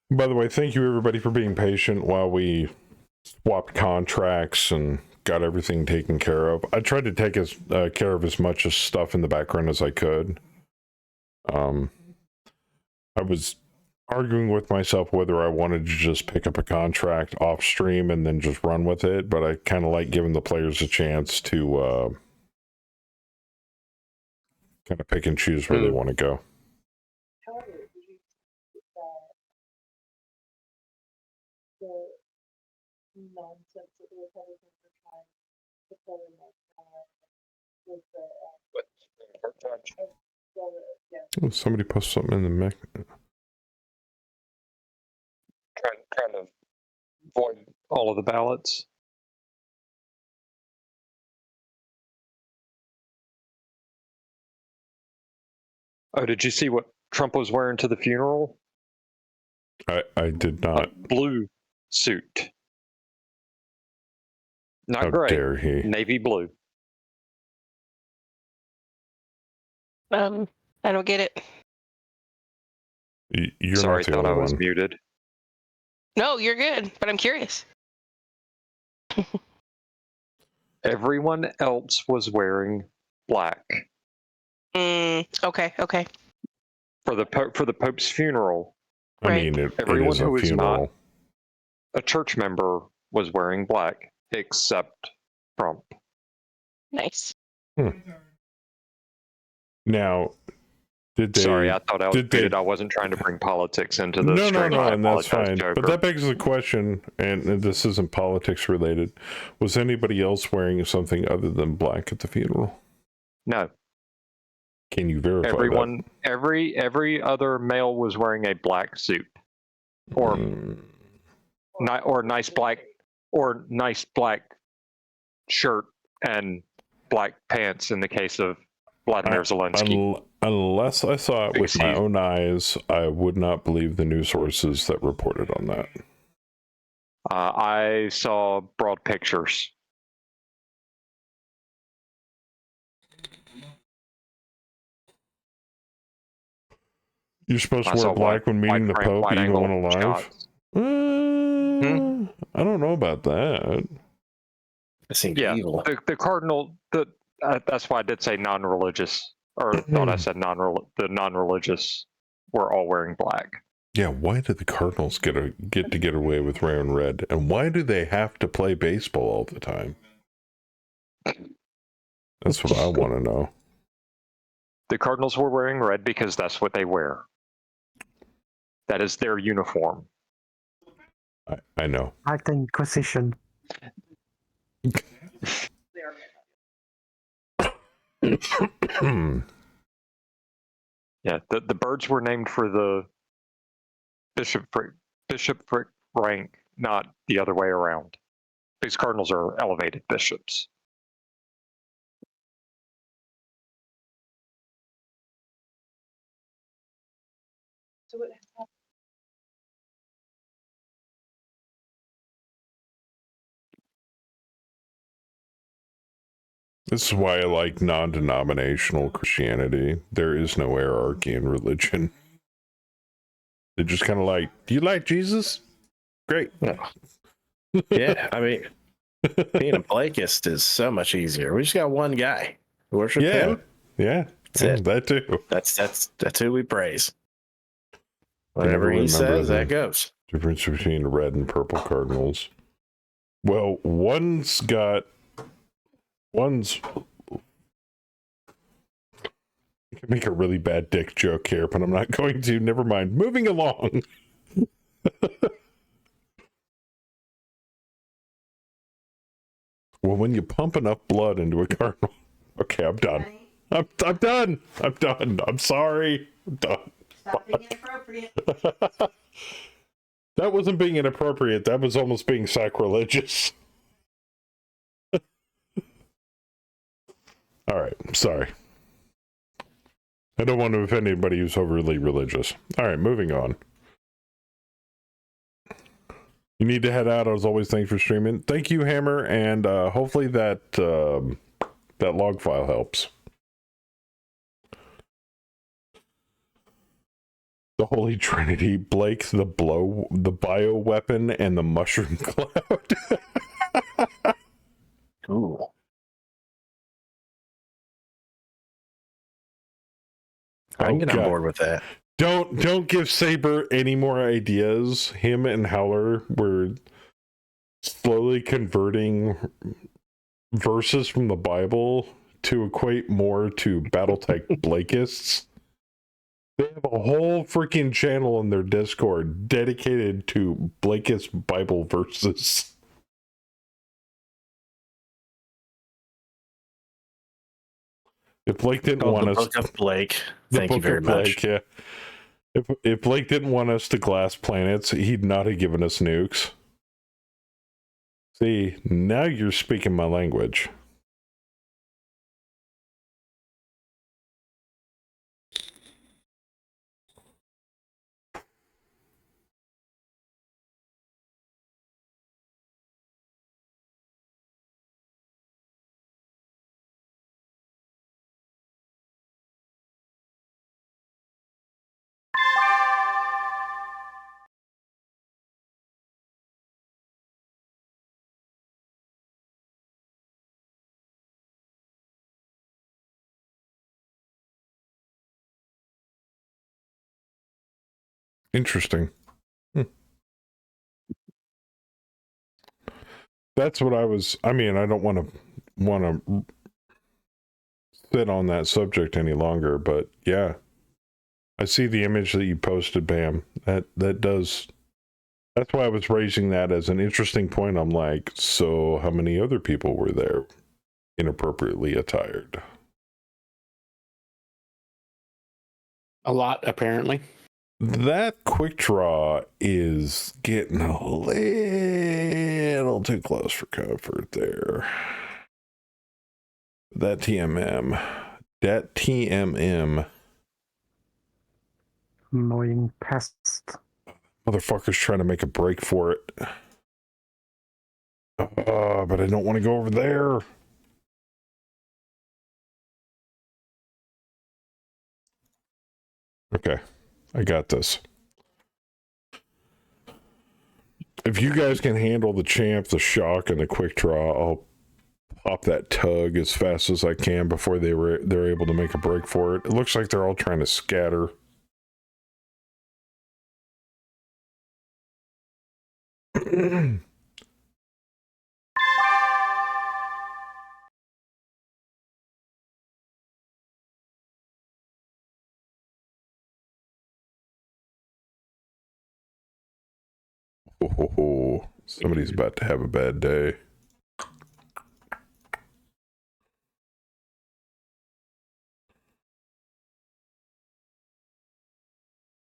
By the way, thank you everybody for being patient while we swapped contracts and got everything taken care of. I tried to take care of as much stuff in the background as I could. I was arguing with myself whether I wanted to just pick up a contract off stream and then just run with it, but I kind of like giving the players a chance to kind of pick and choose where they want to go. However, did you see that the nonsense that the Republicans are trying to pull in with the Somebody post something in the mech. Trying to void all of the ballots. Oh, did you see what Trump was wearing to the funeral? I did not. A blue suit. Not How gray. dare he? Navy blue. I don't get it. You're Sorry, not the thought only I was one. muted. No, you're good, but I'm curious. Everyone else was wearing black. Okay. For the Pope's funeral. I mean, it everyone is a who is funeral. not a church member was wearing black, except Trump. Nice. Now, did they? Sorry, I thought I was muted. I wasn't trying to bring politics into the stream. No, and that's fine. Joker. But that begs the question, and this isn't politics related. Was anybody else wearing something other than black at the funeral? No. Can you verify Everyone, every other male was wearing a black suit, or nice black shirt and black pants in the case of Vladimir Zelensky. Unless I saw it with my own eyes, I would not believe the news sources that reported on that. I saw broad pictures. You're supposed to wear black when meeting the Pope, even when alive? I don't know about that. That seems evil. The cardinal, that's why I did say non-religious, or thought I said the non-religious were all wearing black. Yeah, why do the Cardinals get away with wearing red? And why do they have to play baseball all the time? That's what I want to know. The Cardinals were wearing red because that's what they wear. That is their uniform. I know. Like the Inquisition. Yeah, the birds were named for the bishopric rank, not the other way around. These cardinals are elevated bishops. So what happened? This is why I like non-denominational Christianity. There is no hierarchy in religion. They're just kind of like, do you like Jesus? Great. Yeah, I mean, being a Blakist is so much easier. We just got one guy. Worship him. Yeah, that's it. That too. That's who we praise. Whatever he says, that goes. Difference between red and purple cardinals. Well, one's. I can make a really bad dick joke here, but I'm not going to. Never mind. Moving along. Well, when you pump enough blood into a cardinal. Okay, I'm done. I'm done. I'm done. I'm sorry. I'm done. Stop being inappropriate. That wasn't being inappropriate. That was almost being sacrilegious. All right. Sorry. I don't want to offend anybody who's overly religious. All right. Moving on. You need to head out. As always, thanks for streaming. Thank you, Hammer. And hopefully that log file helps. The Holy Trinity, Blake, the bioweapon, and the mushroom cloud. Ooh. I can get on board with that. Don't give Saber any more ideas. Him and Howler were slowly converting verses from the Bible to equate more to Battletech Blakeists. They have a whole freaking channel in their Discord dedicated to Blakeist Bible verses. If Blake didn't want us, Book of Blake. Thank you very much. Yeah. If Blake didn't want us to glass planets, he'd not have given us nukes. See, now you're speaking my language. Interesting. That's what I was. I mean, I don't want to sit on that subject any longer, but yeah, I see the image that you posted, Bam. That does. That's why I was raising that as an interesting point. I'm like, so how many other people were there, inappropriately attired? A lot, apparently. That quick draw is getting a little too close for comfort there. That TMM. Annoying pest. Motherfucker's trying to make a break for it. But I don't want to go over there. Okay. I got this. If you guys can handle the champ, the shock, and the quick draw, I'll pop that tug as fast as I can before they're able to make a break for it. It looks like they're all trying to scatter. Oh, somebody's about to have a bad day.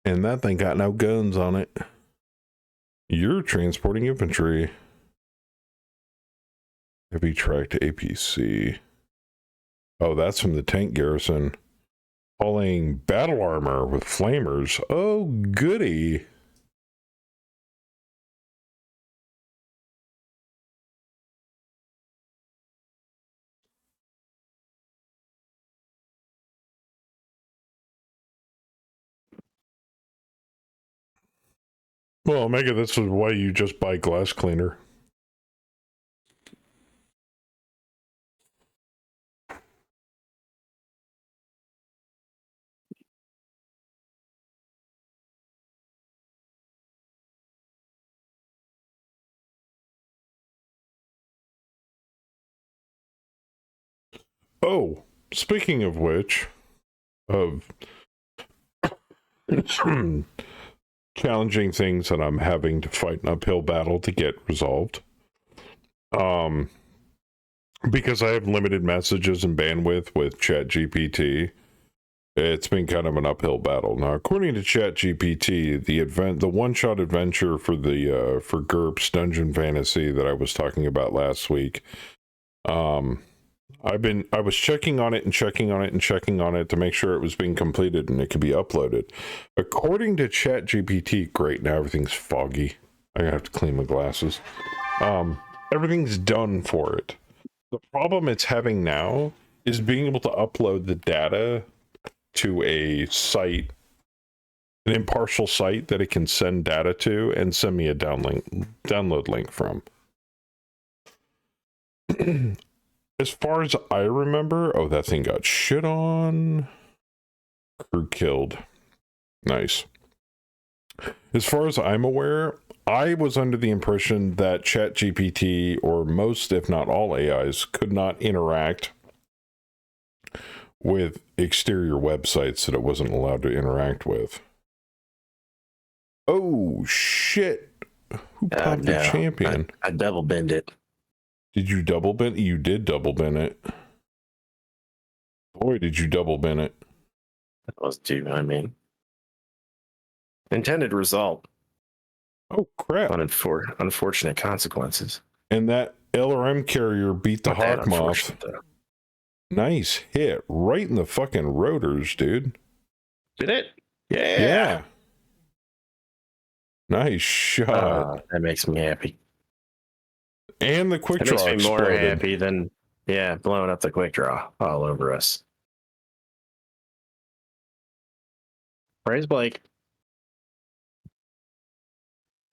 And that thing got no guns on it. You're transporting infantry. Heavy tracked APC. Oh, that's from the tank garrison. Hauling battle armor with flamers. Oh, goody. Well, Omega, this is why you just buy glass cleaner. Oh, speaking of which, of challenging things that I'm having to fight an uphill battle to get resolved. Because I have limited messages and bandwidth with ChatGPT, it's been kind of an uphill battle. Now, according to ChatGPT, the one-shot adventure for the for GURPS Dungeon Fantasy that I was talking about last week, I was checking on it and checking on it and checking on it to make sure it was being completed and it could be uploaded. According to ChatGPT, great, now everything's foggy. I have to clean my glasses. Everything's done for it. The problem it's having now is being able to upload the data to a site, an impartial site that it can send data to and send me a download link from. As far as I remember, oh, that thing got shit on. Crew killed. Nice. As far as I'm aware, I was under the impression that ChatGPT, or most, if not all AIs, could not interact with exterior websites that it wasn't allowed to interact with. Oh, shit. Who popped the champion? I double bend it. Did you double bend? You did double bend it. Boy, did you double bend it. That was too, I mean. Intended result. Oh, crap. Unfortunate consequences. And that LRM carrier beat the Hawk Moth. Nice hit. Right in the fucking rotors, dude. Did it? Yeah. Yeah. Nice shot. That makes me happy. And the quick draw makes me more exploded. happy than, blowing up the quick draw all over us. Praise Blake.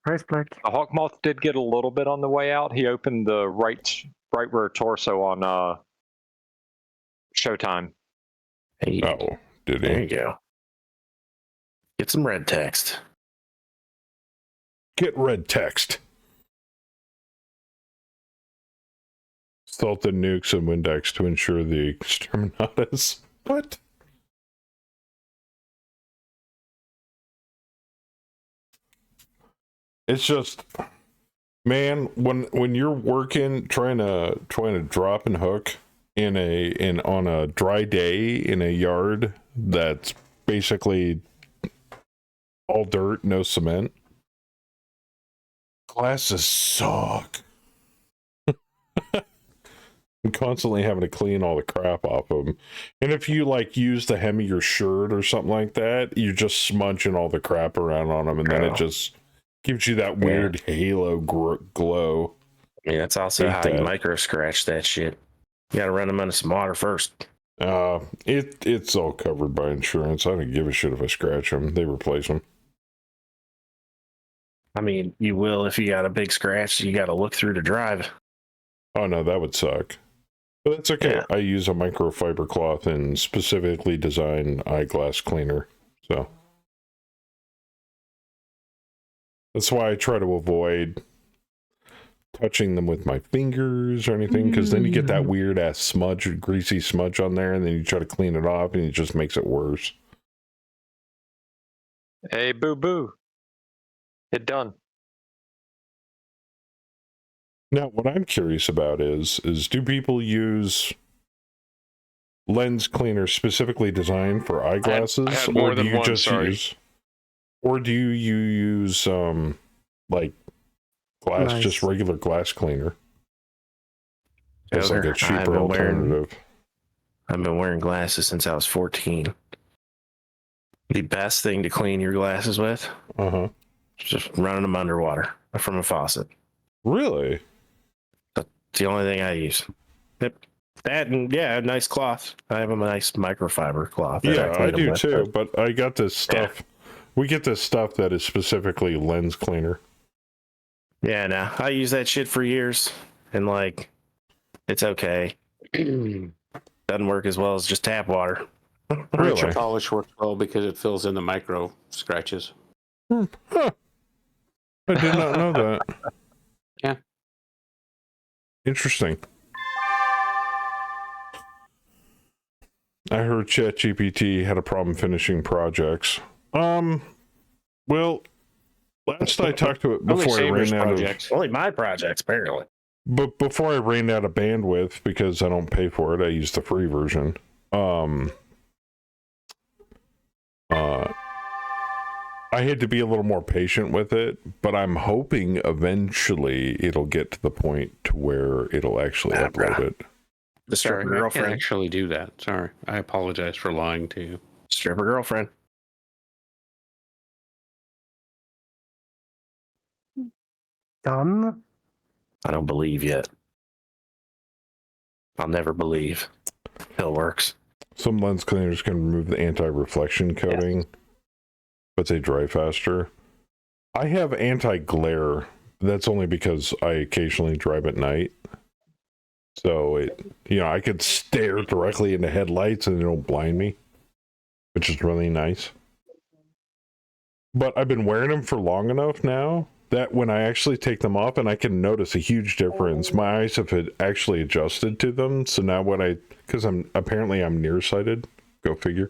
Praise Blake. The Hawk Moth did get a little bit on the way out. He opened the right rear torso on Showtime. Hey. Oh, did he? There you go. Get some red text. Get red text. Salt the nukes and Windex to ensure the exterminatus. What? It's just, man, when you're working trying to drop and hook on a dry day in a yard that's basically all dirt, no cement. Glasses suck. I'm constantly having to clean all the crap off of them. And if you use the hem of your shirt or something like that, you're just smudging all the crap around on them, and then it just gives you that weird halo glow. I mean, that's also how you micro scratch that shit. You gotta run them under some water first. It's all covered by insurance. I don't give a shit if I scratch them. They replace them. I mean, you will if you got a big scratch. You got to look through the drive. Oh no, that would suck. But that's okay. Yeah. I use a microfiber cloth and specifically designed eyeglass cleaner. So that's why I try to avoid touching them with my fingers or anything, because then you get that weird ass smudge, greasy smudge on there, and then you try to clean it off and it just makes it worse. Hey, boo boo. It done. Now, what I'm curious about is do people use lens cleaner specifically designed for eyeglasses, I have more or do than you one, just use, or do you use like glass, just regular glass cleaner? It's like a cheaper alternative. I've been wearing glasses since I was 14. The best thing to clean your glasses with, just running them underwater from a faucet. Really? That's the only thing I use. Yep. That and a nice cloth. I have a nice microfiber cloth. Yeah, I do too. But I got this stuff. Yeah. We get this stuff that is specifically lens cleaner. Yeah, no, I use that shit for years, and it's okay. Doesn't work as well as just tap water. Really? Polish works well because it fills in the micro scratches. Huh. I did not know that. Yeah. Interesting. I heard ChatGPT had a problem finishing projects. Well, last I talked to it before I ran out of... Only my projects, apparently. But before I ran out of bandwidth, because I don't pay for it, I use the free version. I had to be a little more patient with it, but I'm hoping eventually it'll get to the point to where it'll actually upload it. The stripper girlfriend. I can't actually do that. Sorry. I apologize for lying to you. Stripper girlfriend. Done? I don't believe yet. I'll never believe. Still works. Some lens cleaners can remove the anti-reflection coating, but they dry faster. I have anti-glare. That's only because I occasionally drive at night. So I could stare directly into headlights and it don't blind me, which is really nice. But I've been wearing them for long enough now that when I actually take them off, and I can notice a huge difference. My eyes have actually adjusted to them. So now because I'm nearsighted. Go figure.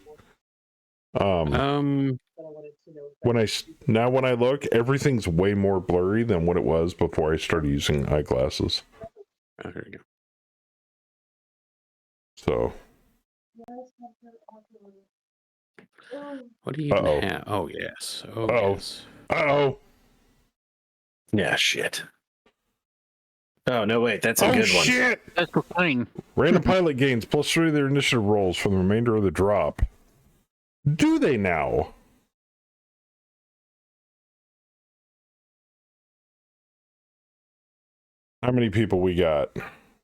When I look, everything's way more blurry than what it was before I started using eyeglasses. Oh, there you go. So. What do you even have? Oh, yes. Oh, yes. Uh-oh. Yeah, shit. Oh, no, wait. That's a good one. Oh, shit! That's the thing. Random pilot gains +3 of their initiative rolls from the remainder of the drop. Do they now? How many people we got?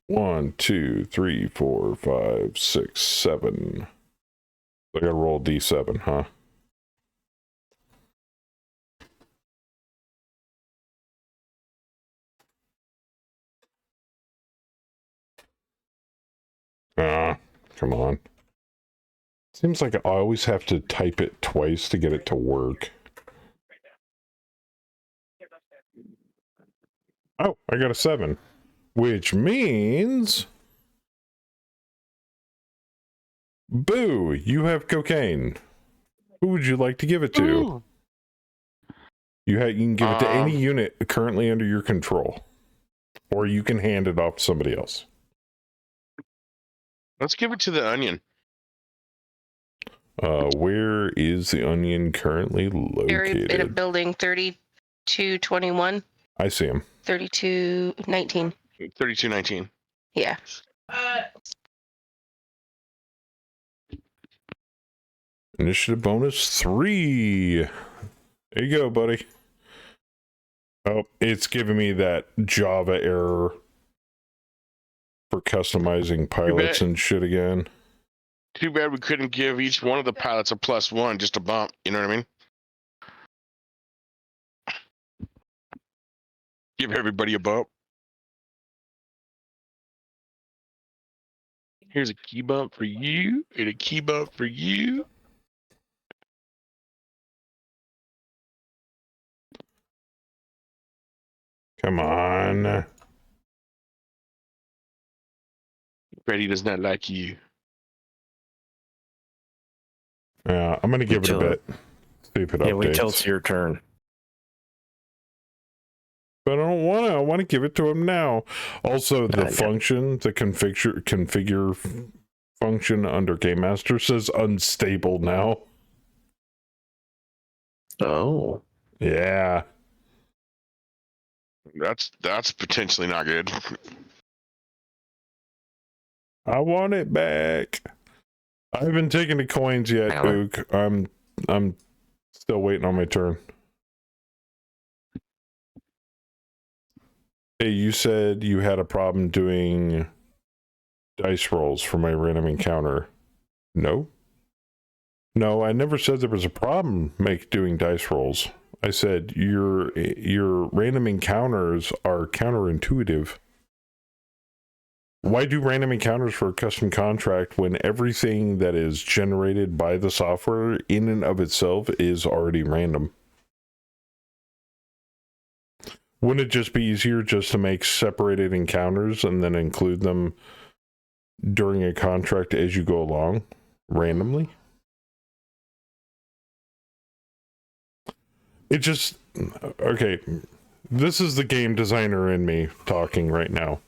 1, 2, 3, 4, 5, 6, 7. I gotta roll D7, huh? Come on. Seems like I always have to type it twice to get it to work. Oh, I got a 7. Which means... Boo! You have cocaine. Who would you like to give it to? Ooh. You can give it to any unit currently under your control. Or you can hand it off to somebody else. Let's give it to the onion. Where is the onion currently located? In a building 3221. I see him. 3219. 3219. Yeah. Initiative bonus 3. There you go, buddy. Oh, it's giving me that Java error for customizing pilots and shit again. Too bad we couldn't give each one of the pilots a +1, just a bump. You know what I mean? Give everybody a bump. Here's a key bump for you, and a key bump for you. Come on. Freddy does not like you. Yeah, I'm going to give it a bit. See if it updates. Yeah, wait till it's your turn. But I don't want to. I want to give it to him now. Also, the function, the configure function under Game Master says unstable now. Oh. Yeah. That's potentially not good. I want it back. I haven't taken the coins yet, Ook. I'm still waiting on my turn. Hey, you said you had a problem doing dice rolls for my random encounter. No? No, I never said there was a problem doing dice rolls. I said your random encounters are counterintuitive. Why do random encounters for a custom contract when everything that is generated by the software in and of itself is already random? Wouldn't it just be easier just to make separated encounters and then include them during a contract as you go along, randomly? It just... Okay, this is the game designer in me talking right now.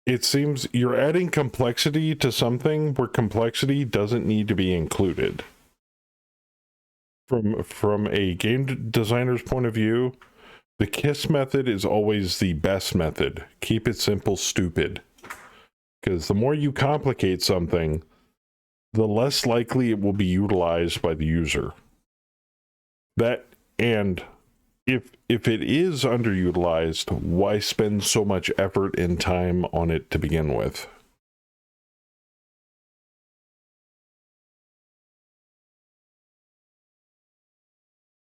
It seems you're adding complexity to something where complexity doesn't need to be included. From a game designer's point of view, the KISS method is always the best method. Keep it simple, stupid. Because the more you complicate something, the less likely it will be utilized by the user. And if it is underutilized, why spend so much effort and time on it to begin with?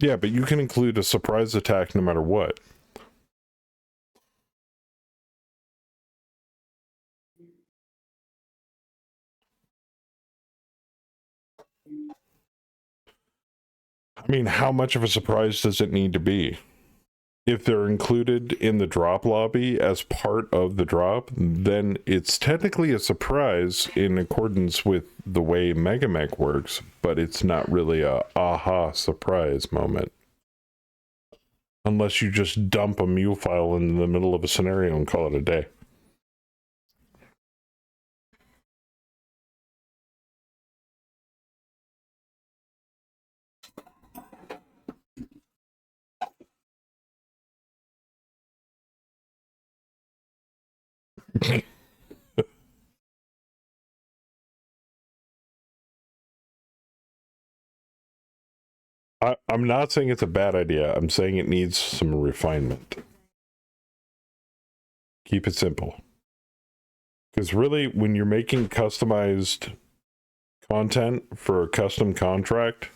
Yeah, but you can include a surprise attack no matter what. I mean, how much of a surprise does it need to be? if they're included in the drop lobby as part of the drop, then it's technically a surprise in accordance with the way Megamech works, but it's not really a aha surprise moment. Unless you just dump a mule file in the middle of a scenario and call it a day. I'm not saying it's a bad idea. I'm saying it needs some refinement. Keep it simple. Because really, when you're making customized content for a custom contract,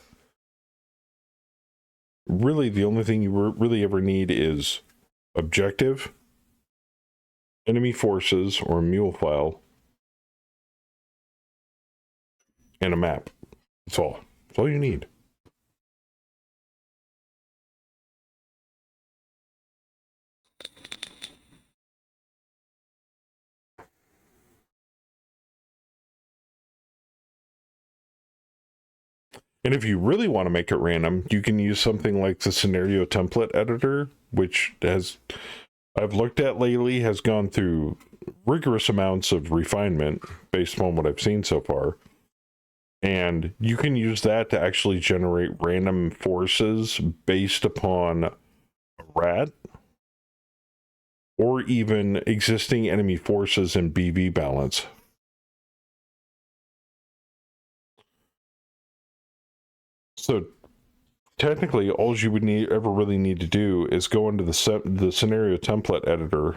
really the only thing you really ever need is objective, enemy forces, or a mule file, and a map. That's all. That's all you need. And if you really want to make it random, you can use something like the scenario template editor, which I've looked at lately, has gone through rigorous amounts of refinement based on what I've seen so far. And you can use that to actually generate random forces based upon a rat or even existing enemy forces in BV balance. So technically, all you would ever really need to do is go into the scenario template editor,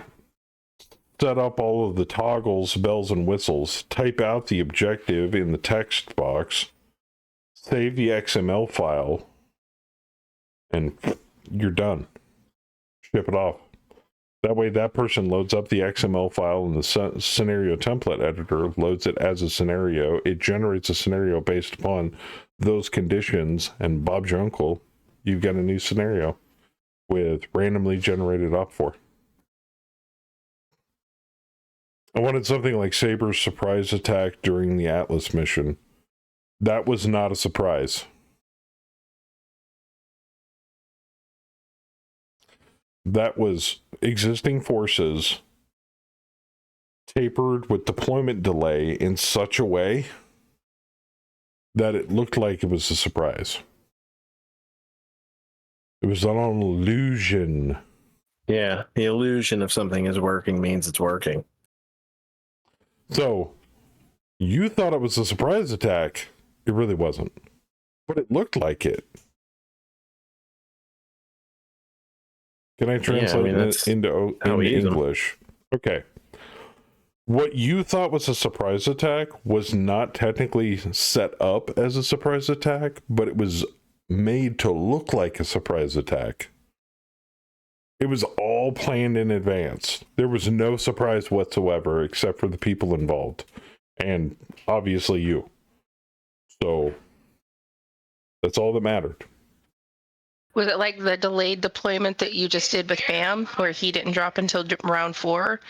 set up all of the toggles, bells, and whistles, type out the objective in the text box, save the XML file, and you're done. Ship it off. That way, that person loads up the XML file in the scenario template editor, loads it as a scenario. It generates a scenario based upon those conditions, and Bob's your uncle. You've got a new scenario with randomly generated op for. I wanted something like Saber's surprise attack during the Atlas mission. That was not a surprise. That was existing forces tapered with deployment delay in such a way that it looked like it was a surprise. It was an illusion. Yeah, the illusion of something is working means it's working. So, you thought it was a surprise attack. It really wasn't. But it looked like it. Can I translate it into English? Okay. What you thought was a surprise attack was not technically set up as a surprise attack, but it was made to look like a surprise attack. It was all planned in advance. There was no surprise whatsoever except for the people involved. And obviously you. So that's all that mattered. Was it like the delayed deployment that you just did with BAM, where he didn't drop until round 4,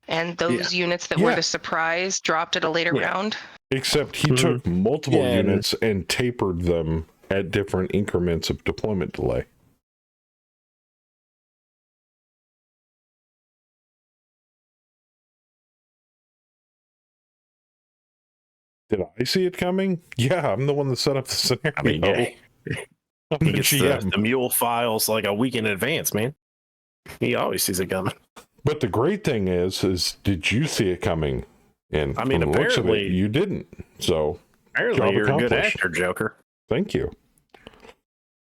and those units that were the surprise dropped at a later round? Except he took multiple units and tapered them at different increments of deployment delay. Did I see it coming? Yeah, I'm the one that set up the scenario. I mean, he gets the mule files like a week in advance, man. He always sees it coming. But the great thing is did you see it coming? And I mean, apparently you didn't. So apparently you're a good actor, Joker. Thank you.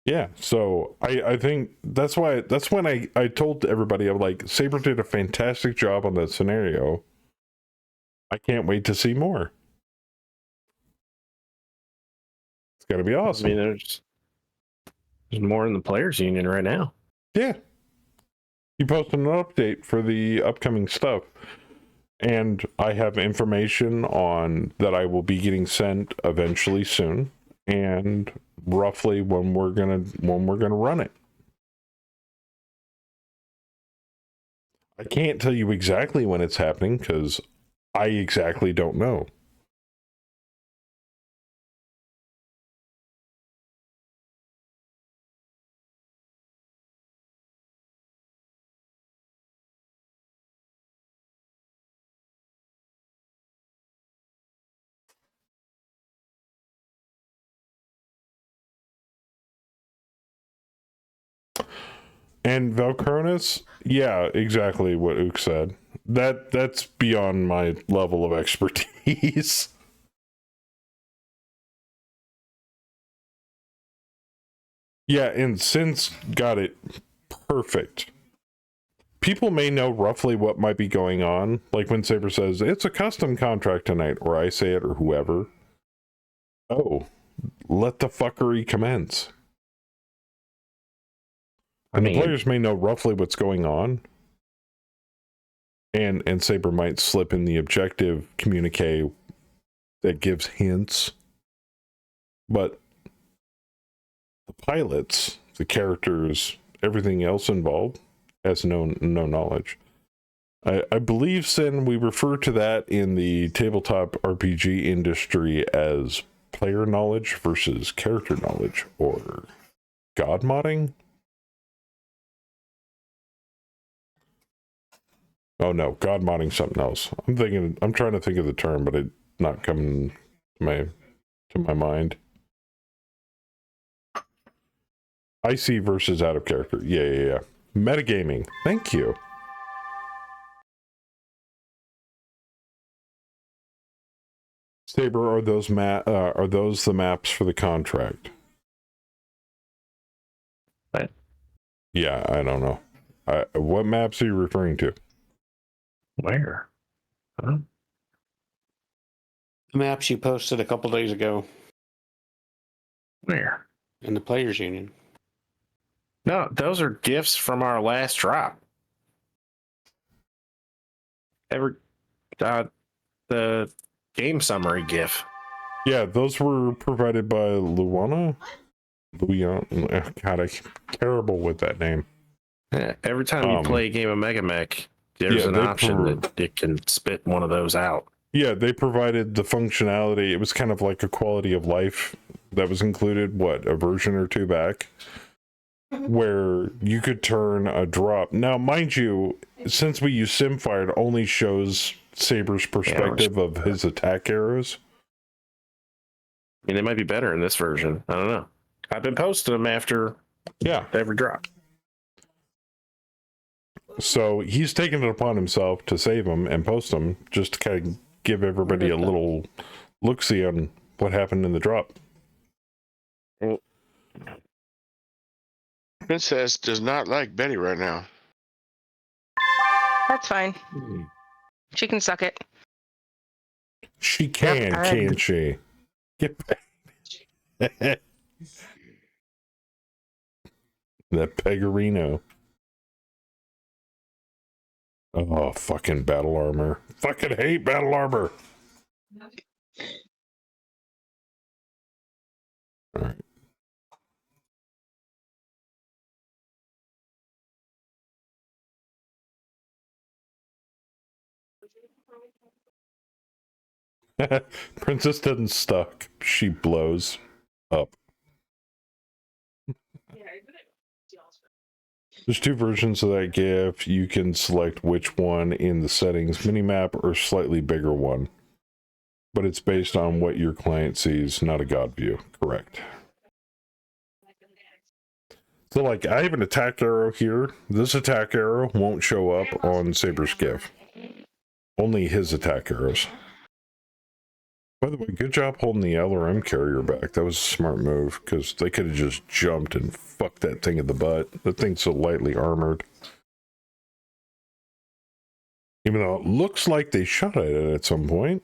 Yeah, so I think that's when I told everybody, I'm like, Saber did a fantastic job on that scenario. I can't wait to see more. It's gonna be awesome. I mean, there's more in the players union right now. Yeah. You posted an update for the upcoming stuff. And I have information on that I will be getting sent eventually soon, and roughly when we're gonna run it. I can't tell you exactly when it's happening because I exactly don't know. And Valcronus, yeah, exactly what Ook said. That's beyond my level of expertise. Yeah, and Sin's got it perfect. People may know roughly what might be going on, like when Saber says, it's a custom contract tonight, or I say it, or whoever. Oh, let the fuckery commence. And the players may know roughly what's going on. And Saber might slip in the objective communique that gives hints. But the pilots, the characters, everything else involved has no knowledge. I believe, Sin, we refer to that in the tabletop RPG industry as player knowledge versus character knowledge, or god modding. Oh no, god modding something else. I'm trying to think of the term, but it's not coming to my mind. IC versus out of character. Yeah. Metagaming. Thank you. Saber, are those the maps for the contract? What? Yeah, I don't know. What maps are you referring to? Where? Huh? The maps you posted a couple days ago. Where? In the Players Union. No, those are gifts from our last drop. The game summary GIF. Yeah, those were provided by Luana. God, I'm terrible with that name. Yeah, every time you play a game of Mega Mech, there's an option that it can spit one of those out. Yeah, they provided the functionality. It was kind of like a quality of life that was included, a version or two back, where you could turn a drop. Now, mind you, since we use Simfire, it only shows Saber's perspective of his attack arrows. I mean, they might be better in this version. I don't know. I've been posting them after every drop. So he's taken it upon himself to save them and post them, just to kind of give everybody a little look-see on what happened in the drop. Princess does not like Betty right now. That's fine. She can suck it. She can't she? Get back. That Pegarino. Oh, fucking battle armor. Fucking hate battle armor. All right. Princess doesn't stuck. She blows up. There's two versions of that GIF. You can select which one in the settings minimap or slightly bigger one. But it's based on what your client sees, not a God view. Correct. So, like, I have an attack arrow here. This attack arrow won't show up on Saber's GIF. Only his attack arrows. By the way, good job holding the LRM carrier back. That was a smart move, because they could have just jumped and fucked that thing in the butt. That thing's so lightly armored. Even though it looks like they shot at it at some point.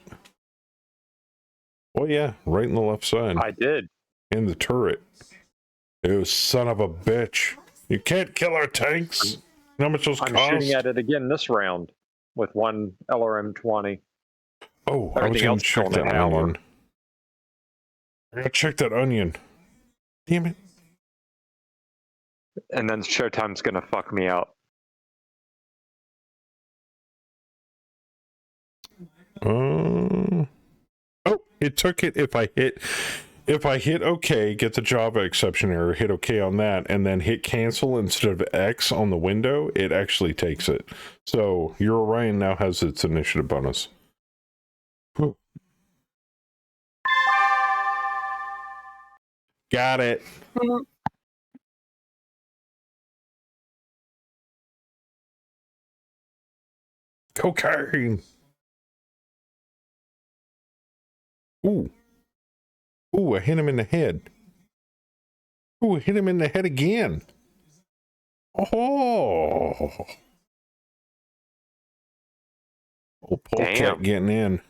Oh yeah, right in the left side. I did. In the turret. You son of a bitch. You can't kill our tanks. How much those cost? I'm shooting at it again this round with one LRM-20. Oh, I was going to check that onion. I gotta check that onion. Damn it. And then Showtime's going to fuck me out. Oh, it took it. If I hit OK, get the Java exception error, hit OK on that, and then hit cancel instead of X on the window, it actually takes it. So your Orion now has its initiative bonus. Whew. Got it. Cocaine. Ooh. Ooh, I hit him in the head. Ooh, I hit him in the head again. Oh. Oh, polecat getting in.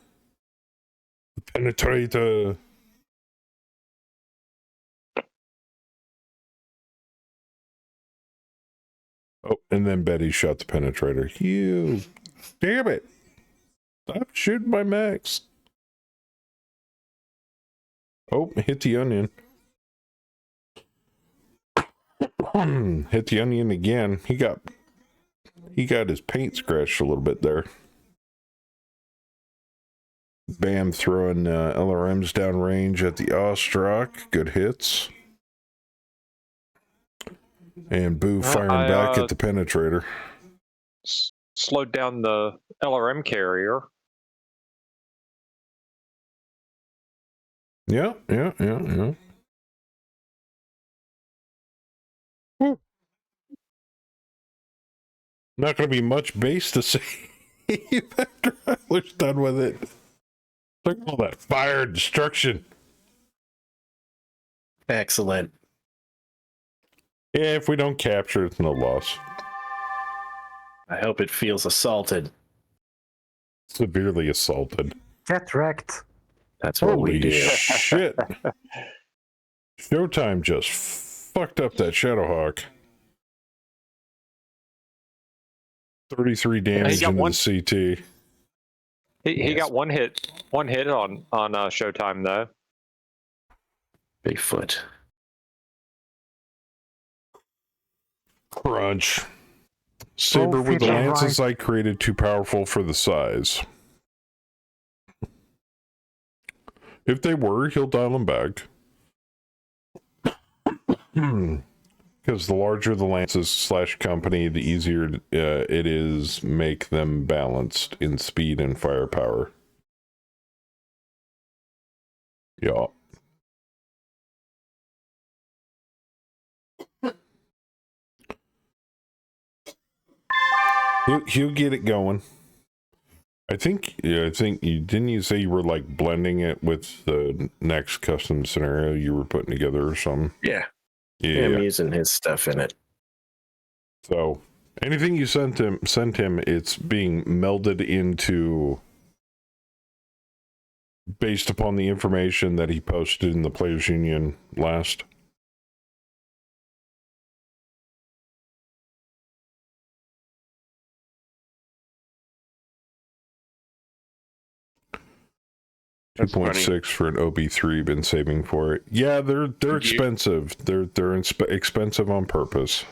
The penetrator. Oh, and then Betty shot the penetrator. You. Damn it. Stop shooting my max. Oh, hit the onion. Hit the onion again. He got his paint scratched a little bit there. Bam, throwing LRMs downrange at the Ostrak. Good hits. And Boo firing back at the penetrator. Slowed down the LRM carrier. Yeah. Woo. Not going to be much base to save after I was done with it. Look at all that fire and destruction. Excellent. Yeah, if we don't capture, it's no loss. I hope it feels assaulted. Severely assaulted. Get wrecked. That's what we do. Shit. Showtime just fucked up that Shadowhawk. 33 damage into the CT. He got one hit on Showtime though. Bigfoot. Crunch. Saber with the lances I created too powerful for the size. If they were, he'll dial them back. Because the larger the lances / company, the easier it is make them balanced in speed and firepower. Yeah. He'll get it going. I think didn't you say you were like blending it with the next custom scenario you were putting together or something? Yeah. Yeah, I'm using his stuff in it. So anything you sent him, it's being melded into based upon the information that he posted in the Players Union last. That's 2.6 for an OB3. Been saving for it. Yeah, they're expensive. They're expensive on purpose.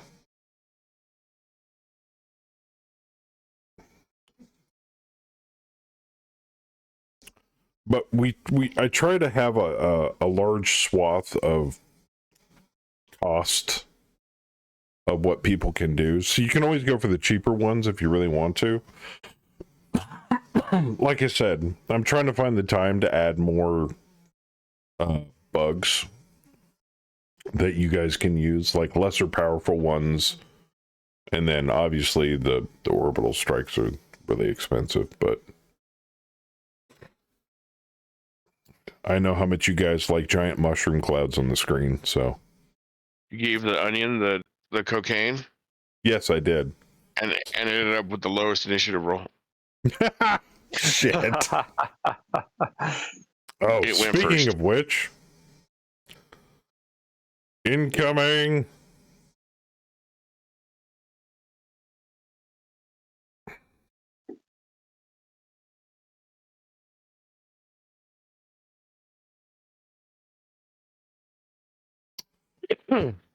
But I try to have a large swath of cost of what people can do. So you can always go for the cheaper ones if you really want to. Like I said, I'm trying to find the time to add more bugs that you guys can use, like lesser powerful ones. And then obviously the orbital strikes are really expensive, but I know how much you guys like giant mushroom clouds on the screen, so. You gave the onion the cocaine? Yes, I did. And ended up with the lowest initiative roll. Shit. Oh, speaking of which, incoming.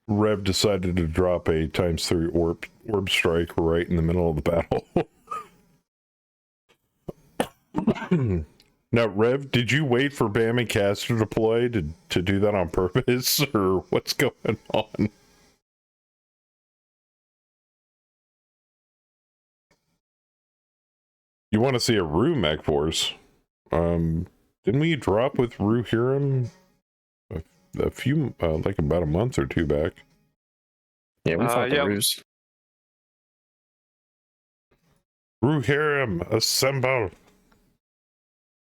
Rev decided to drop a ×3 orb strike right in the middle of the battle. Now, Rev, did you wait for Bam and Cass to deploy to do that on purpose, or what's going on? You want to see a Rue mech force? Didn't we drop with Rue Hiram a few, like about a month or two back? Yeah, we fought the Rues. Rue Hiram, assemble!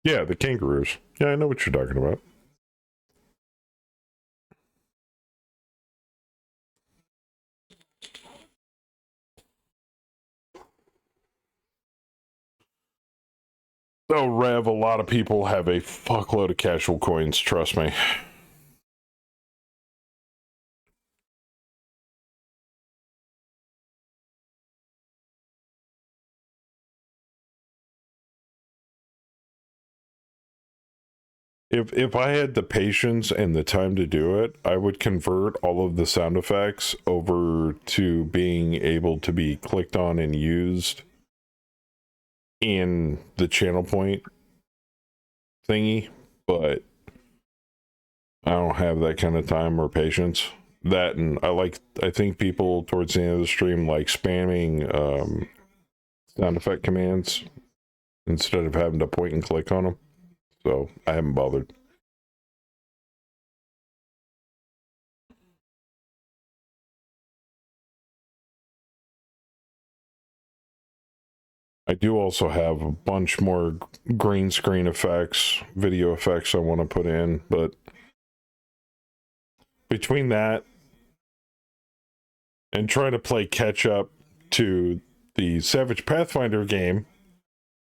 Yeah, the kangaroos. Yeah, I know what you're talking about. Oh, Rev, a lot of people have a fuckload of casual coins, trust me. If I had the patience and the time to do it, I would convert all of the sound effects over to being able to be clicked on and used in the channel point thingy, but I don't have that kind of time or patience. That, and I think people towards the end of the stream like spamming sound effect commands instead of having to point and click on them. So I haven't bothered. I do also have a bunch more green screen effects, video effects I want to put in, but between that and trying to play catch up to the Savage Pathfinder game,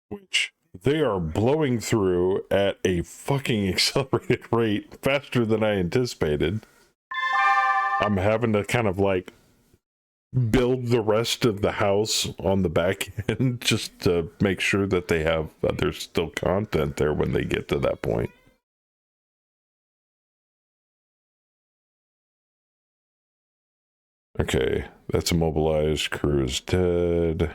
which they are blowing through at a fucking accelerated rate faster than I anticipated, I'm having to kind of like build the rest of the house on the back end just to make sure that they have there's still content there when they get to that point. Okay, that's immobilized. Crew is dead.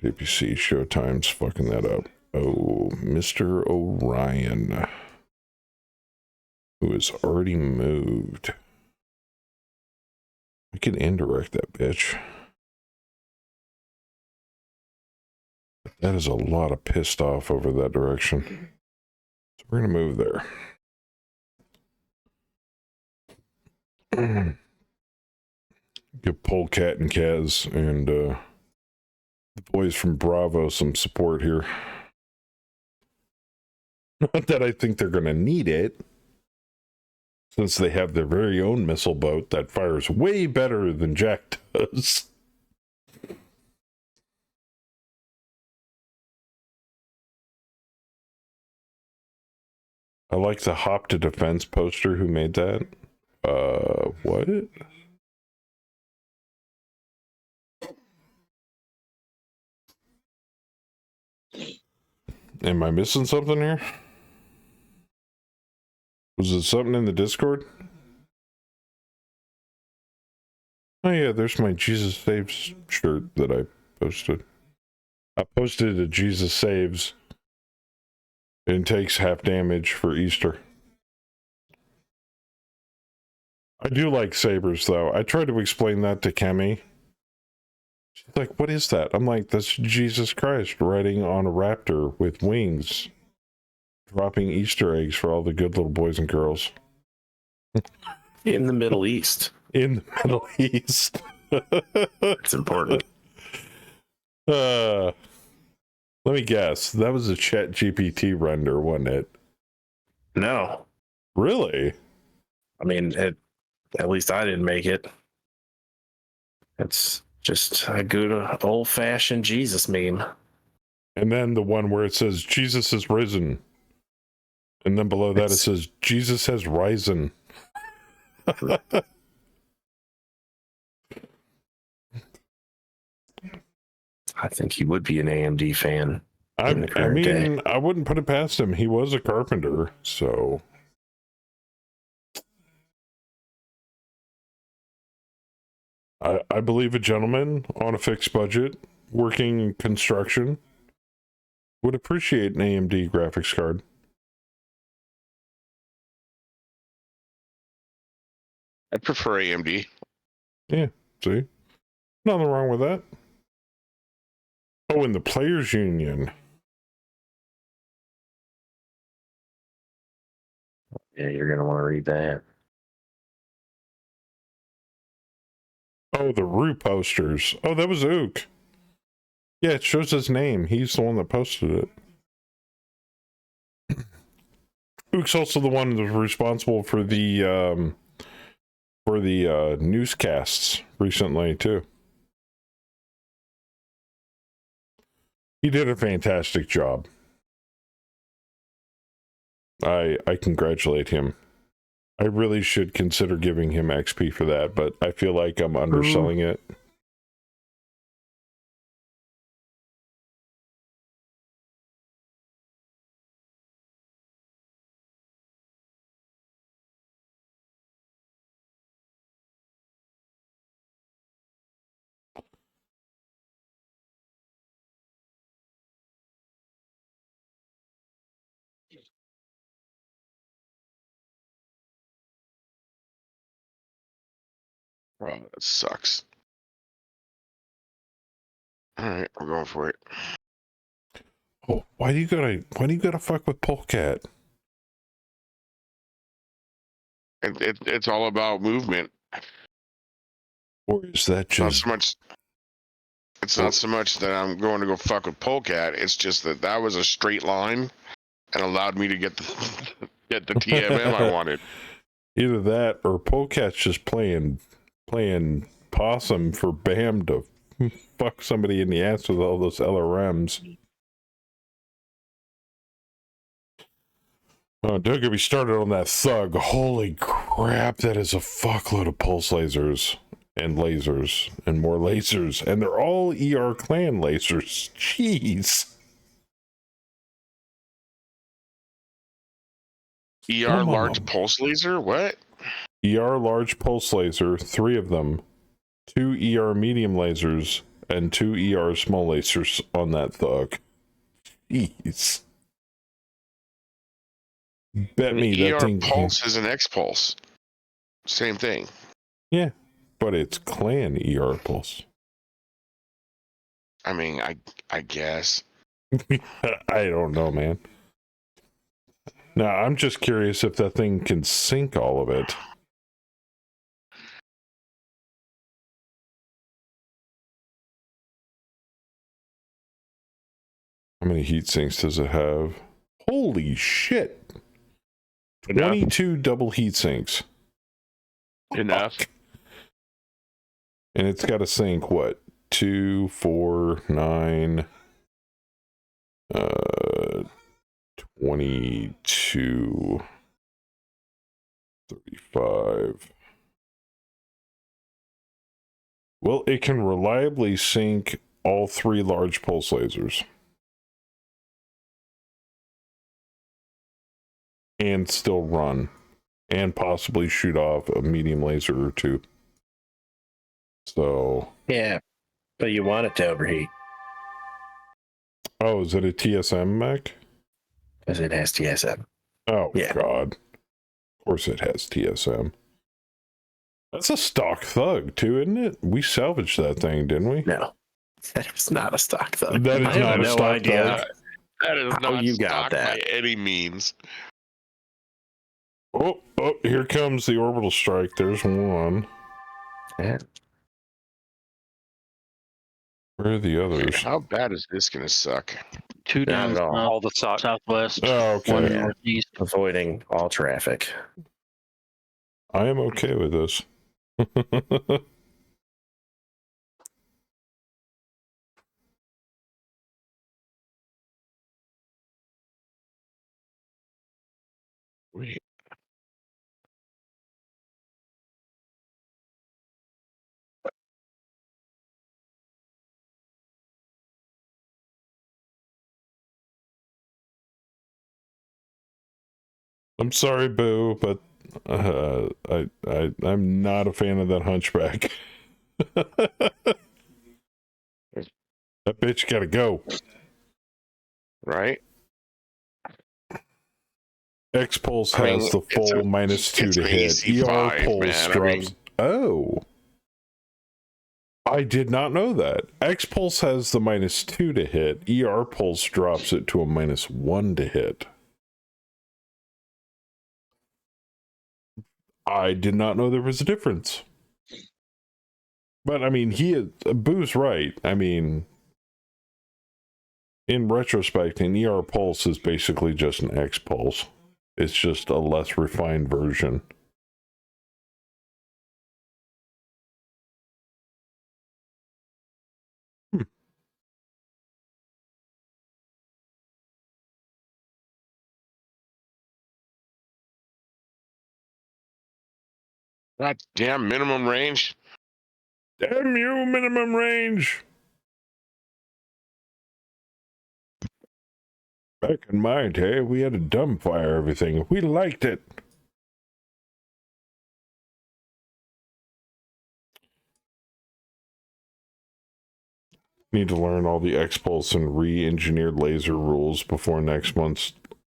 APC Showtime's fucking that up. Oh, Mr. Orion, who is already moved. I can indirect that bitch. That is a lot of pissed off over that direction. So we're gonna move there. Give Polecat and Kaz and the boys from Bravo some support here. Not that I think they're gonna need it, since they have their very own missile boat that fires way better than Jack does. I like the Hop to Defense poster. Who made that? What? Am I missing something here? Was it something in the Discord? Oh yeah, there's my Jesus Saves shirt that I posted. I posted a Jesus Saves and takes half damage for Easter. I do like sabers though. I tried to explain that to Kemi. She's like, what is that? I'm like, that's Jesus Christ riding on a raptor with wings, dropping Easter eggs for all the good little boys and girls. In the Middle East. In the Middle East. It's important. Let me guess. That was a Chat GPT render, wasn't it? No. Really? I mean, at least I didn't make it. It's just a good old-fashioned Jesus meme. And then the one where it says, Jesus is risen. And then below that it says, Jesus has risen. I think he would be an AMD fan. I mean, I wouldn't put it past him. He was a carpenter, so... I believe a gentleman on a fixed budget, working construction, Would appreciate an AMD graphics card. I prefer AMD. Yeah, see? Nothing wrong with that. Oh, and the Players Union. Yeah, you're going to want to read that. Oh, the Rue posters. Oh, that was Ook. Yeah, it shows his name. He's the one that posted it. Ook's also the one that was responsible for the newscasts recently too. He did a fantastic job. I congratulate him. I really should consider giving him XP for that, but I feel like I'm underselling it. Oh, that sucks. All right, I'm going for it. Oh, why do you gotta fuck with Polecat? It's all about movement. Or is that just it's not so much that I'm going to go fuck with Polecat. It's just that was a straight line and allowed me to get the TMM I wanted. Either that or Polecat's just playing possum for Bam to fuck somebody in the ass with all those LRMs. Oh, don't get me started on that thug. Holy crap, that is a fuckload of pulse lasers and more lasers. And they're all ER clan lasers. Jeez. ER large pulse laser? What? ER large pulse laser, 3 of them. 2 ER medium lasers and 2 ER small lasers on that thug. Jeez. Bet me that thing. Pulse is an X pulse. Same thing. Yeah, but it's clan ER pulse. I mean, I guess. I don't know, man. Now, I'm just curious if that thing can sync all of it. How many heat sinks does it have? Holy shit. 22 double heat sinks. Enough. And it's got to sync what? 2, 4, 9, 22, 35. Well, it can reliably sync all 3 large pulse lasers. And still run. And possibly shoot off a medium laser or 2. So. Yeah, but you want it to overheat. Oh, is it a TSM mech? Because it has TSM. Oh, yeah. God. Of course it has TSM. That's a stock thug, too, isn't it? We salvaged that thing, didn't we? No. That is not a stock thug. That is I not have a no stock idea. thug. That is How not you stock got that. by any means. Oh, here comes the orbital strike. There's one. Yeah. Where are the others? How bad is this going to suck? 2 down all the southwest. Oh, okay. 1 northeast. Avoiding all traffic. I am okay with this. Wait. I'm sorry, Boo, but I'm not a fan of that hunchback. That bitch gotta go. right? X pulse has the full -2 to hit. ER pulse drops. Oh. I did not know that. X pulse has the -2 to hit. ER pulse drops it to a -1 to hit. I did not know there was a difference. But I mean, Boo's right. I mean, in retrospect, an ER pulse is basically just an X pulse. It's just a less refined version. God damn minimum range. Damn you, minimum range. Back in my day, we had to dumbfire everything. We liked it. Need to learn all the X-Pulse and re-engineered laser rules before next month's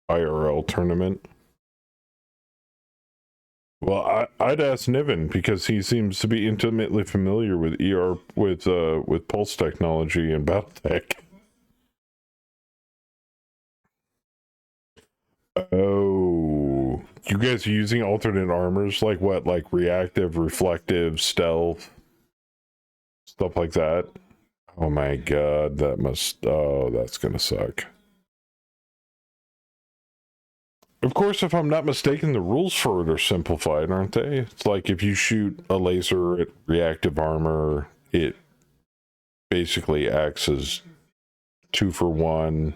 IRL tournament. Well, I'd ask Niven because he seems to be intimately familiar with with pulse technology and Battletech. Oh, you guys are using alternate armors like what? Like reactive, reflective, stealth, stuff like that. Oh my god, that must. Oh, that's gonna suck. Of course, if I'm not mistaken, the rules for it are simplified, aren't they? It's like if you shoot a laser at reactive armor, it basically acts as 2 for 1,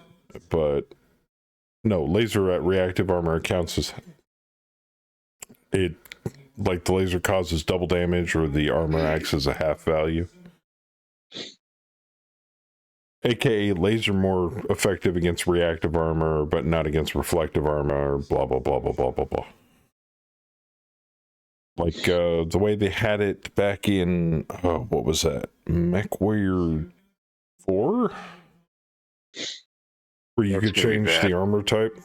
but no, laser at reactive armor counts as it, like the laser causes double damage or the armor acts as a half value. AKA laser more effective against reactive armor, but not against reflective armor, blah, blah, blah, blah, blah, blah, blah. Like the way they had it back in, what was that? MechWarrior 4? Where you could change the armor type?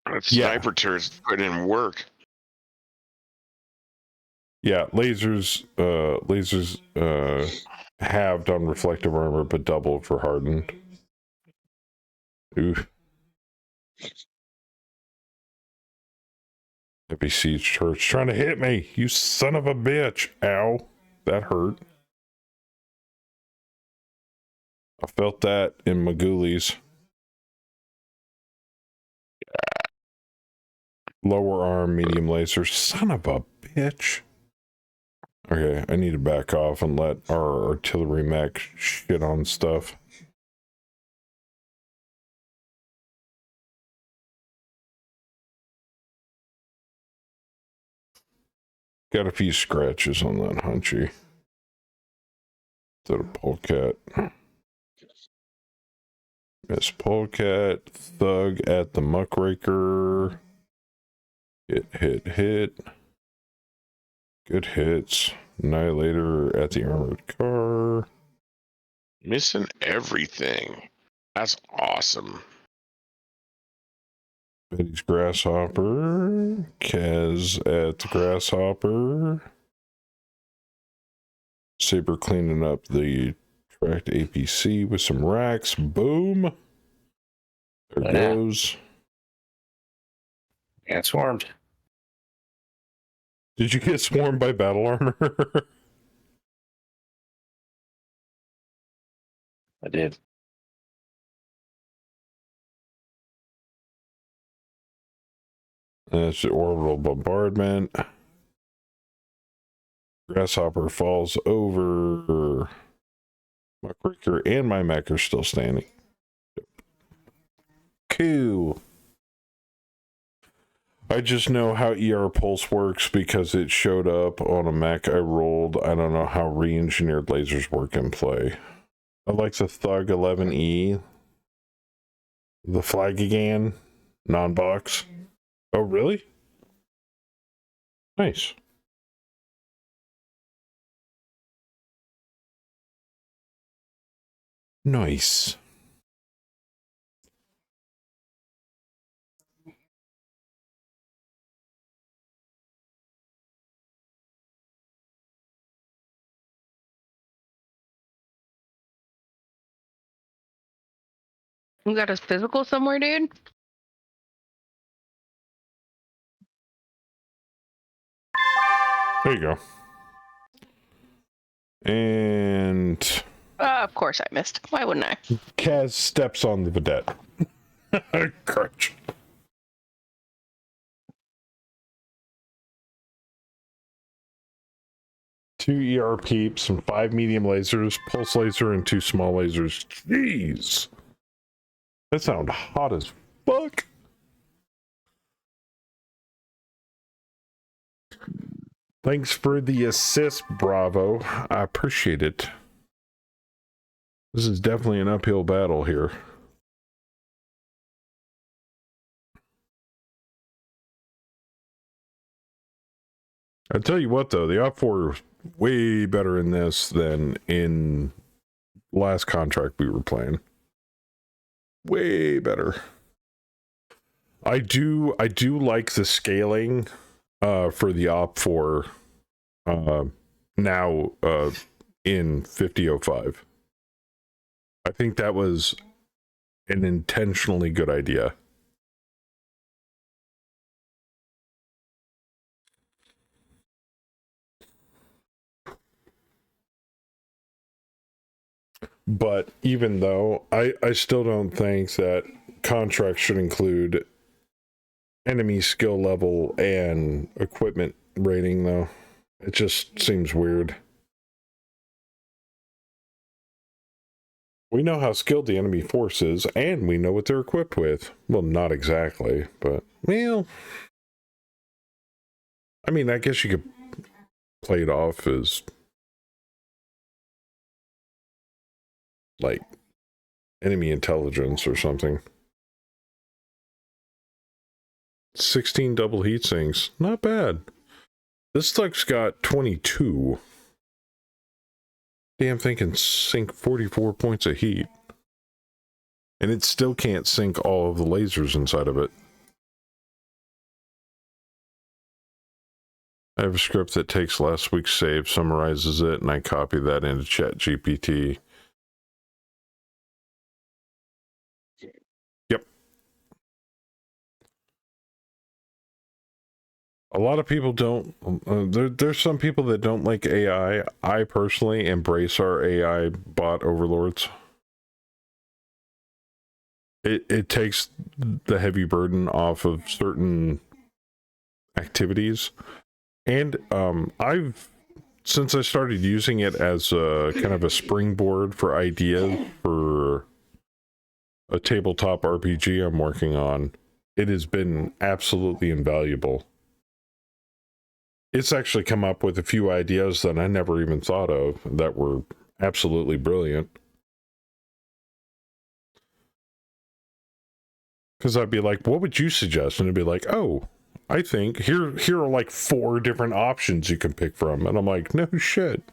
That sniper turret's put in work. Yeah, lasers halved on reflective armor, but doubled for hardened. Oof. Heavy siege turrets trying to hit me, you son of a bitch. Ow, that hurt. I felt that in my ghoulies. Lower arm, medium laser, son of a bitch. Okay, I need to back off and let our artillery mech shit on stuff. Got a few scratches on that Hunchy. Is that a polecat? Miss polecat. Thug at the muckraker. Hit. Good hits. Annihilator at the armored car. Missing everything. That's awesome. Betty's grasshopper. Kaz at the grasshopper. Saber cleaning up the tracked APC with some racks. Boom. There goes. Got swarmed. Did you get swarmed by battle armor? I did. That's the orbital bombardment. Grasshopper falls over. My cricker and my mech are still standing. Cool. I just know how ER Pulse works because it showed up on a mech I rolled. I don't know how re-engineered lasers work in play. I like the Thug 11E. The Flagagan non-box. Oh, really? Nice. Nice. You got a physical somewhere, dude? There you go. And Of course I missed. Why wouldn't I? Kaz steps on the vedette. Crutch. Two ER peeps, some 5 medium lasers, pulse laser, and 2 small lasers. Jeez. That sounds hot as fuck. Thanks for the assist, Bravo. I appreciate it. This is definitely an uphill battle here. I tell you what, though, the Op4 is way better in this than in last contract we were playing. Way better. I do like the scaling for the Op4 now in 50.05. I think that was an intentionally good idea. But even though I still don't think that contracts should include enemy skill level and equipment rating, though. It just seems weird. We know how skilled the enemy force is, and we know what they're equipped with. Well, not exactly, but, well, I mean, I guess you could play it off as like enemy intelligence or something. 16 double heat sinks, not bad. This thug's got 22. Damn thing can sink 44 points of heat. And it still can't sink all of the lasers inside of it. I have a script that takes last week's save, summarizes it, and I copy that into ChatGPT. Yep. A lot of people don't. There's some people that don't like AI. I personally embrace our AI bot overlords. It takes the heavy burden off of certain activities. And since I started using it as a kind of a springboard for ideas for a tabletop RPG I'm working on, it has been absolutely invaluable. It's actually come up with a few ideas that I never even thought of that were absolutely brilliant. Because I'd be like, what would you suggest? And it'd be like, oh, I think here are like 4 different options you can pick from. And I'm like, no shit.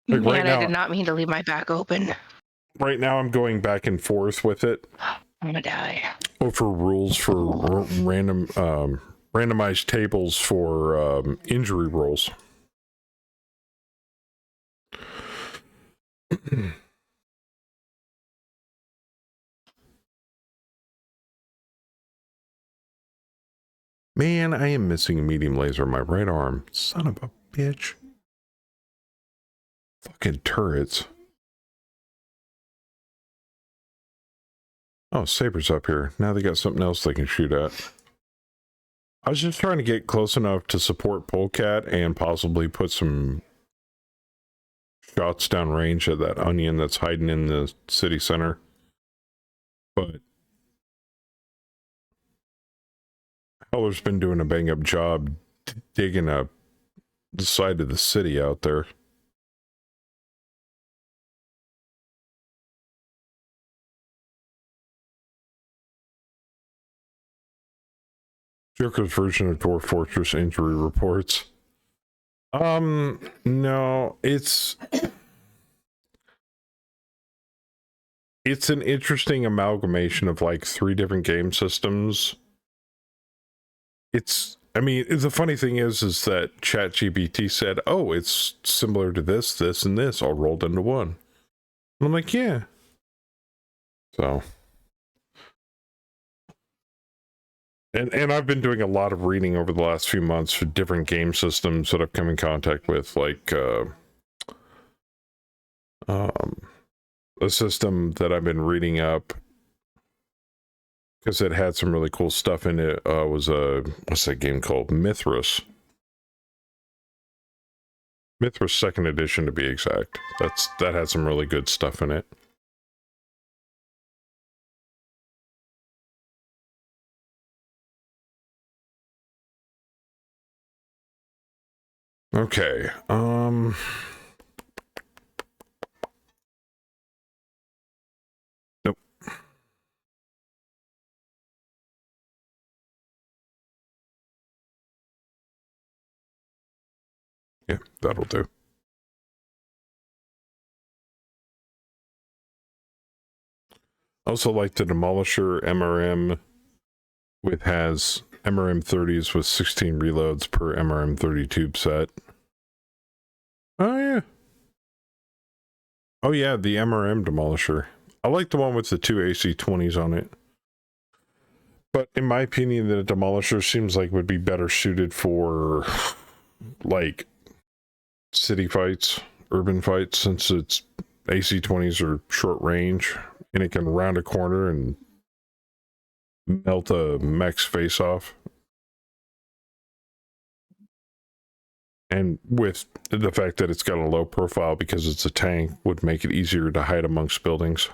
Like Man, right now, I did not mean to leave my back open. Right now I'm going back and forth with it. I'm gonna die. For rules for randomized tables for injury rolls. Man, I am missing a medium laser in my right arm. Son of a bitch. Fucking turrets. Oh, Saber's up here. Now they got something else they can shoot at. I was just trying to get close enough to support Polecat and possibly put some shots down range at that onion that's hiding in the city center. But Heller's been doing a bang-up job digging up the side of the city out there. Joker's version of Dwarf Fortress injury reports. No, it's an interesting amalgamation of like 3 different game systems. I mean, the funny thing is that ChatGPT said, oh, it's similar to this, this, and this all rolled into one. And I'm like, yeah. So. And I've been doing a lot of reading over the last few months for different game systems that I've come in contact with, like a system that I've been reading up because it had some really cool stuff in it. Was what's that game called? Mithras 2nd edition to be exact. That had some really good stuff in it. Okay. Nope. Yeah, that'll do. Also like the Demolisher MRM has MRM 30s with 16 reloads per MRM 30 tube set. Oh yeah. Oh yeah, the MRM Demolisher. I like the one with the 2 AC-20s on it. But in my opinion, the Demolisher seems like would be better suited for like city fights, urban fights, since its AC-20s are short range and it can round a corner and melt a mech's face off. And with the fact that it's got a low profile because it's a tank would make it easier to hide amongst buildings.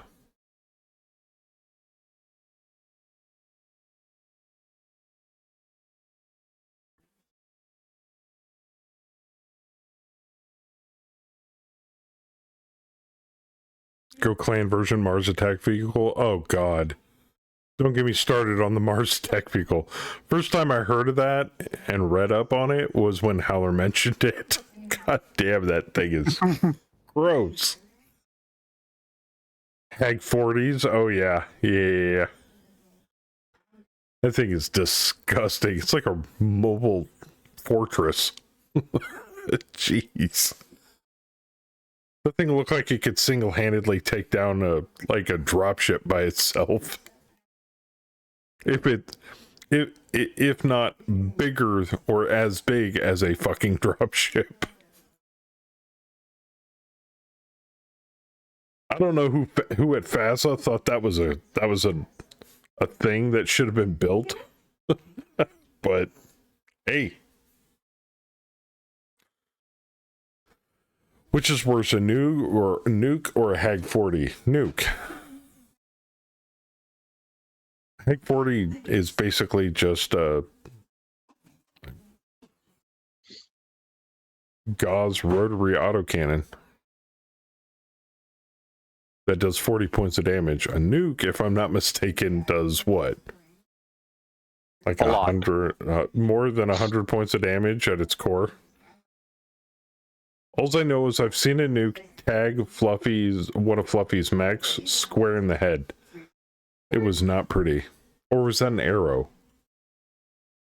Go Clan version Mars attack vehicle. Oh god. Don't get me started on the Mars attack vehicle. First time I heard of that and read up on it was when Howler mentioned it. God damn, that thing is gross. Hag 40s? Oh yeah. Yeah. That thing is disgusting. It's like a mobile fortress. Jeez. That thing looked like it could single-handedly take down a dropship by itself. If not bigger or as big as a fucking dropship. I don't know who at FASA thought that was a thing that should have been built. But hey. Which is worse, a nuke or a Hag 40? Nuke. Hag 40 is basically just a Gauss rotary autocannon that does 40 points of damage. A nuke, if I'm not mistaken, does what? Like 100, more than 100 points of damage at its core. All I know is I've seen a nuke tag one of Fluffy's mechs square in the head. It was not pretty. Or was that an arrow?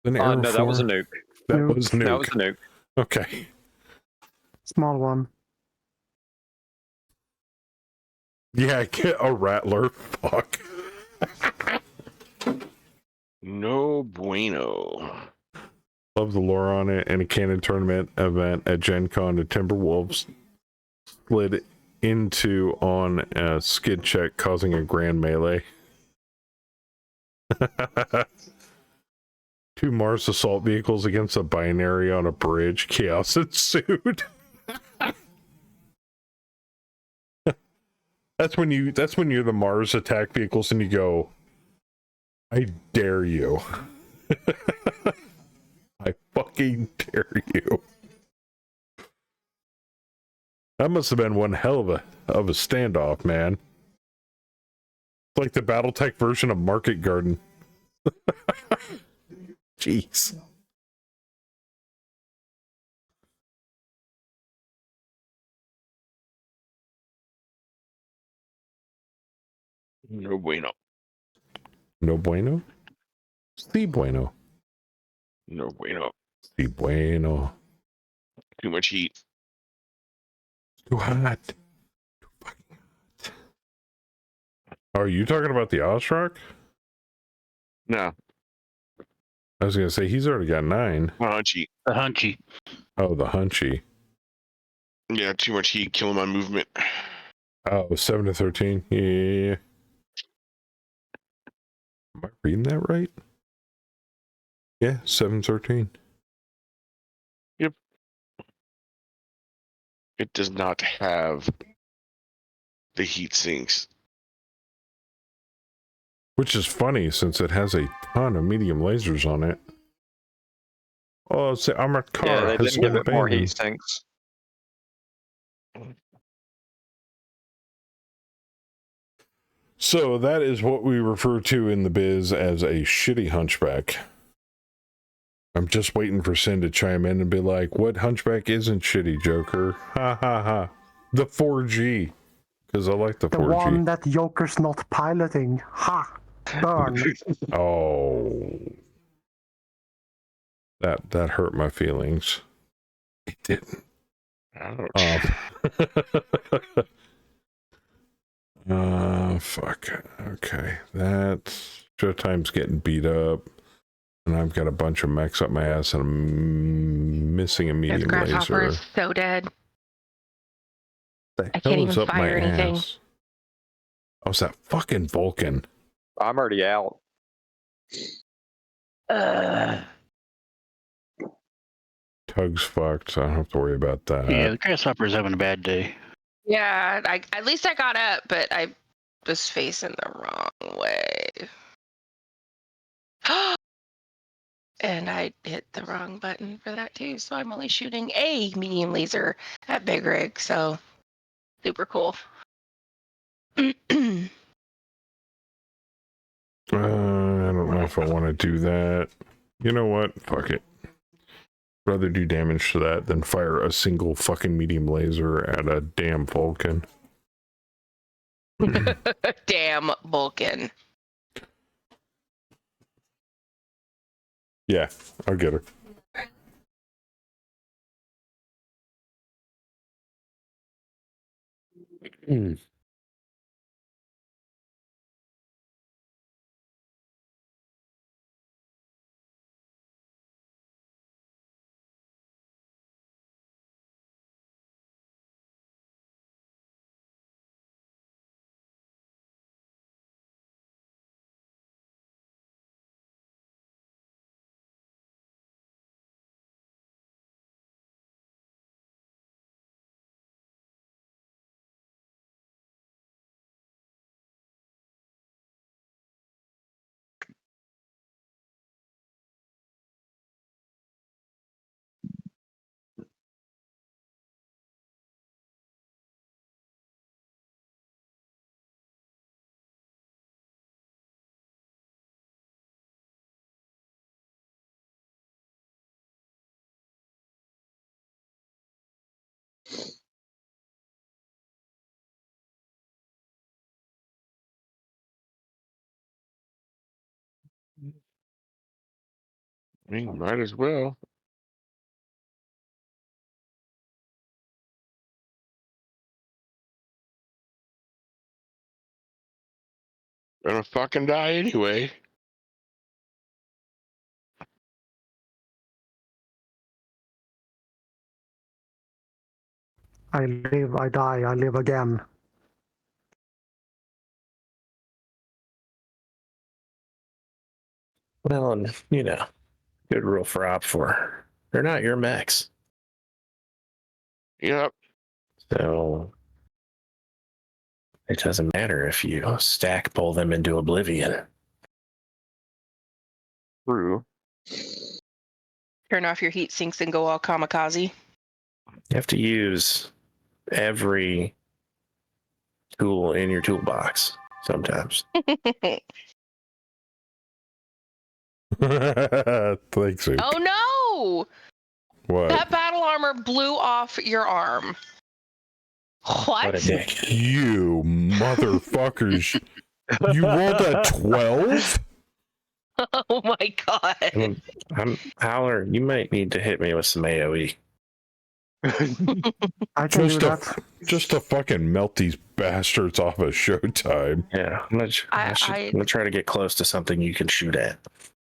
An arrow no, that was a nuke. That was nuke. That was a nuke. Okay. Small one. Yeah, get a rattler. Fuck. No bueno. Love the lore on it. And a cannon tournament event at Gen Con, the Timberwolves slid into on a skid check, causing a grand melee. 2 Mars assault vehicles against a binary on a bridge. Chaos ensued. That's when you're the Mars attack vehicles and you go, I dare you. I fucking dare you. That must have been one hell of a standoff, man. It's like the Battletech version of Market Garden. Jeez. No bueno. No bueno? Si bueno. No bueno. Si bueno. Too much heat. Too hot. Too fucking hot. Are you talking about the Osrock? No. I was gonna say he's already got 9. Hunchy. The Hunchy. Oh, the Hunchy. Yeah, too much heat killing my movement. Oh, 7 to 13. Yeah. Am I reading that right? Yeah, 7-13. Yep. It does not have the heat sinks. Which is funny since it has a ton of medium lasers on it. Oh, it's the armored car. Yeah, they has didn't give been it more abandoned. heat sinks. So that is what we refer to in the biz as a shitty hunchback. I'm just waiting for Sin to chime in and be like, what hunchback isn't shitty, Joker? Ha ha ha. The 4G. Because I like the 4G. The one that Joker's not piloting. Ha! Burn. Oh. That hurt my feelings. It didn't. Fuck. Okay. That's Showtime's getting beat up. And I've got a bunch of mechs up my ass and I'm missing a medium Grasshopper laser. is so dead. The I hell can't is even up my fire anything. ass? Oh, it's that fucking Vulcan. I'm already out. Tug's fucked, so I don't have to worry about that. Yeah, the Grasshopper's having a bad day. Yeah, at least I got up, but I was facing the wrong way. And I hit the wrong button for that too, so I'm only shooting a medium laser at Big Rig, so super cool. I don't know if I want to do that. You know what? Fuck it. Rather do damage to that than fire a single fucking medium laser at a damn Vulcan. Damn Vulcan. Yeah, I'll get her. I mean, might as well. Gonna fucking die anyway. I live, I die, I live again. Well, and, you know, good rule for Op4. They're not your mechs. Yep. So it doesn't matter if you stack pull them into oblivion. True. Turn off your heat sinks and go all kamikaze. You have to use every tool in your toolbox sometimes. Thanks, Luke. Oh no! What? That battle armor blew off your arm. What? What a dick. You motherfuckers. You rolled a 12? Oh my god. Howler, you might need to hit me with some AoE. I can do that. Just to fucking melt these bastards off of Showtime. Yeah, I'm gonna try to get close to something you can shoot at.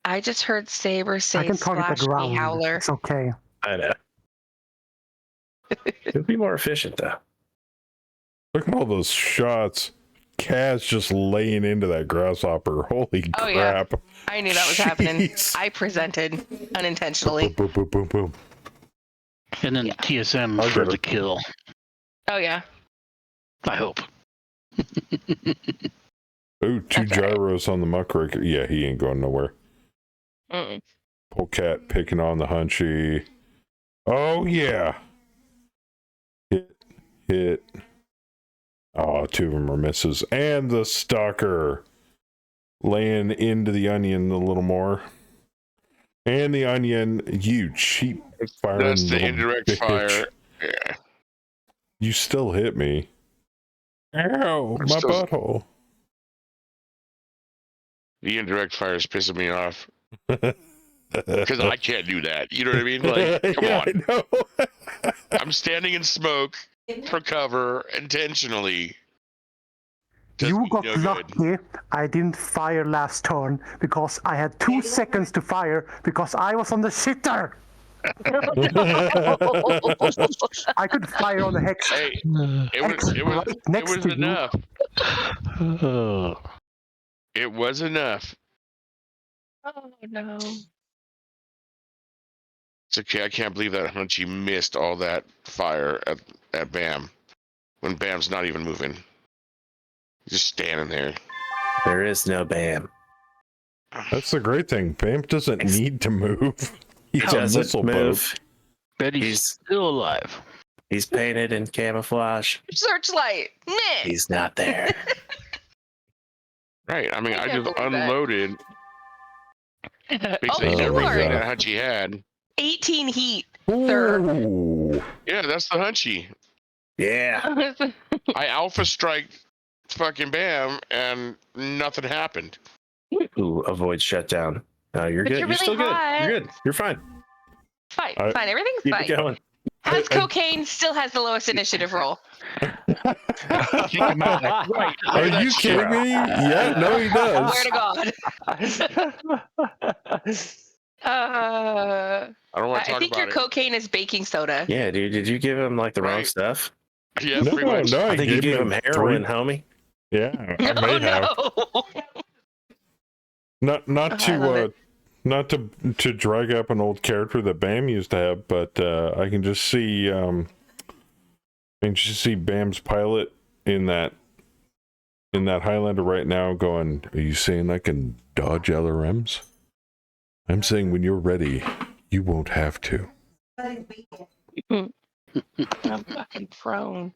I just heard Saber say I can target the slash me, ground. Howler. It's okay. I know. It'd be more efficient though. Look at all those shots. Kaz just laying into that grasshopper. Holy Oh, crap. yeah. I knew that was happening. I presented unintentionally. Boom, boom, boom, boom. And then TSM for the kill. Oh, yeah. I hope. Ooh, two gyros on the muckraker. Yeah, he ain't going nowhere. Polecat picking on the hunchy. Oh, yeah. Hit. Oh, two of them are misses. And the stalker laying into the onion a little more. And the onion, you cheap firing. That's the indirect bitch. fire. Yeah. You still hit me. Ow, my butthole. The indirect fire is pissing me off. Because I can't do that. You know what I mean? Like, come on. I know. I'm standing in smoke for cover intentionally. You got lucky I didn't fire last turn because I had 2 seconds to fire because I was on the shitter. I could fire on the hex. Hey, it was enough. It was enough. Oh, no. It's okay. I can't believe that Hunchy missed all that fire at Bam when Bam's not even moving. He's just standing there. There is no Bam. That's the great thing. Bam doesn't need to move. He's a missile boat. But he's still alive. He's painted in camouflage. Searchlight. Nah. He's not there. Right. I mean, I can't just believe that. unloaded basically everything that Hunchy had. 18 heat, sir. Ooh. Yeah, that's the Hunchy. Yeah. I alpha strike fucking Bam and nothing happened. Ooh, avoid shutdown. You're But good. you're You're still really hot. good. You're good. You're fine. Fine, I- fine. Everything's Keep fine. it going. Has cocaine, still has the lowest initiative roll. Are you kidding me? Yeah, no, he does. Swear to God. I don't want to I talk think about your it. cocaine is baking soda. Yeah, dude. Did you give him like the wrong Right. stuff? Yeah, No, pretty much. no, I think you gave him heroin, three- homie. Yeah, I may have. No. Not I love it. not to drag up an old character that Bam used to have, but I can just see Bam's pilot in that Highlander right now going, are you saying I can dodge LRMs? I'm saying when you're ready, you won't have to. I'm fucking prone.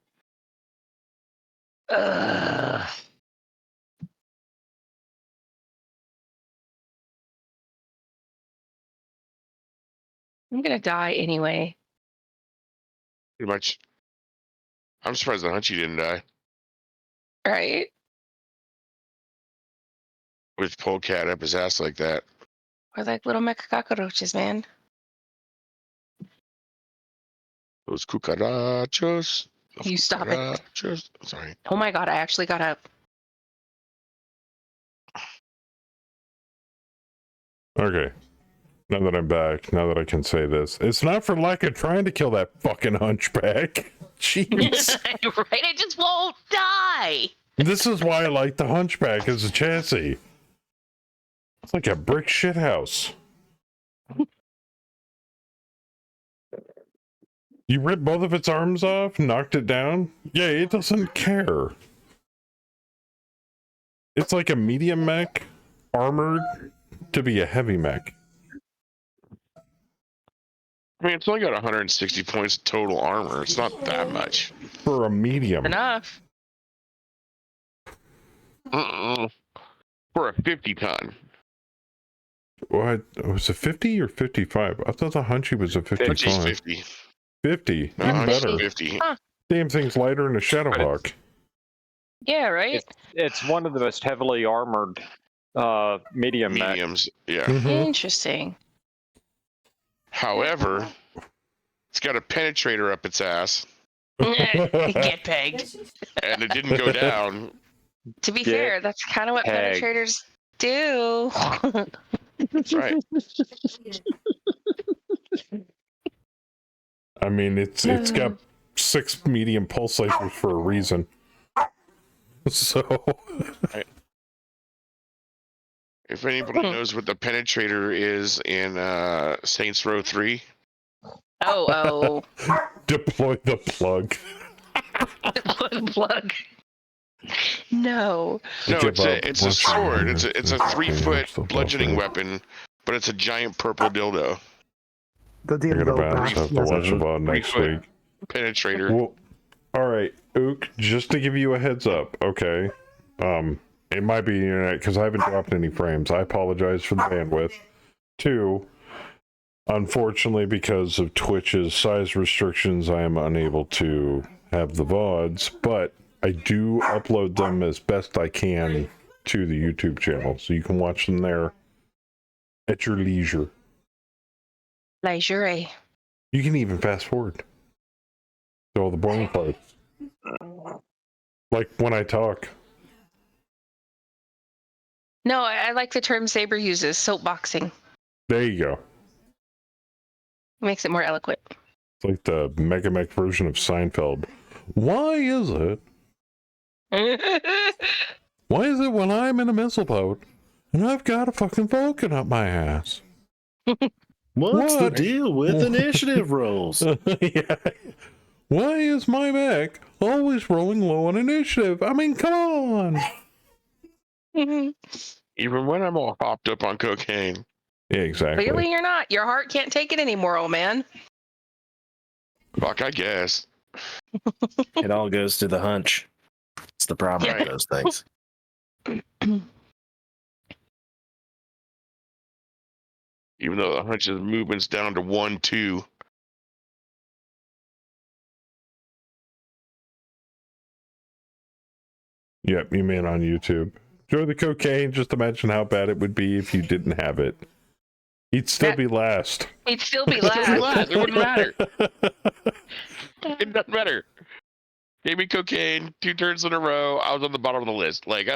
Ugh. I'm gonna die anyway. Pretty much. I'm surprised the Hunchy didn't die Right? with Polecat up his ass like that. We're like little mecha cockroaches, man. Those cucarachos. You stop it. Cucarachos. Sorry. Oh my God, I actually got up. Okay. Now that I'm back, now that I can say this, it's not for lack of trying to kill that fucking hunchback. Jeez. Right? It just won't die. This is why I like the hunchback as a chassis. It's like a brick shit house. You ripped both of its arms off, knocked it down? Yeah, it doesn't care. It's like a medium mech, armored to be a heavy mech. I mean, it's only got 160 points total armor. It's not that much. For a medium. Enough. For a 50-ton. What? Was it 50 or 55? I thought the Hunchy was a 55. Hunchy's 50. 50? No, Even Hunchy's better. 50. Huh. Damn thing's lighter than a Shadowhawk. Yeah, right? It's one of the most heavily armored mediums. Yeah. Interesting. However, it's got a penetrator up its ass. Get pegged. And it didn't go down. To be fair, that's kind of what pegged. penetrators do. That's right. I mean, it's got 6 medium pulse lasers for a reason. So, if anybody knows what the penetrator is in Saints Row 3, Oh. deploy the plug. Plug. No. No, it's a sword. It's a 3-foot bludgeoning weapon, but it's a giant purple dildo. The You're gonna have to watch about next week. Penetrator. Well, all right, Ook. Just to give you a heads up, okay? It might be the internet because I haven't dropped any frames. I apologize for the bandwidth. 2, unfortunately, because of Twitch's size restrictions, I am unable to have the VODs, but I do upload them as best I can to the YouTube channel, so you can watch them there at your leisure. Leisure. You can even fast forward to all the boring parts. Like when I talk. No, I like the term Saber uses, soapboxing. There you go. Makes it more eloquent. It's like the Mega Mech version of Seinfeld. Why is it? Why is it when I'm in a missile boat and I've got a fucking Vulcan up my ass? What's the deal with initiative rolls? Yeah. Why is my mech always rolling low on initiative? I mean, come on. Even when I'm all hopped up on cocaine. Yeah, exactly. Clearly you're not. Your heart can't take it anymore, old man. Fuck, I guess. It all goes to the hunch. It's the problem with those things. Even though the hunch's movement's down to 1-2. Yep, you mean on YouTube. Enjoy the cocaine. Just imagine how bad it would be if you didn't have it. He'd still be last. He'd still be last. It wouldn't matter. It doesn't matter. Gave me cocaine 2 turns in a row. I was on the bottom of the list. Like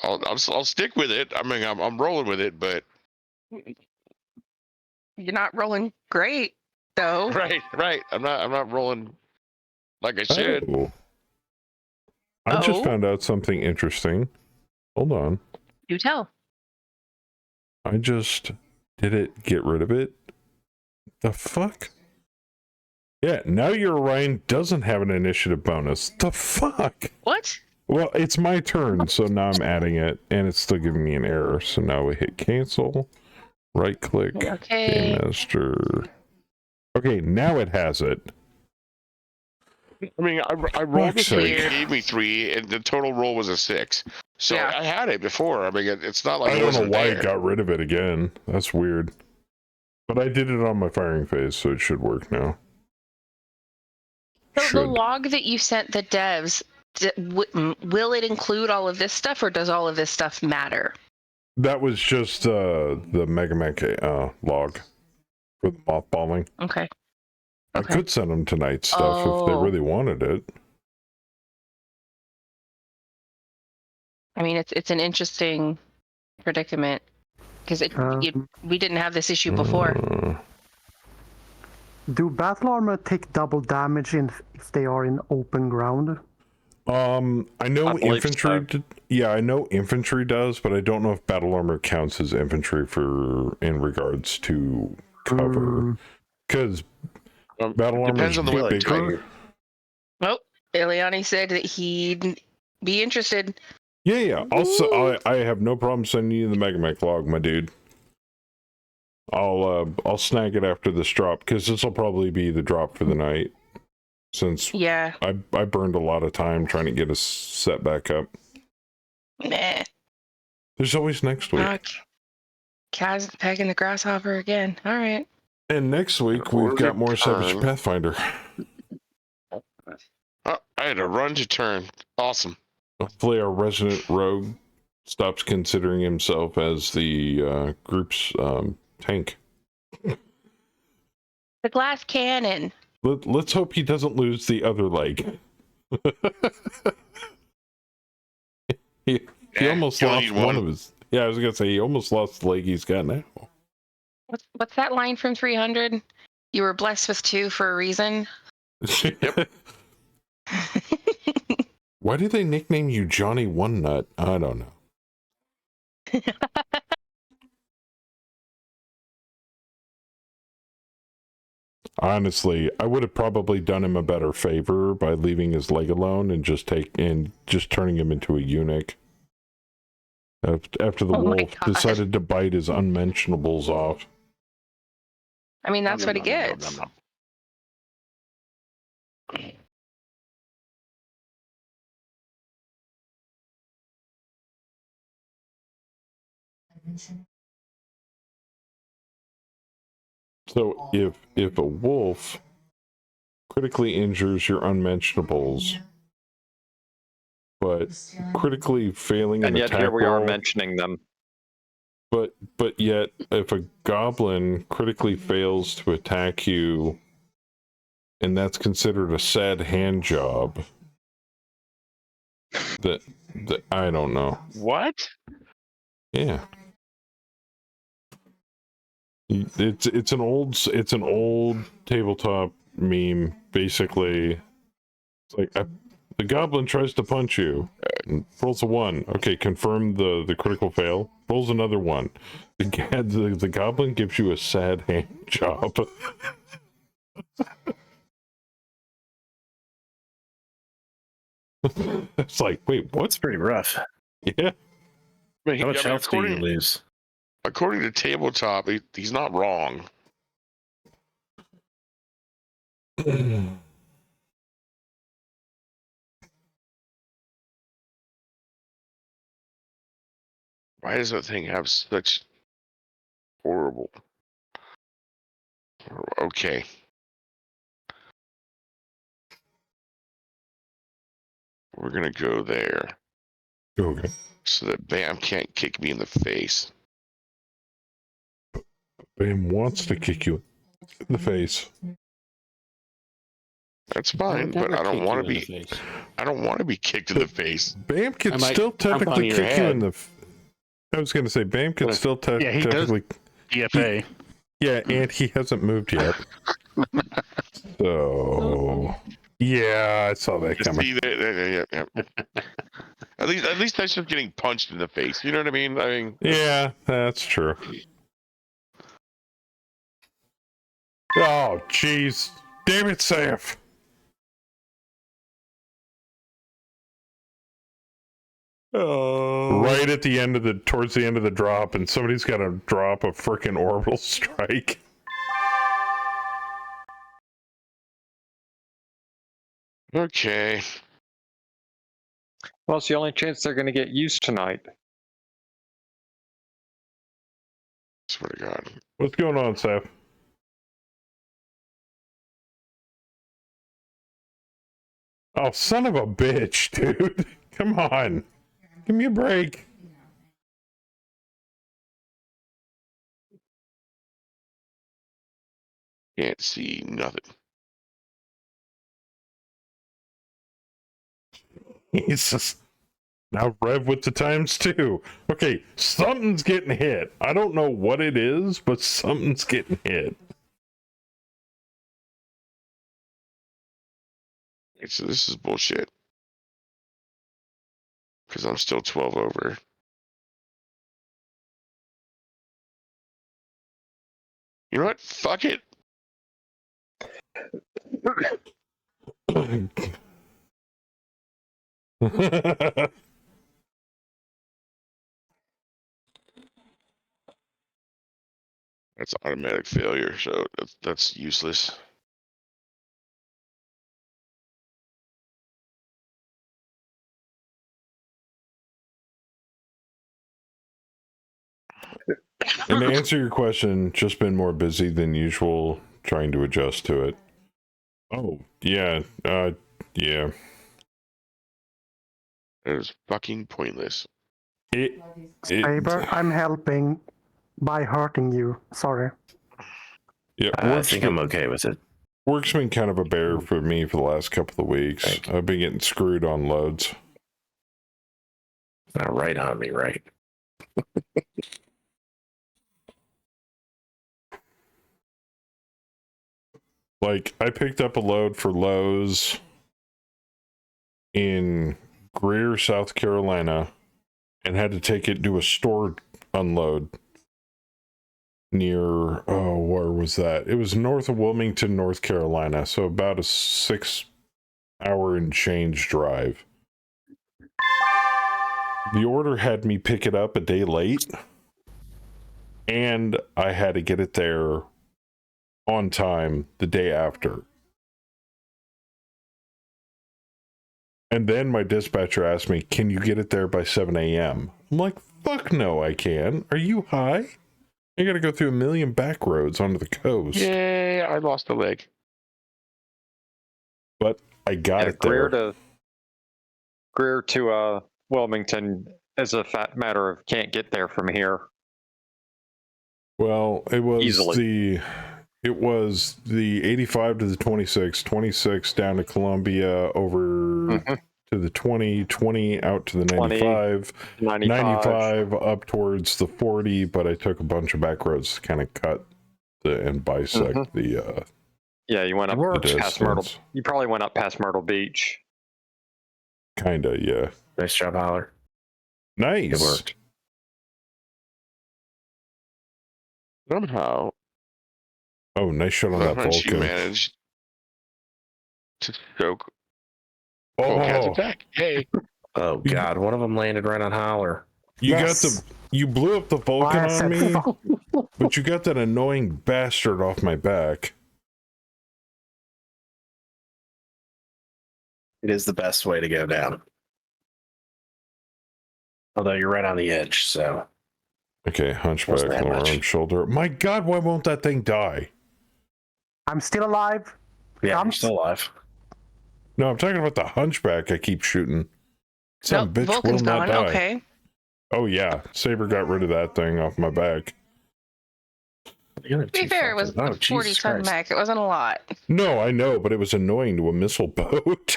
I'll stick with it. I mean, I'm rolling with it, but you're not rolling great, though. Right. I'm not rolling like I should. Oh. I just found out something interesting. Hold on. You tell. I just did it. Get rid of it. The fuck? Yeah, now your Orion doesn't have an initiative bonus. The fuck? What? Well, it's my turn, so now I'm adding it, and it's still giving me an error. So now we hit cancel, right click, Okay. Game Master. Okay, now it has it. I mean, I rolled a 3, Fuck's it gave me 3, and the total roll was a 6. So I had it before. I mean, it's not like I it don't know wasn't why there. it got rid of it again. That's weird. But I did it on my firing phase, so it should work now. So the log that you sent the devs, will it include all of this stuff, or does all of this stuff matter? That was just the Mega Mech log for the mothballing. Okay. I could send them tonight stuff if they really wanted it. I mean, it's an interesting predicament because we didn't have this issue before. Do battle armor take double damage if they are in open ground? I know infantry. Yeah, I know infantry does, but I don't know if battle armor counts as infantry in regards to cover. Because battle armor depends on the weapon bigger. type. Oh, Eliani said that he'd be interested. Yeah. Also, I have no problem sending you the Mega Mech log, my dude. I'll snag it after this drop because this will probably be the drop for the night. Since I burned a lot of time trying to get us set back up. Nah. There's always next week. Kaz pegging the grasshopper again. All right. And next week we've got more Savage Pathfinder. I had a run to turn. Awesome. Hopefully our resident rogue stops considering himself as the group's tank. The glass cannon. Let's hope he doesn't lose the other leg. he almost lost one of his. Yeah, I was gonna say he almost lost the leg he's got now. What's that line from 300? You were blessed with two for a reason. Yep. Why do they nickname you Johnny One Nut? I don't know. Honestly, I would have probably done him a better favor by leaving his leg alone and just turning him into a eunuch. After the wolf decided to bite his unmentionables off. I mean, that's what he gets. So if a wolf critically injures your unmentionables, but critically failing an and yet attack here we are roll, mentioning them. but yet if a goblin critically fails to attack you, and that's considered a sad hand job, that I don't know. What? Yeah. It's an old tabletop meme. Basically, it's like the goblin tries to punch you, rolls a 1. Okay, confirm the critical fail. Rolls another 1. The goblin gives you a sad hand job. It's like, wait, what's pretty rough? Yeah. How much health do you lose? According to tabletop, he's not wrong. Why does that thing have such horrible? Okay. We're gonna go there. Okay. So that Bam can't kick me in the face. Bam wants to kick you in the face. That's fine, but I don't want to be. I don't want to be kicked in the face. Bam can still technically kick you in the. I was going to say Bam can still technically. DFA. Yeah, and he hasn't moved yet. So yeah, I saw that coming. At least that's just getting punched in the face. You know what I mean? Yeah, that's true. Oh, jeez. Damn it, Saf. Oh. Right at the end of towards the end of the drop, and somebody's got to drop a frickin' orbital strike. Okay. Well, it's the only chance they're going to get used tonight. Swear to God. What's going on, Saf? Oh, son of a bitch, dude. Come on. Give me a break. Can't see nothing. Jesus. Now Rev with the ×2. Okay, something's getting hit. I don't know what it is, but something's getting hit. So this is bullshit. Because I'm still 12 over. You know what? Fuck it. That's automatic failure, so that's useless. And to answer your question, just been more busy than usual trying to adjust to it. Oh, yeah. Yeah. It was fucking pointless. Saber, I'm helping by hurting you. Sorry. Yeah, I think I'm okay with it. Work's been kind of a bear for me for the last couple of weeks. I've been getting screwed on loads. Not right on me, right? Like, I picked up a load for Lowe's in Greer, South Carolina, and had to take it to a store unload near, oh, where was that? It was north of Wilmington, North Carolina, so about a 6-hour and change drive. The order had me pick it up a day late, and I had to get it there on time the day after. And then my dispatcher asked me, can you get it there by 7 a.m.? I'm like, fuck no, I can. Are you high? I gotta go through a million back roads onto the coast. Yay, I lost a leg. But I got it there. Greer to Wilmington is a fat matter of can't get there from here. Well, it was easily. It was the 85 to the 26, 26 down to Columbia, over to the 20, 20 out to the 95, 95 up towards the 40, but I took a bunch of back roads to kind of cut and bisect the yeah, you went up past Myrtle. You probably went up past Myrtle Beach. Kinda, yeah. Nice job, Holler. Nice. It worked. Somehow. Oh, nice shot on that She Vulcan. managed to choke Polecat's attack. Hey. Oh God, one of them landed right on Holler. You blew up the Vulcan on me, but you got that annoying bastard off my back. It is the best way to go down. Although you're right on the edge, so. Okay, hunchback, lower arm, shoulder. My God, why won't that thing die? I'm still alive. Yeah, I'm still alive. No, I'm talking about the hunchback I keep shooting. Some bitch Vulcan's will not gone. die. Okay. Oh yeah, Saber got rid of that thing off my back. To be fair, it was a 40-ton mech. It wasn't a lot. No, I know, but it was annoying to a missile boat.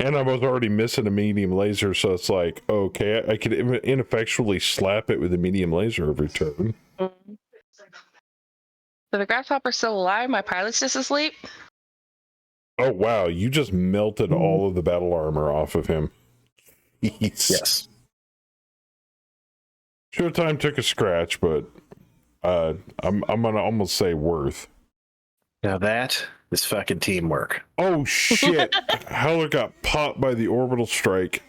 And I was already missing a medium laser, so it's like, okay, I could ineffectually slap it with a medium laser every turn. So the grasshopper's still alive. My pilot's just asleep. Oh wow, you just melted all of the battle armor off of him. Yes. Showtime took a scratch, but I'm gonna almost say worth. Now that is fucking teamwork. Oh shit! Howler got popped by the orbital strike.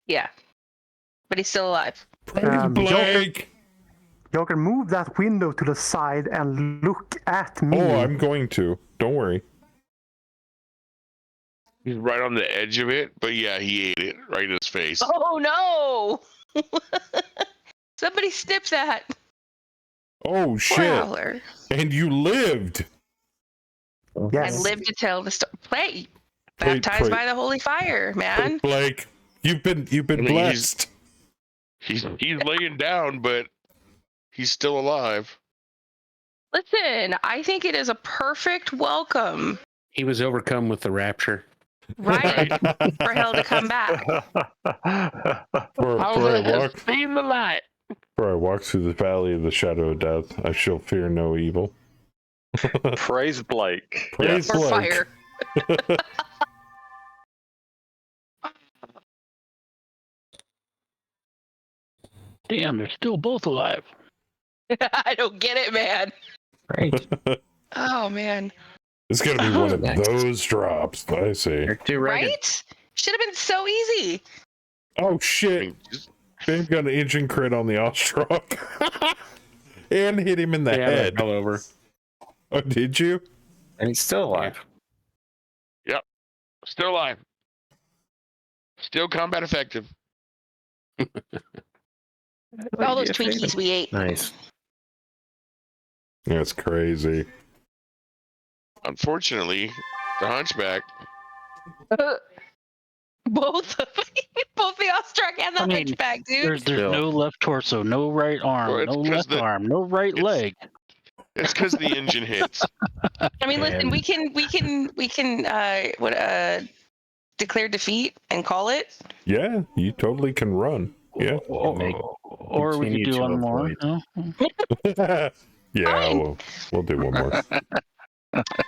Yeah, but he's still alive. Blake! Joker, move that window to the side and look at me. Oh, I'm going to. Don't worry. He's right on the edge of it, but yeah, he ate it right in his face. Oh no! Somebody snip that. Oh shit! And you lived. Yes. And lived to tell the story. Play, baptized by the holy fire, man. Blake, you've been blessed. He's laying down, but he's still alive. Listen, I think it is a perfect welcome. He was overcome with the rapture. Right. For hell to come back. Before I walk through the valley of the shadow of death, I shall fear no evil. Praise Blake. Praise Blake. Fire. Damn, they're still both alive. I don't get it, man. Right. Oh man. It's gonna be one of those drops. I see. Right? Should have been so easy. Oh shit! They've got an engine crit on the Ostrock and hit him in the head. Fell over. Oh, did you? And he's still alive. Yep, still alive. Still combat effective. All those Twinkies we ate. Nice. That's crazy. Unfortunately, the hunchback Both both the Ostrak and the Hunchback, dude. There's no left torso, no right arm, Well, no left arm, no right leg. It's because the engine hits. I mean, listen, we can declare defeat and call it. Yeah, you totally can run. Yeah. Or we could do one more. No? Yeah, we'll do one more.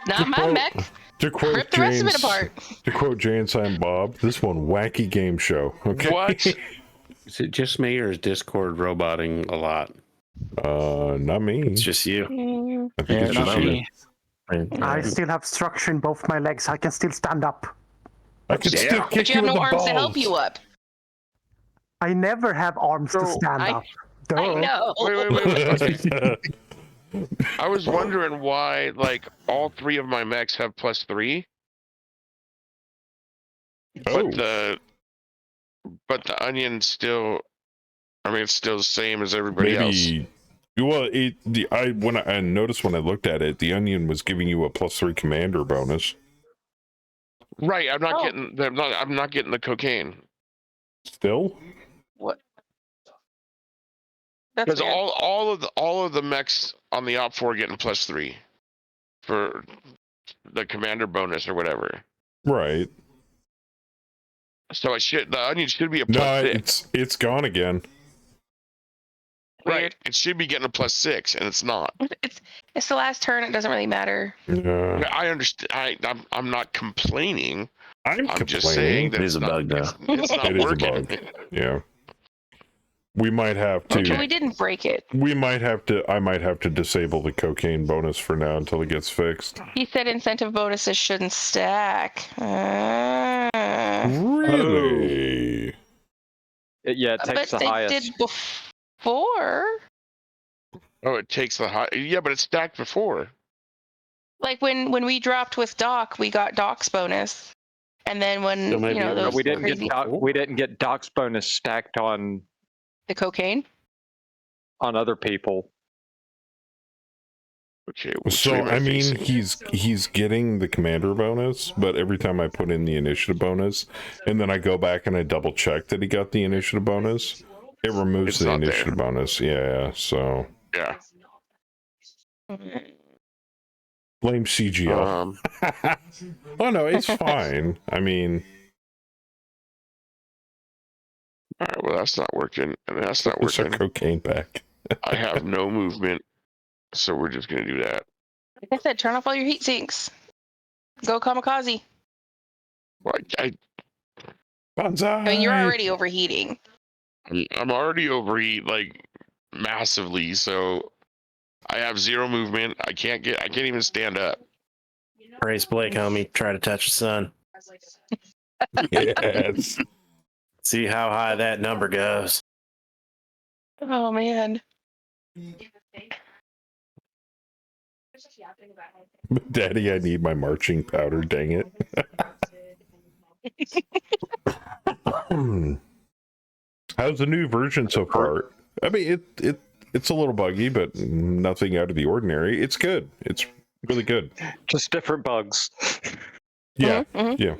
Not my mech. To quote Rip the rest of it James, apart. to quote Jay and Silent Bob, this one wacky game show. Okay. What? Is it just me or is Discord roboting a lot? Not me. It's just you. I think it's just you. I still have structure in both my legs. I can still stand up. I can still kick But you have in no the arms to help balls. you up. I never have arms to stand up. Duh. I know. Wait. I was wondering why, like, all 3 of my mechs have +3, but the onion still. I mean, it's still the same as everybody else. Well, I noticed when I looked at it, the onion was giving you a +3 commander bonus. Right, I'm not getting. I'm not getting the cocaine. Still? What? Because all of the mechs on the Op 4 are getting +3 for the commander bonus or whatever. Right. So the onion should be a +6. It's gone again. Right. It should be getting a +6, and it's not. It's the last turn. It doesn't really matter. Yeah. I understand. I'm not complaining. I'm just saying that it is a bug now. It's not It is a working. bug. Yeah. We might have to. We didn't break it. We might have to. I might have to disable the cocaine bonus for now until it gets fixed. He said incentive bonuses shouldn't stack. Really? Yeah, it takes but the they highest. did before. Oh, it takes the high. Yeah, but it's stacked before. Like when we dropped with Doc, we got Doc's bonus, and then when those we didn't crazy... get Doc's bonus stacked on the cocaine on other people. Okay. So I mean, he's getting the commander bonus, but every time I put in the initiative bonus, and then I go back and I double check that he got the initiative bonus, it removes the initiative bonus. Yeah. So. Yeah. Blame CGL. Oh no, it's fine. I mean. All right, well, that's not working, and that's not It's working. our cocaine back. I have no movement, so we're just gonna do that. Like I said, turn off all your heat sinks. Go kamikaze. Well, I mean, you're already overheating. I'm already overheat like massively, so I have 0 movement. I can't even stand up. Praise Blake, homie. Try to touch the sun. Yes. See how high that number goes. Oh man. Daddy, I need my marching powder, dang it. How's the new version so far? I mean, it's a little buggy, but nothing out of the ordinary. It's good. It's really good. Just different bugs. Yeah, yeah.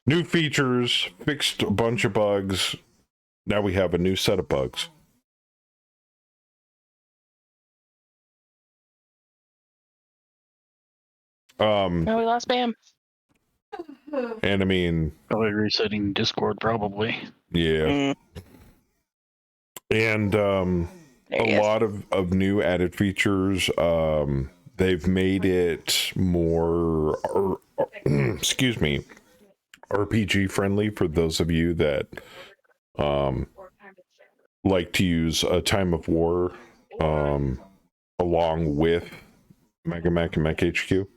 New features, fixed a bunch of bugs. Now we have a new set of bugs. Oh, we lost Bam. And I mean, probably resetting Discord, probably. Yeah. And a lot of new added features. They've made it more, excuse me, RPG friendly for those of you that like to use a Time of War along with Mega Mech and Mech HQ.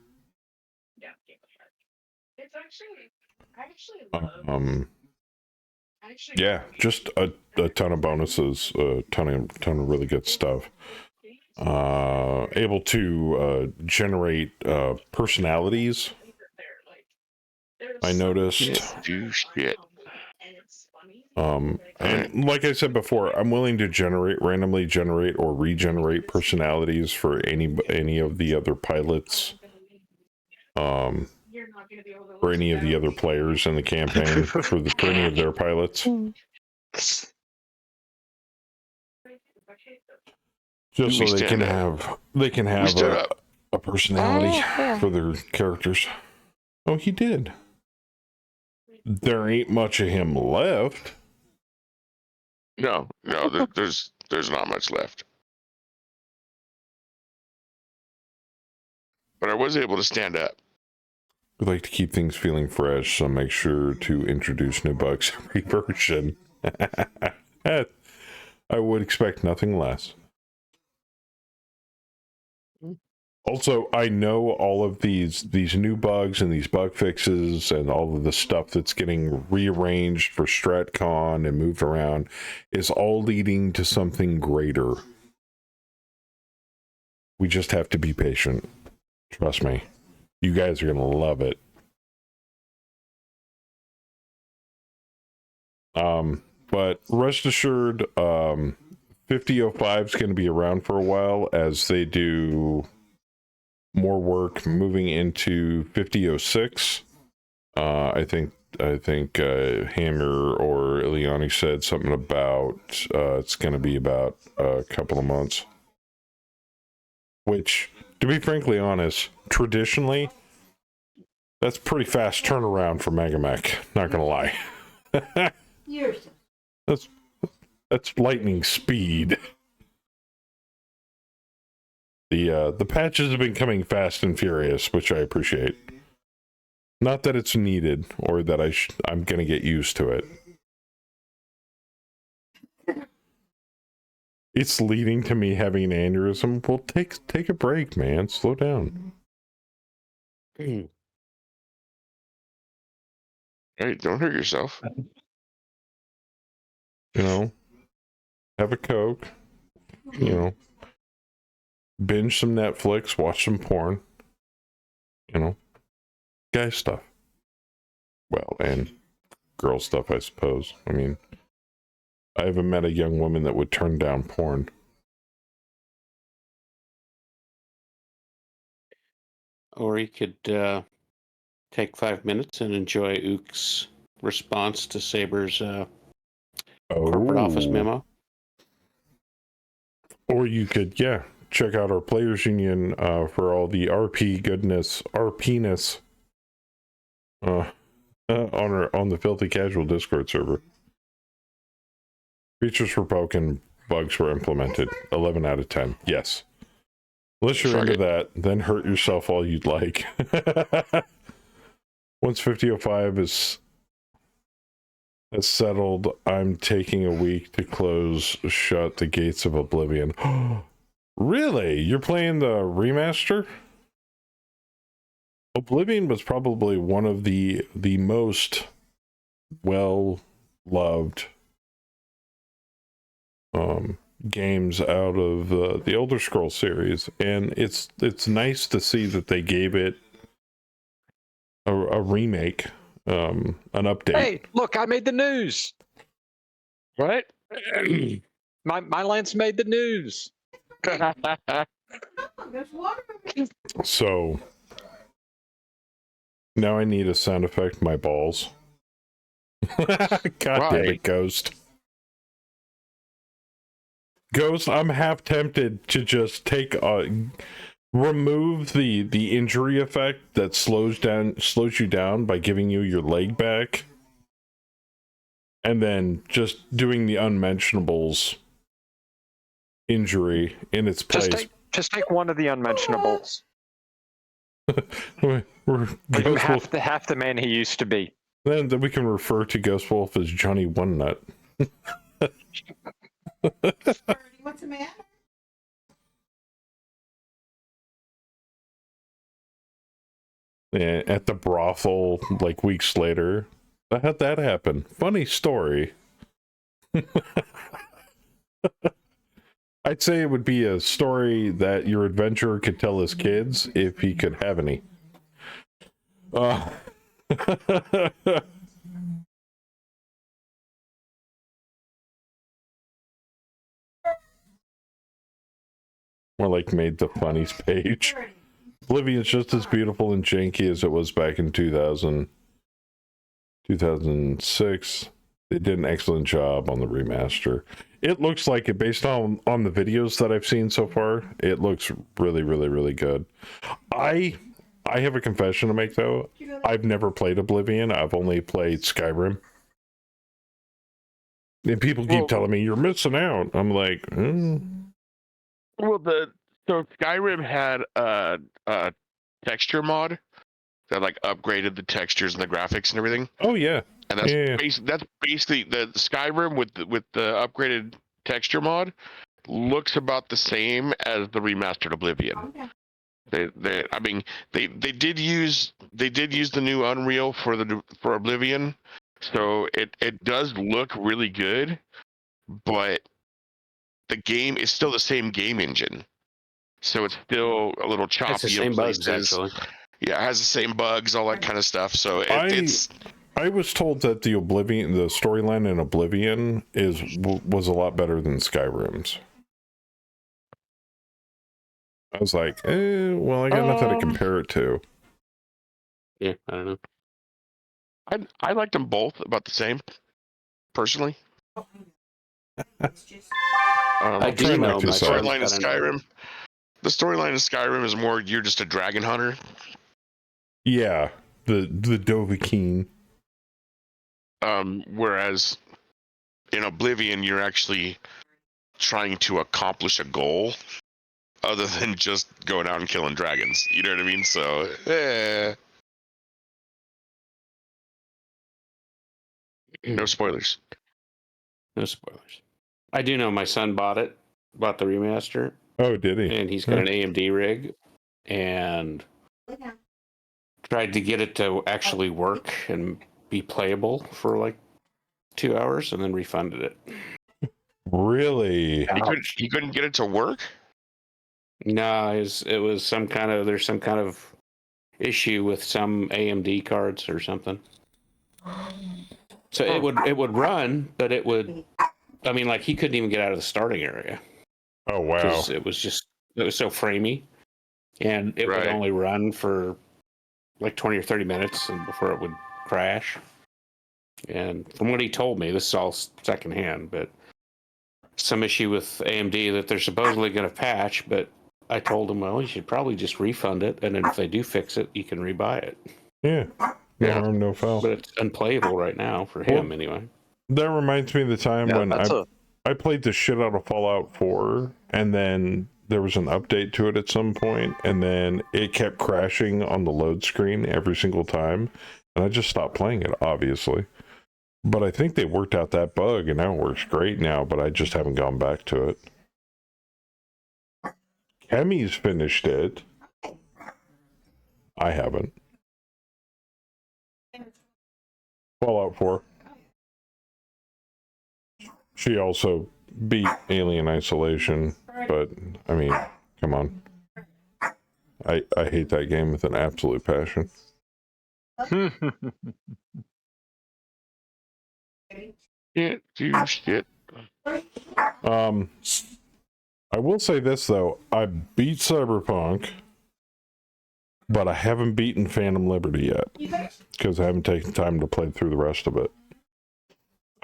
Yeah, just a ton of bonuses, a ton of really good stuff. Able to generate personalities. I noticed. Do shit. And like I said before, I'm willing to randomly generate or regenerate personalities for any of the other pilots. for any of the other players in the campaign, for any of their pilots. Just so they can have a personality for their characters. Oh, he did. There ain't much of him left. No, there's not much left. But I was able to stand up. We like to keep things feeling fresh, so make sure to introduce new bugs every version. I would expect nothing less. Also, I know all of these new bugs and these bug fixes and all of the stuff that's getting rearranged for StratCon and moved around is all leading to something greater. We just have to be patient. Trust me. You guys are going to love it. But rest assured, 50.05 is going to be around for a while as they do more work moving into 50.06. I think Hammer or Ileani said something about it's going to be about a couple of months. Which, to be frankly honest, traditionally, that's pretty fast turnaround for Megamech. Not gonna lie. That's lightning speed. The patches have been coming fast and furious, which I appreciate. Not that it's needed or that I'm gonna get used to it. It's leading to me having an aneurysm. Well, take a break, man. Slow down. Hey, don't hurt yourself. You know, have a Coke. You know, binge some Netflix, watch some porn. You know, guy stuff. Well, and girl stuff, I suppose. I mean, I haven't met a young woman that would turn down porn. Or you could take 5 minutes and enjoy Ook's response to Saber's corporate office memo. Or you could, check out our Players Union for all the RP goodness, RP-ness on the Filthy Casual Discord server. Features were broken, bugs were implemented. 11 out of 10. Yes. Unless you're into that, then hurt yourself all you'd like. Once 50.05 is settled, I'm taking a week to close shut the gates of Oblivion. Really? You're playing the remaster? Oblivion was probably one of the most well-loved games out of the Elder Scrolls series, and it's nice to see that they gave it a remake, an update. Hey, look, I made the news. What? my lance made the news. So now I need a sound effect. My balls. God damn it, Ghost. Ghost, I'm half tempted to just remove the injury effect that slows you down by giving you your leg back, and then just doing the unmentionables injury in its place. Just take one of the unmentionables. We're half the man he used to be. Then we can refer to Ghost Wolf as Johnny One Nut. What's the matter? Yeah, at the brothel, like weeks later. How'd that happen? Funny story. I'd say it would be a story that your adventurer could tell his kids if he could have any. More like made the funnies page. Oblivion's just as beautiful and janky as it was back in 2006. They did an excellent job on the remaster. It looks like it, based on the videos that I've seen so far, it looks really, really, really good. I have a confession to make, though. I've never played Oblivion. I've only played Skyrim. And people keep telling me, you're missing out. I'm like, Well, so Skyrim had a texture mod that like upgraded the textures and the graphics and everything. Oh yeah, and that's basically the Skyrim with the upgraded texture mod looks about the same as the remastered Oblivion. They did use the new Unreal for Oblivion, so it does look really good, but the game is still the same game engine. So it's still a little choppy. It's the same bugs, actually. Yeah, it has the same bugs, all that kind of stuff. So it's. I was told that the storyline in Oblivion was a lot better than Skyrim's. I was like, well, I got nothing to compare it to. Yeah, I don't know. I liked them both about the same, personally. I do know the storyline of Skyrim. The storyline of Skyrim is more you're just a dragon hunter. Yeah, the Dovahkiin. Whereas in Oblivion, you're actually trying to accomplish a goal other than just going out and killing dragons. You know what I mean? So, no spoilers. No spoilers. I do know my son bought the remaster. Oh, did he? And he's got an AMD rig and tried to get it to actually work and be playable for like 2 hours and then refunded it. Really? He couldn't get it to work? No, it was there's some kind of issue with some AMD cards or something. So it would run, but he couldn't even get out of the starting area. Oh wow! It was so framey, and it would only run for like 20 or 30 minutes and before it would crash. And from what he told me, this is all secondhand, but some issue with AMD that they're supposedly going to patch, but I told him, well, you should probably just refund it, and then if they do fix it, you can rebuy it. Yeah. No harm, no foul. But it's unplayable right now for him, anyway. That reminds me of the time when I played the shit out of Fallout 4, and then there was an update to it at some point, and then it kept crashing on the load screen every single time, and I just stopped playing it, obviously. But I think they worked out that bug, and now it works great now, but I just haven't gone back to it. Kemi's finished it. I haven't. Fallout 4. She also beat Alien Isolation, but I mean, come on. I hate that game with an absolute passion. Can't do shit. I will say this though, I beat Cyberpunk, but I haven't beaten Phantom Liberty yet because I haven't taken time to play through the rest of it.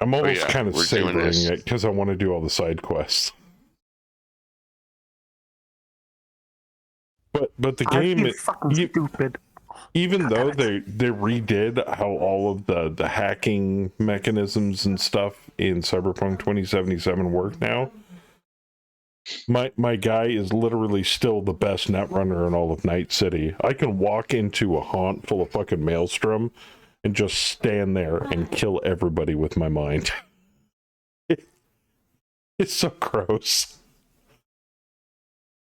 I'm almost kind of savoring it because I want to do all the side quests. But the game is fucking stupid. Even though they redid how all of the hacking mechanisms and stuff in Cyberpunk 2077 work now, my guy is literally still the best netrunner in all of Night City. I can walk into a haunt full of fucking Maelstrom and just stand there and kill everybody with my mind. It's so gross.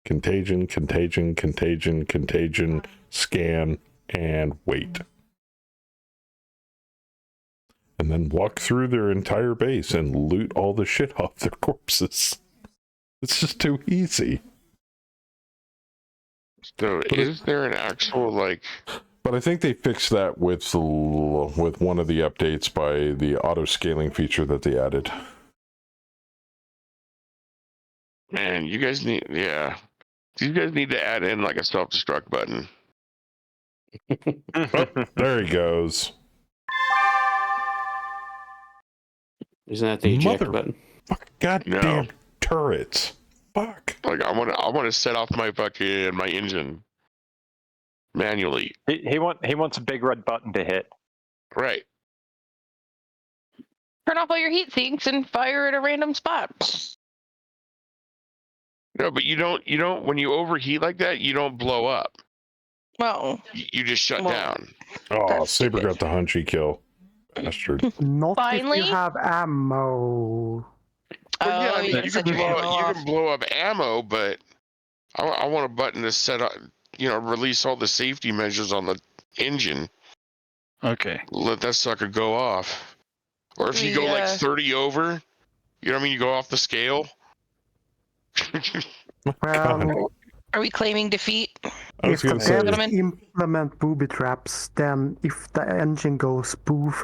Contagion, contagion, contagion, contagion, scan, and wait. And then walk through their entire base and loot all the shit off their corpses. It's just too easy. So is there an actual But I think they fixed that with one of the updates by the auto scaling feature that they added. Man, you guys need You guys need to add in like a self-destruct button. Oh, there he goes. Isn't that the eject button? Goddamn turrets. Fuck. Like I want to set off my engine manually. He wants a big red button to hit. Right. Turn off all your heat sinks and fire at a random spot. No, but you don't when you overheat like that, you don't blow up. Well, you just shut down. Oh, Saber got the hunchy kill. Bastard. Not if you have ammo. Well, yeah, I mean, you can blow up ammo, but I want a button to set up, release all the safety measures on the engine. Okay. Let that sucker go off. Or if you go like 30 over, you know what I mean? You go off the scale. Well, are we claiming defeat? If the devs implement booby traps, then if the engine goes boom,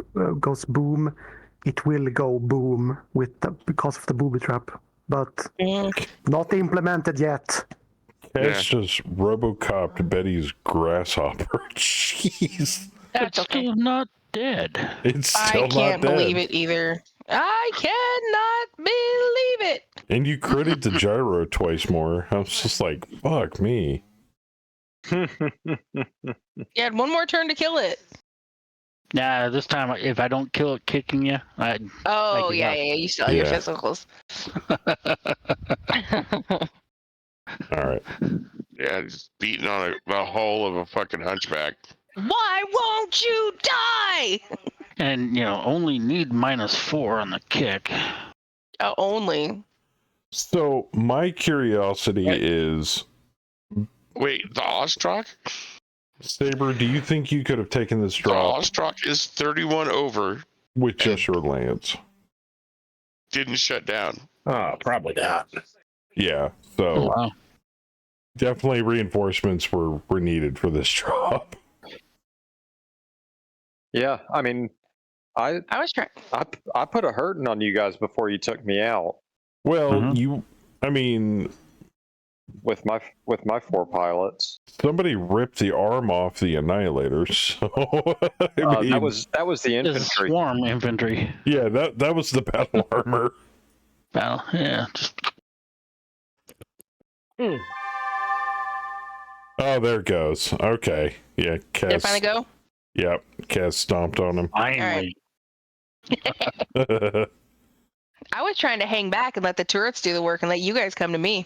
it will go boom because of the booby trap. But not implemented yet. It's just RoboCop Betty's grasshopper. Jeez. That's still not dead. It's still not dead. I can't believe it either. I cannot believe it. And you critted the gyro twice more. I was just like, fuck me. You had one more turn to kill it. Nah, this time if I don't kill it kicking you, yeah, you still have your physicals. All right. Yeah, just beating on a hull of a fucking hunchback. Why won't you die? And only need -4 on the kick. Only. So my curiosity is, wait, the Ostrock? Saber, do you think you could have taken this drop? The Ostrock is 31 over with just your lance. Didn't shut down. Oh, probably not. Yeah. So definitely reinforcements were needed for this drop. Yeah, I mean, I was trying. I put a hurting on you guys before you took me out. Well, with my 4 pilots, somebody ripped the arm off the Annihilator. So that was the infantry. Swarm infantry. Yeah, that was the battle armor. Yeah. Oh, there it goes. Okay. Yeah, Cass. Did it finally go? Yep, Cass stomped on him. Finally. I was trying to hang back and let the turrets do the work and let you guys come to me.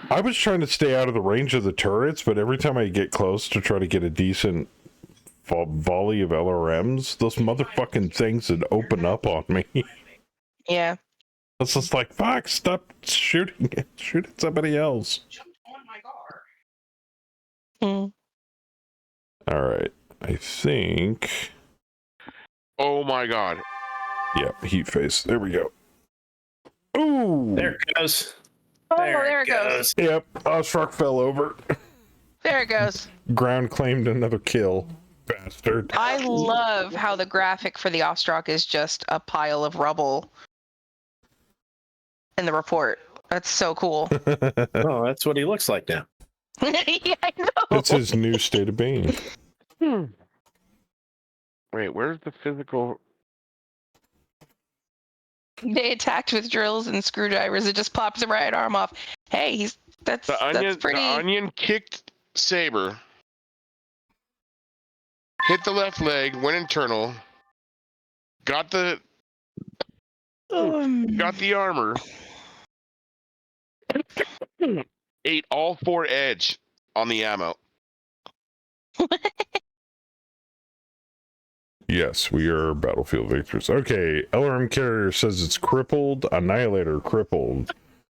I was trying to stay out of the range of the turrets, but every time I get close to try to get a decent volley of LRMs, those motherfucking things would open up on me. Yeah. It's just like, fuck, stop shooting it. Shoot at somebody else. All right. I think. Oh my god. Yep, heat face. There we go. Ooh. There it goes. There it goes. Yep, Ostrock fell over. There it goes. Ground claimed another kill. Bastard. I love how the graphic for the Ostrock is just a pile of rubble in the report. That's so cool. Oh, that's what he looks like now. Yeah, I know. That's his new state of being. Wait, where's the physical? They attacked with drills and screwdrivers. It just pops the right arm off. Hey, that's pretty. The onion kicked Saber, hit the left leg, went internal, got the armor, ate all 4 edge on the ammo. Yes, we are battlefield victors. Okay, LRM carrier says it's crippled. Annihilator crippled.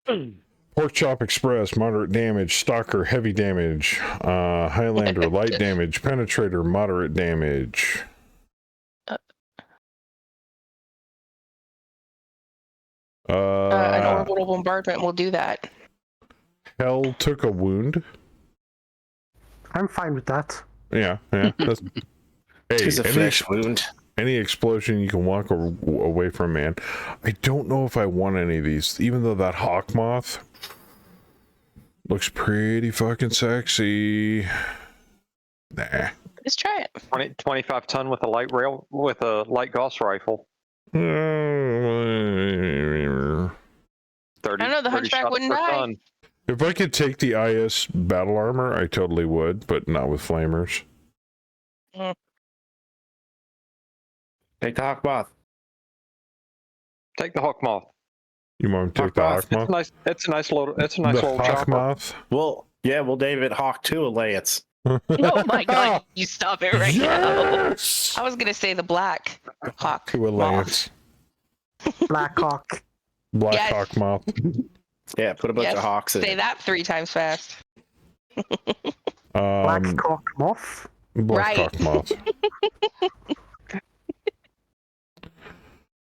Pork Chop Express moderate damage. Stalker heavy damage. Highlander light damage. Penetrator moderate damage. An orbital bombardment will do that. Hell took a wound. I'm fine with that. Yeah. That's, hey, it's a flesh wound. Any explosion you can walk away from, man. I don't know if I want any of these, even though that hawk moth Looks pretty fucking sexy. Nah. Let's try it. 25 ton with a light Gauss rifle. 30, I know the Hunchback wouldn't die. Ton. If I could take the IS battle armor, I totally would, but not with flamers. Take the Hawk Moth. Take the Hawk Moth. You want to take the Hawk Moth? It's a nice little Hawk chopper. Moth? Well, yeah, we'll name it Hawk 2 Alliance. Oh my god, you stop it right now. I was gonna say the Black Hawk. To a lance. Black Hawk. Black Yes. Hawk Moth. Yeah, put a bunch of hawks in Say it. that 3 times fast. Black Hawk Moth. Black Right. Hawk Moth.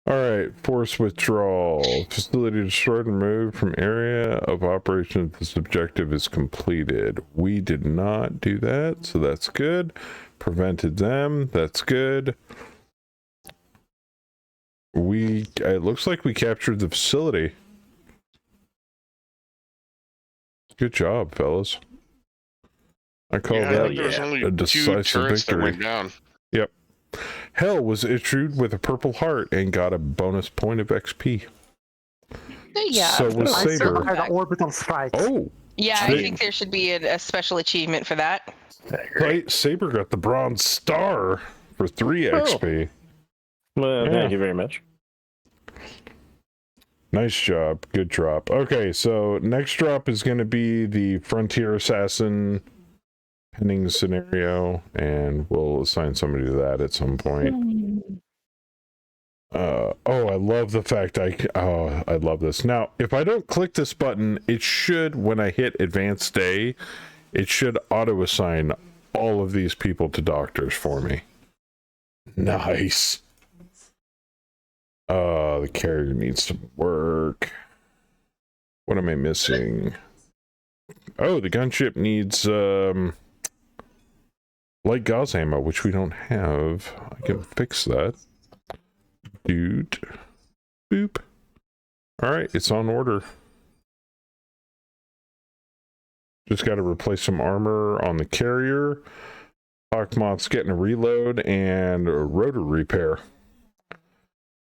All right, force withdrawal. Facility destroyed and removed from area of operation. This objective is completed. We did not do that, so that's good. Prevented them. That's good. It looks like we captured the facility. Good job, fellas. I call I that think there was only a 2 decisive turrets that victory. went down. Yep. Hell was issued with a purple heart and got a bonus point of XP. Yeah. So was I Saber. survived the orbital strike. Oh, Yeah, I think there should be a special achievement for that. right. Saber got the bronze star for 3 XP. Well, Yeah. thank you very much. Nice job. Good drop. Okay, so next drop is going to be the Frontier Assassin pending scenario, and we'll assign somebody to that at some point. Oh, I love the fact I love this. Now, if I don't click this button, it should, when I hit Advanced Day, it should auto-assign all of these people to doctors for me. Nice. The carrier needs some work. What am I missing? Oh, the gunship needs light gauze ammo, which we don't have. I can fix that. Dude. Boop. Alright, it's on order. Just got to replace some armor on the carrier. Hawkmoth's getting a reload and a rotor repair.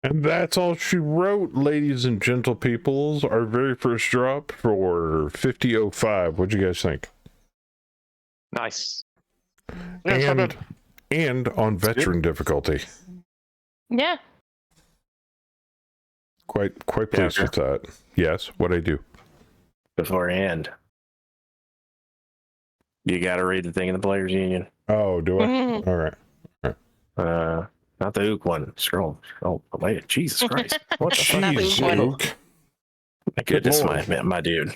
And that's all she wrote, ladies and gentle peoples. Our very first drop for 50.05. What'd you guys think? Nice. And on veteran difficulty. Yeah. Quite pleased with that. Yes, what'd I do? Beforehand, you got to read the thing in the Players Union. Oh, do I? All right. Not the Ook one. Scroll away. Jesus Christ. What the fuck? Jeez, Ook. My goodness, my dude.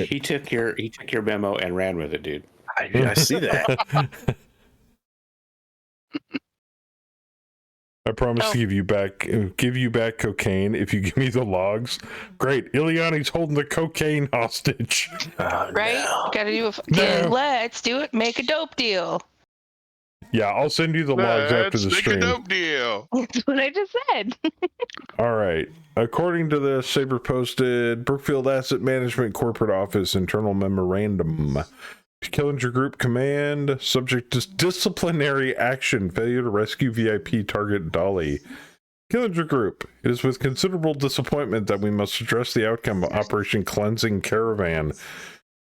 He took your memo and ran with it, dude. I see that. I promise to give you back cocaine if you give me the logs. Great. Ileani's holding the cocaine hostage. Right? No. Gotta do let's do it. Make a dope deal. Yeah, I'll send you the logs after the stream. Let's make a dope deal. That's what I just said. All right. According to the Saber posted Brookfield Asset Management Corporate Office internal memorandum. Killinger Group Command, subject to disciplinary action, failure to rescue VIP target Dolly. Killinger Group, it is with considerable disappointment that we must address the outcome of Operation Cleansing Caravan.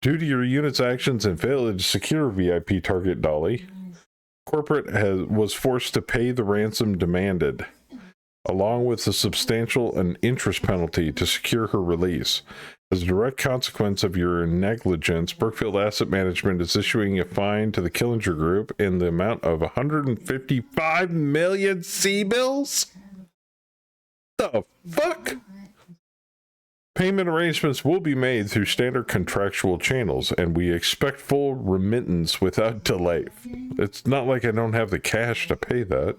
Due to your unit's actions and failure to secure VIP target Dolly, corporate was forced to pay the ransom demanded, along with a substantial and interest penalty to secure her release. As a direct consequence of your negligence, Brookfield Asset Management is issuing a fine to the Killinger Group in the amount of 155 million C-bills? The fuck? Payment arrangements will be made through standard contractual channels, and we expect full remittance without delay. It's not like I don't have the cash to pay that.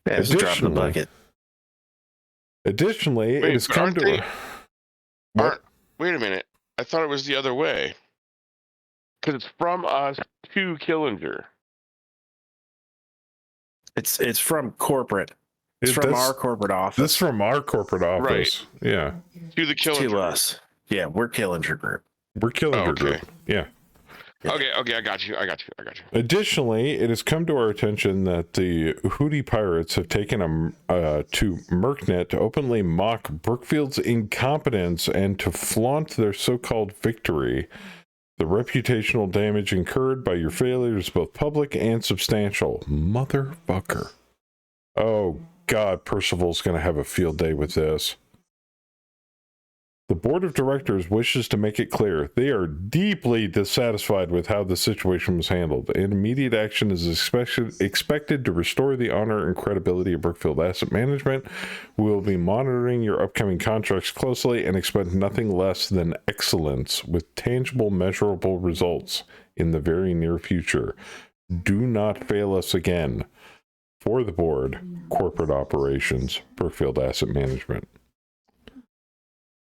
Yeah, just drop the bucket. Additionally, it has come to... Wait a minute. I thought it was the other way. Because it's from us to Killinger. It's from corporate. It's from our corporate office. This is from our corporate office. Right. Yeah. To the Killinger. To us. Yeah, we're killing your group. We're killing your group. Yeah. Okay, I got you. Additionally, it has come to our attention that the Houthi pirates have taken to Mercnet to openly mock Brookfield's incompetence and to flaunt their so-called victory. The reputational damage incurred by your failure is both public and substantial. Motherfucker. Oh, God, Percival's going to have a field day with this. The board of directors wishes to make it clear they are deeply dissatisfied with how the situation was handled, and immediate action is expected to restore the honor and credibility of Brookfield Asset Management. We will be monitoring your upcoming contracts closely and expect nothing less than excellence with tangible, measurable results in the very near future. Do not fail us again. For the board, corporate operations, Brookfield Asset Management.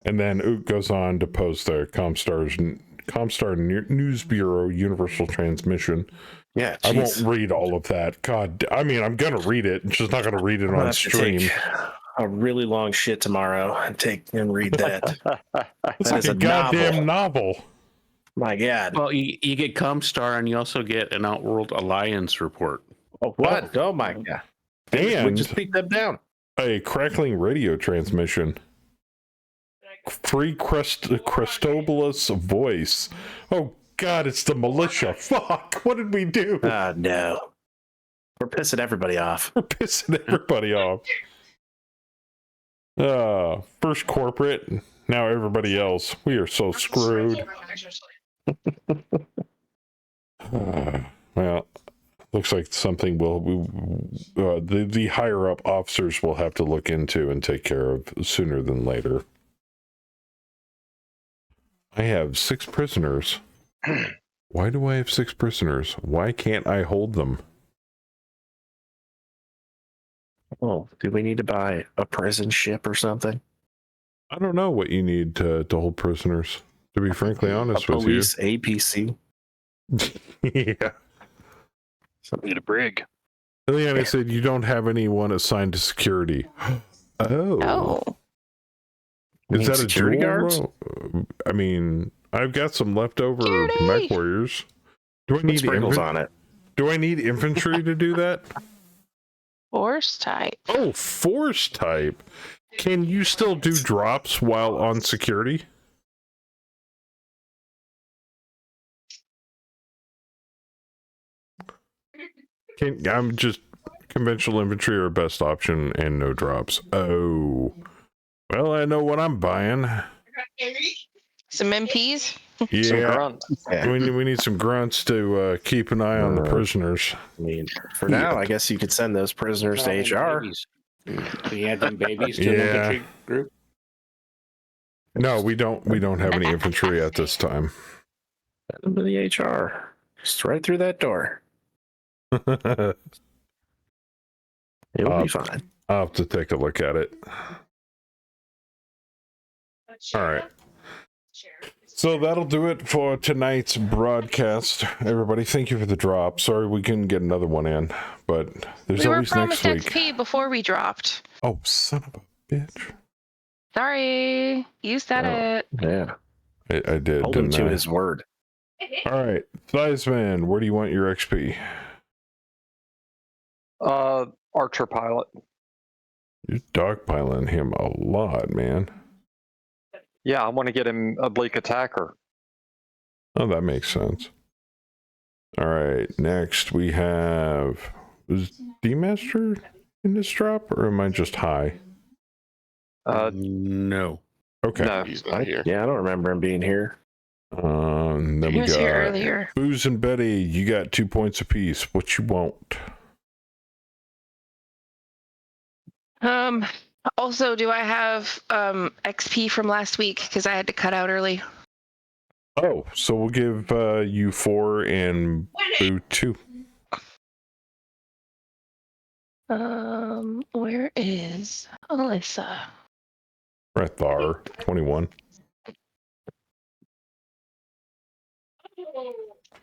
And then Ook goes on to post the Comstar News Bureau Universal Transmission. Yeah, I won't read all of that. God, I mean, I'm going to read it. I'm just not going to read it on stream. Take a really long shit tomorrow and read that. It's like a goddamn novel. My God. Well, you get Comstar and you also get an Outworld Alliance report. Oh, what? Oh, my God. And we just beat them down. A crackling radio transmission. Free Christobolus voice. Oh, God, it's the militia. Fuck, what did we do? No. We're pissing everybody off. First corporate, now everybody else. We are so screwed. Well, looks like something the higher up officers will have to look into and take care of sooner than later. I have 6 prisoners. Why do I have 6 prisoners? Why can't I hold them? Oh, do we need to buy a prison ship or something? I don't know what you need to hold prisoners, to be frankly honest with you. Police APC. Yeah. Something in a brig. Leanna said you don't have anyone assigned to security. Oh. Is that a security guards? I mean, I've got some leftover mech warriors. Do I need sprinkles on it? Do I need infantry to do that? Force type. Oh, force type. Can you still do drops while on security? I'm just conventional infantry or best option and no drops. Oh. Well, I know what I'm buying. Some MPs? Yeah. Some grunts. We need some grunts to keep an eye on the prisoners. I mean, for now, I guess you could send those prisoners to HR. Do you add them babies to an infantry group? No, we don't have any infantry at this time. Send them to the HR. Just right through that door. It'll be fine. I'll have to take a look at it. All right. So that'll do it for tonight's broadcast. Everybody, thank you for the drop. Sorry we couldn't get another one in, but there's always next week. We were promised XP before we dropped. Oh, son of a bitch. Sorry. You said it. Yeah. I did. Hold him to his word. All right. Thiesman, where do you want your XP? Archer pilot. You're dogpiling him a lot, man. Yeah, I want to get him oblique attacker. Oh, that makes sense. All right, next we have... Is D-Master in this drop, or am I just high? No. Okay. No, he's not here. Yeah, I don't remember him being here. Then He we was got here earlier. Booze and Betty, you got 2 points apiece. What you want? Also, do I have XP from last week because I had to cut out early? Oh, so we'll give you 4 and Boo 2. Where is Alyssa? Right there, 21.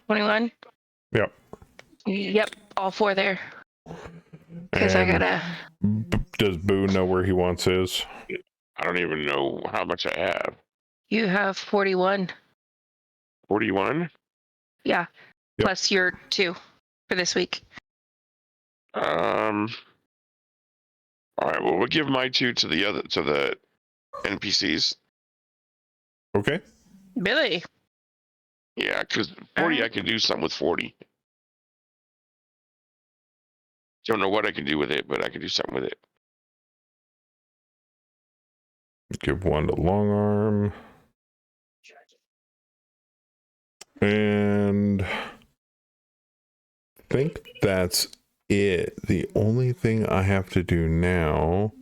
21? Yep. Yep, all 4 there. Because I gotta... Does Boo know where he wants his? I don't even know how much I have. You have 41. 41? Yeah. Yep. Plus your 2 for this week. All right. Well, we'll give my 2 to the NPCs. Okay. Billy. Yeah, because 40, I can do something with 40. Don't know what I can do with it, but I can do something with it. Give 1 to long arm. And I think that's it. The only thing I have to do now.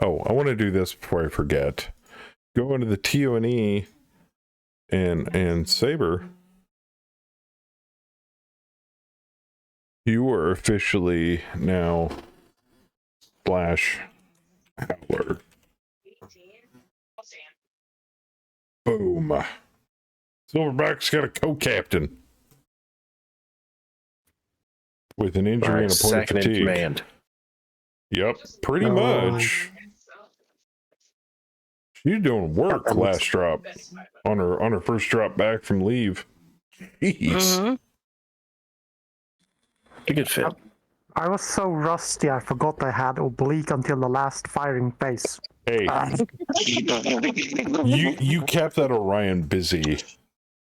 Oh, I want to do this before I forget. Go into the TONE and Saber. You are officially now Flash Howler. Boom. Silverback's got a co-captain with an injury and a point of second in fatigue. command. Yep, pretty much. She's doing work last drop on her first drop back from leave. Jeez. You could fit. I was so rusty, I forgot I had oblique until the last firing phase. Hey, you kept that Orion busy,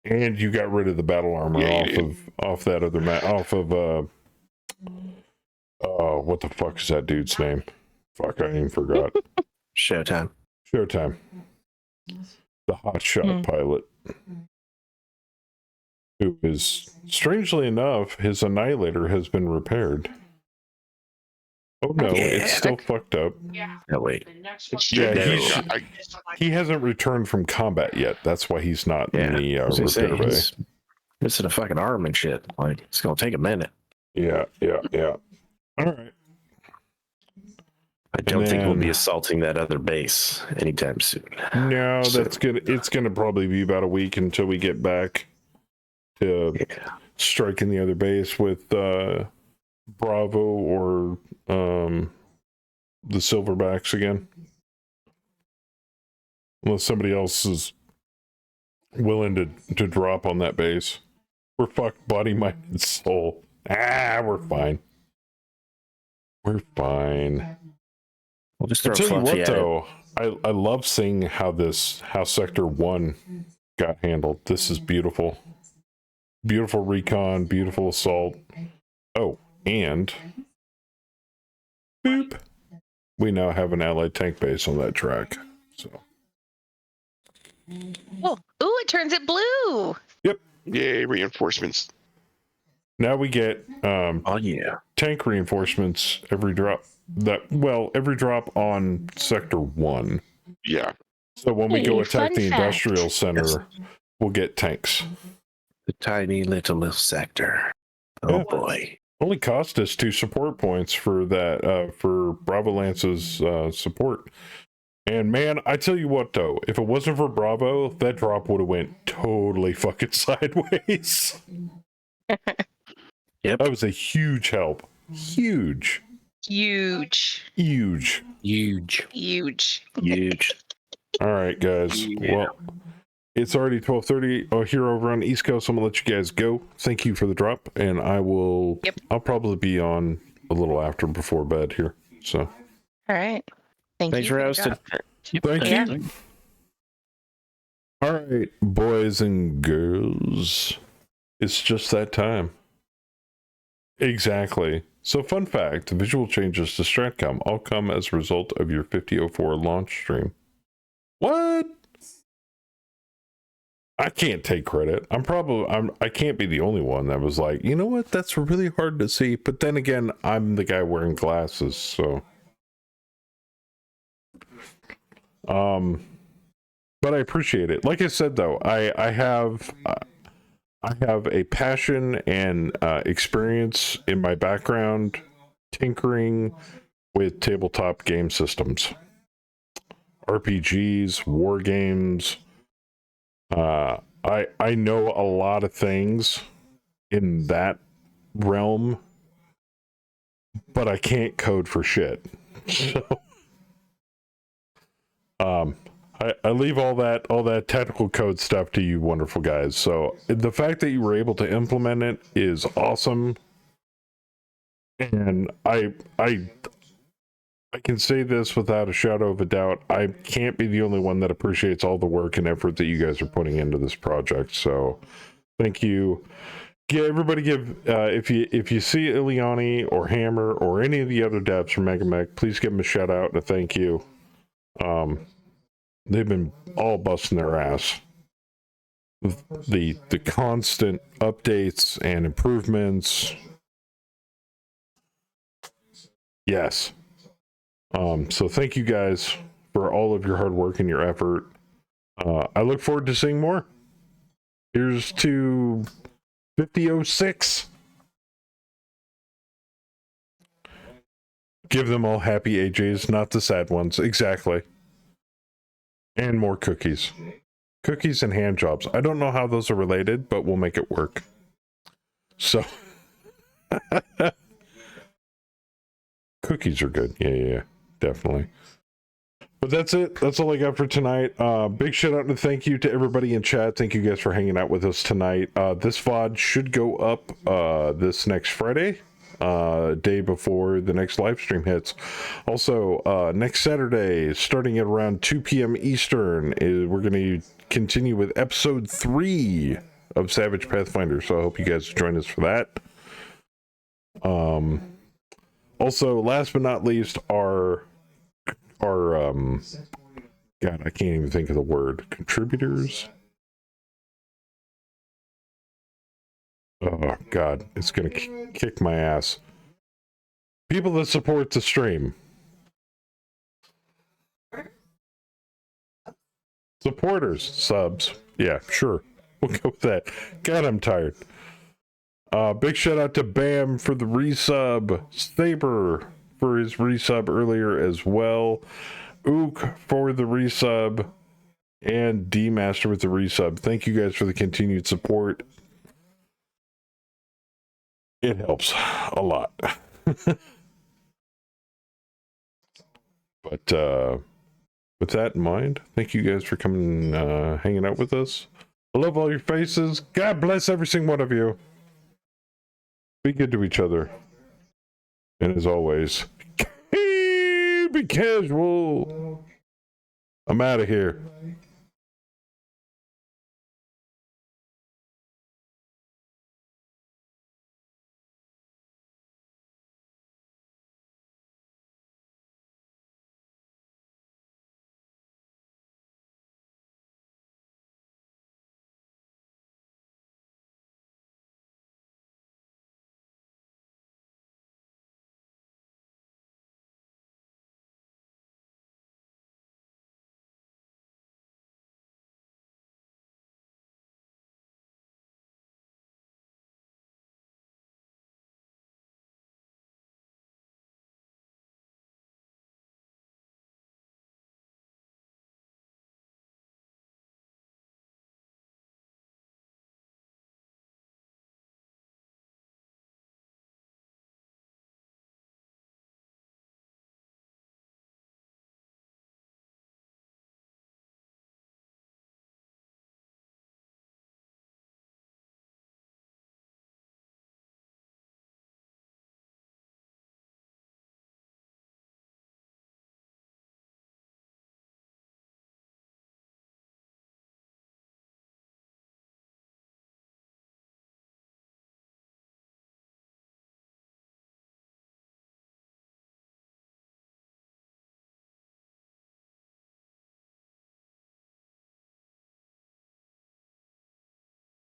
and you got rid of the battle armor off that other off of what the fuck is that dude's name? Fuck, I even forgot. Showtime. The hotshot pilot, who is, strangely enough, his annihilator has been repaired. Oh no, it's still fucked up. No, wait. Yeah, he hasn't returned from combat yet. That's why he's not in the repair bay. He's missing a fucking arm and shit. Like, it's gonna take a minute. Yeah. All right. I don't think we'll be assaulting that other base anytime soon. No, that's good. It's gonna probably be about a week until we get back to striking the other base with Bravo or the Silverbacks again. Unless somebody else is willing to drop on that base. We're fucked, body, mind, and soul. We're fine. We're fine. We'll just I'll throw tell you Fluffy what, at though, I love seeing how Sector 1 got handled. This is beautiful. Beautiful recon, beautiful assault. Oh, and boop. We now have an allied tank base on that track. So. Oh, ooh, it turns it blue. Yep. Yay, reinforcements. Now we get tank reinforcements every drop. Every drop on Sector 1. Yeah. So when we go attack fun the fact. industrial center, we'll get tanks. the tiny little sector. Oh boy. Only cost us 2 support points for that, for Bravo Lance's support. And man, I tell you what though, if it wasn't for Bravo, that drop would have went totally fucking sideways. Yep. That was a huge help. Huge. All right, guys. Yeah. Well, it's already 12:30 here over on the East Coast. I'm gonna let you guys go. Thank you for the drop, and I will. Yep. I'll probably be on a little after before bed here. So. All right. Thanks for hosting. Thank you. All right, boys and girls. It's just that time. Exactly. So, fun fact, the visual changes to Stratcom all come as a result of your 5004 launch stream. What? I can't take credit. I can't be the only one that was like, you know what, that's really hard to see. But then again, I'm the guy wearing glasses, so. But I appreciate it. Like I said, though, I have a passion and experience in my background tinkering with tabletop game systems, RPGs, war games. I know a lot of things in that realm, but I can't code for shit. So, I leave all that technical code stuff to you wonderful guys. So the fact that you were able to implement it is awesome. And I can say this without a shadow of a doubt. I can't be the only one that appreciates all the work and effort that you guys are putting into this project. So thank you. Everybody give if you see Ileani or Hammer or any of the other devs from Megamech, please give them a shout out and a thank you. They've been all busting their ass. The constant updates and improvements. Yes. So thank you guys for all of your hard work and your effort. I look forward to seeing more. Here's to 50.06. Give them all happy AJs, not the sad ones. Exactly. And more cookies. Cookies and hand jobs. I don't know how those are related, but we'll make it work. So. Cookies are good. Yeah, definitely. But that's it. That's all I got for tonight. Big shout out and thank you to everybody in chat. Thank you guys for hanging out with us tonight. This VOD should go up this next Friday, day before the next live stream hits. Also, next Saturday, starting at around 2 p.m. Eastern, we're going to continue with episode 3 of Savage Pathfinder. So I hope you guys join us for that. Also, last but not least, our God, I can't even think of the word. Contributors? Oh, God, it's going to kick my ass. People that support the stream. Supporters, subs. Yeah, sure. We'll go with that. God, I'm tired. Big shout out to Bam for the resub. Saber for his resub earlier as well. Ook for the resub. And D-Master with the resub. Thank you guys for the continued support. It helps a lot. But with that in mind, thank you guys for coming hanging out with us. I love all your faces. God bless every single one of you. Be good to each other. And as always, be casual. I'm out of here.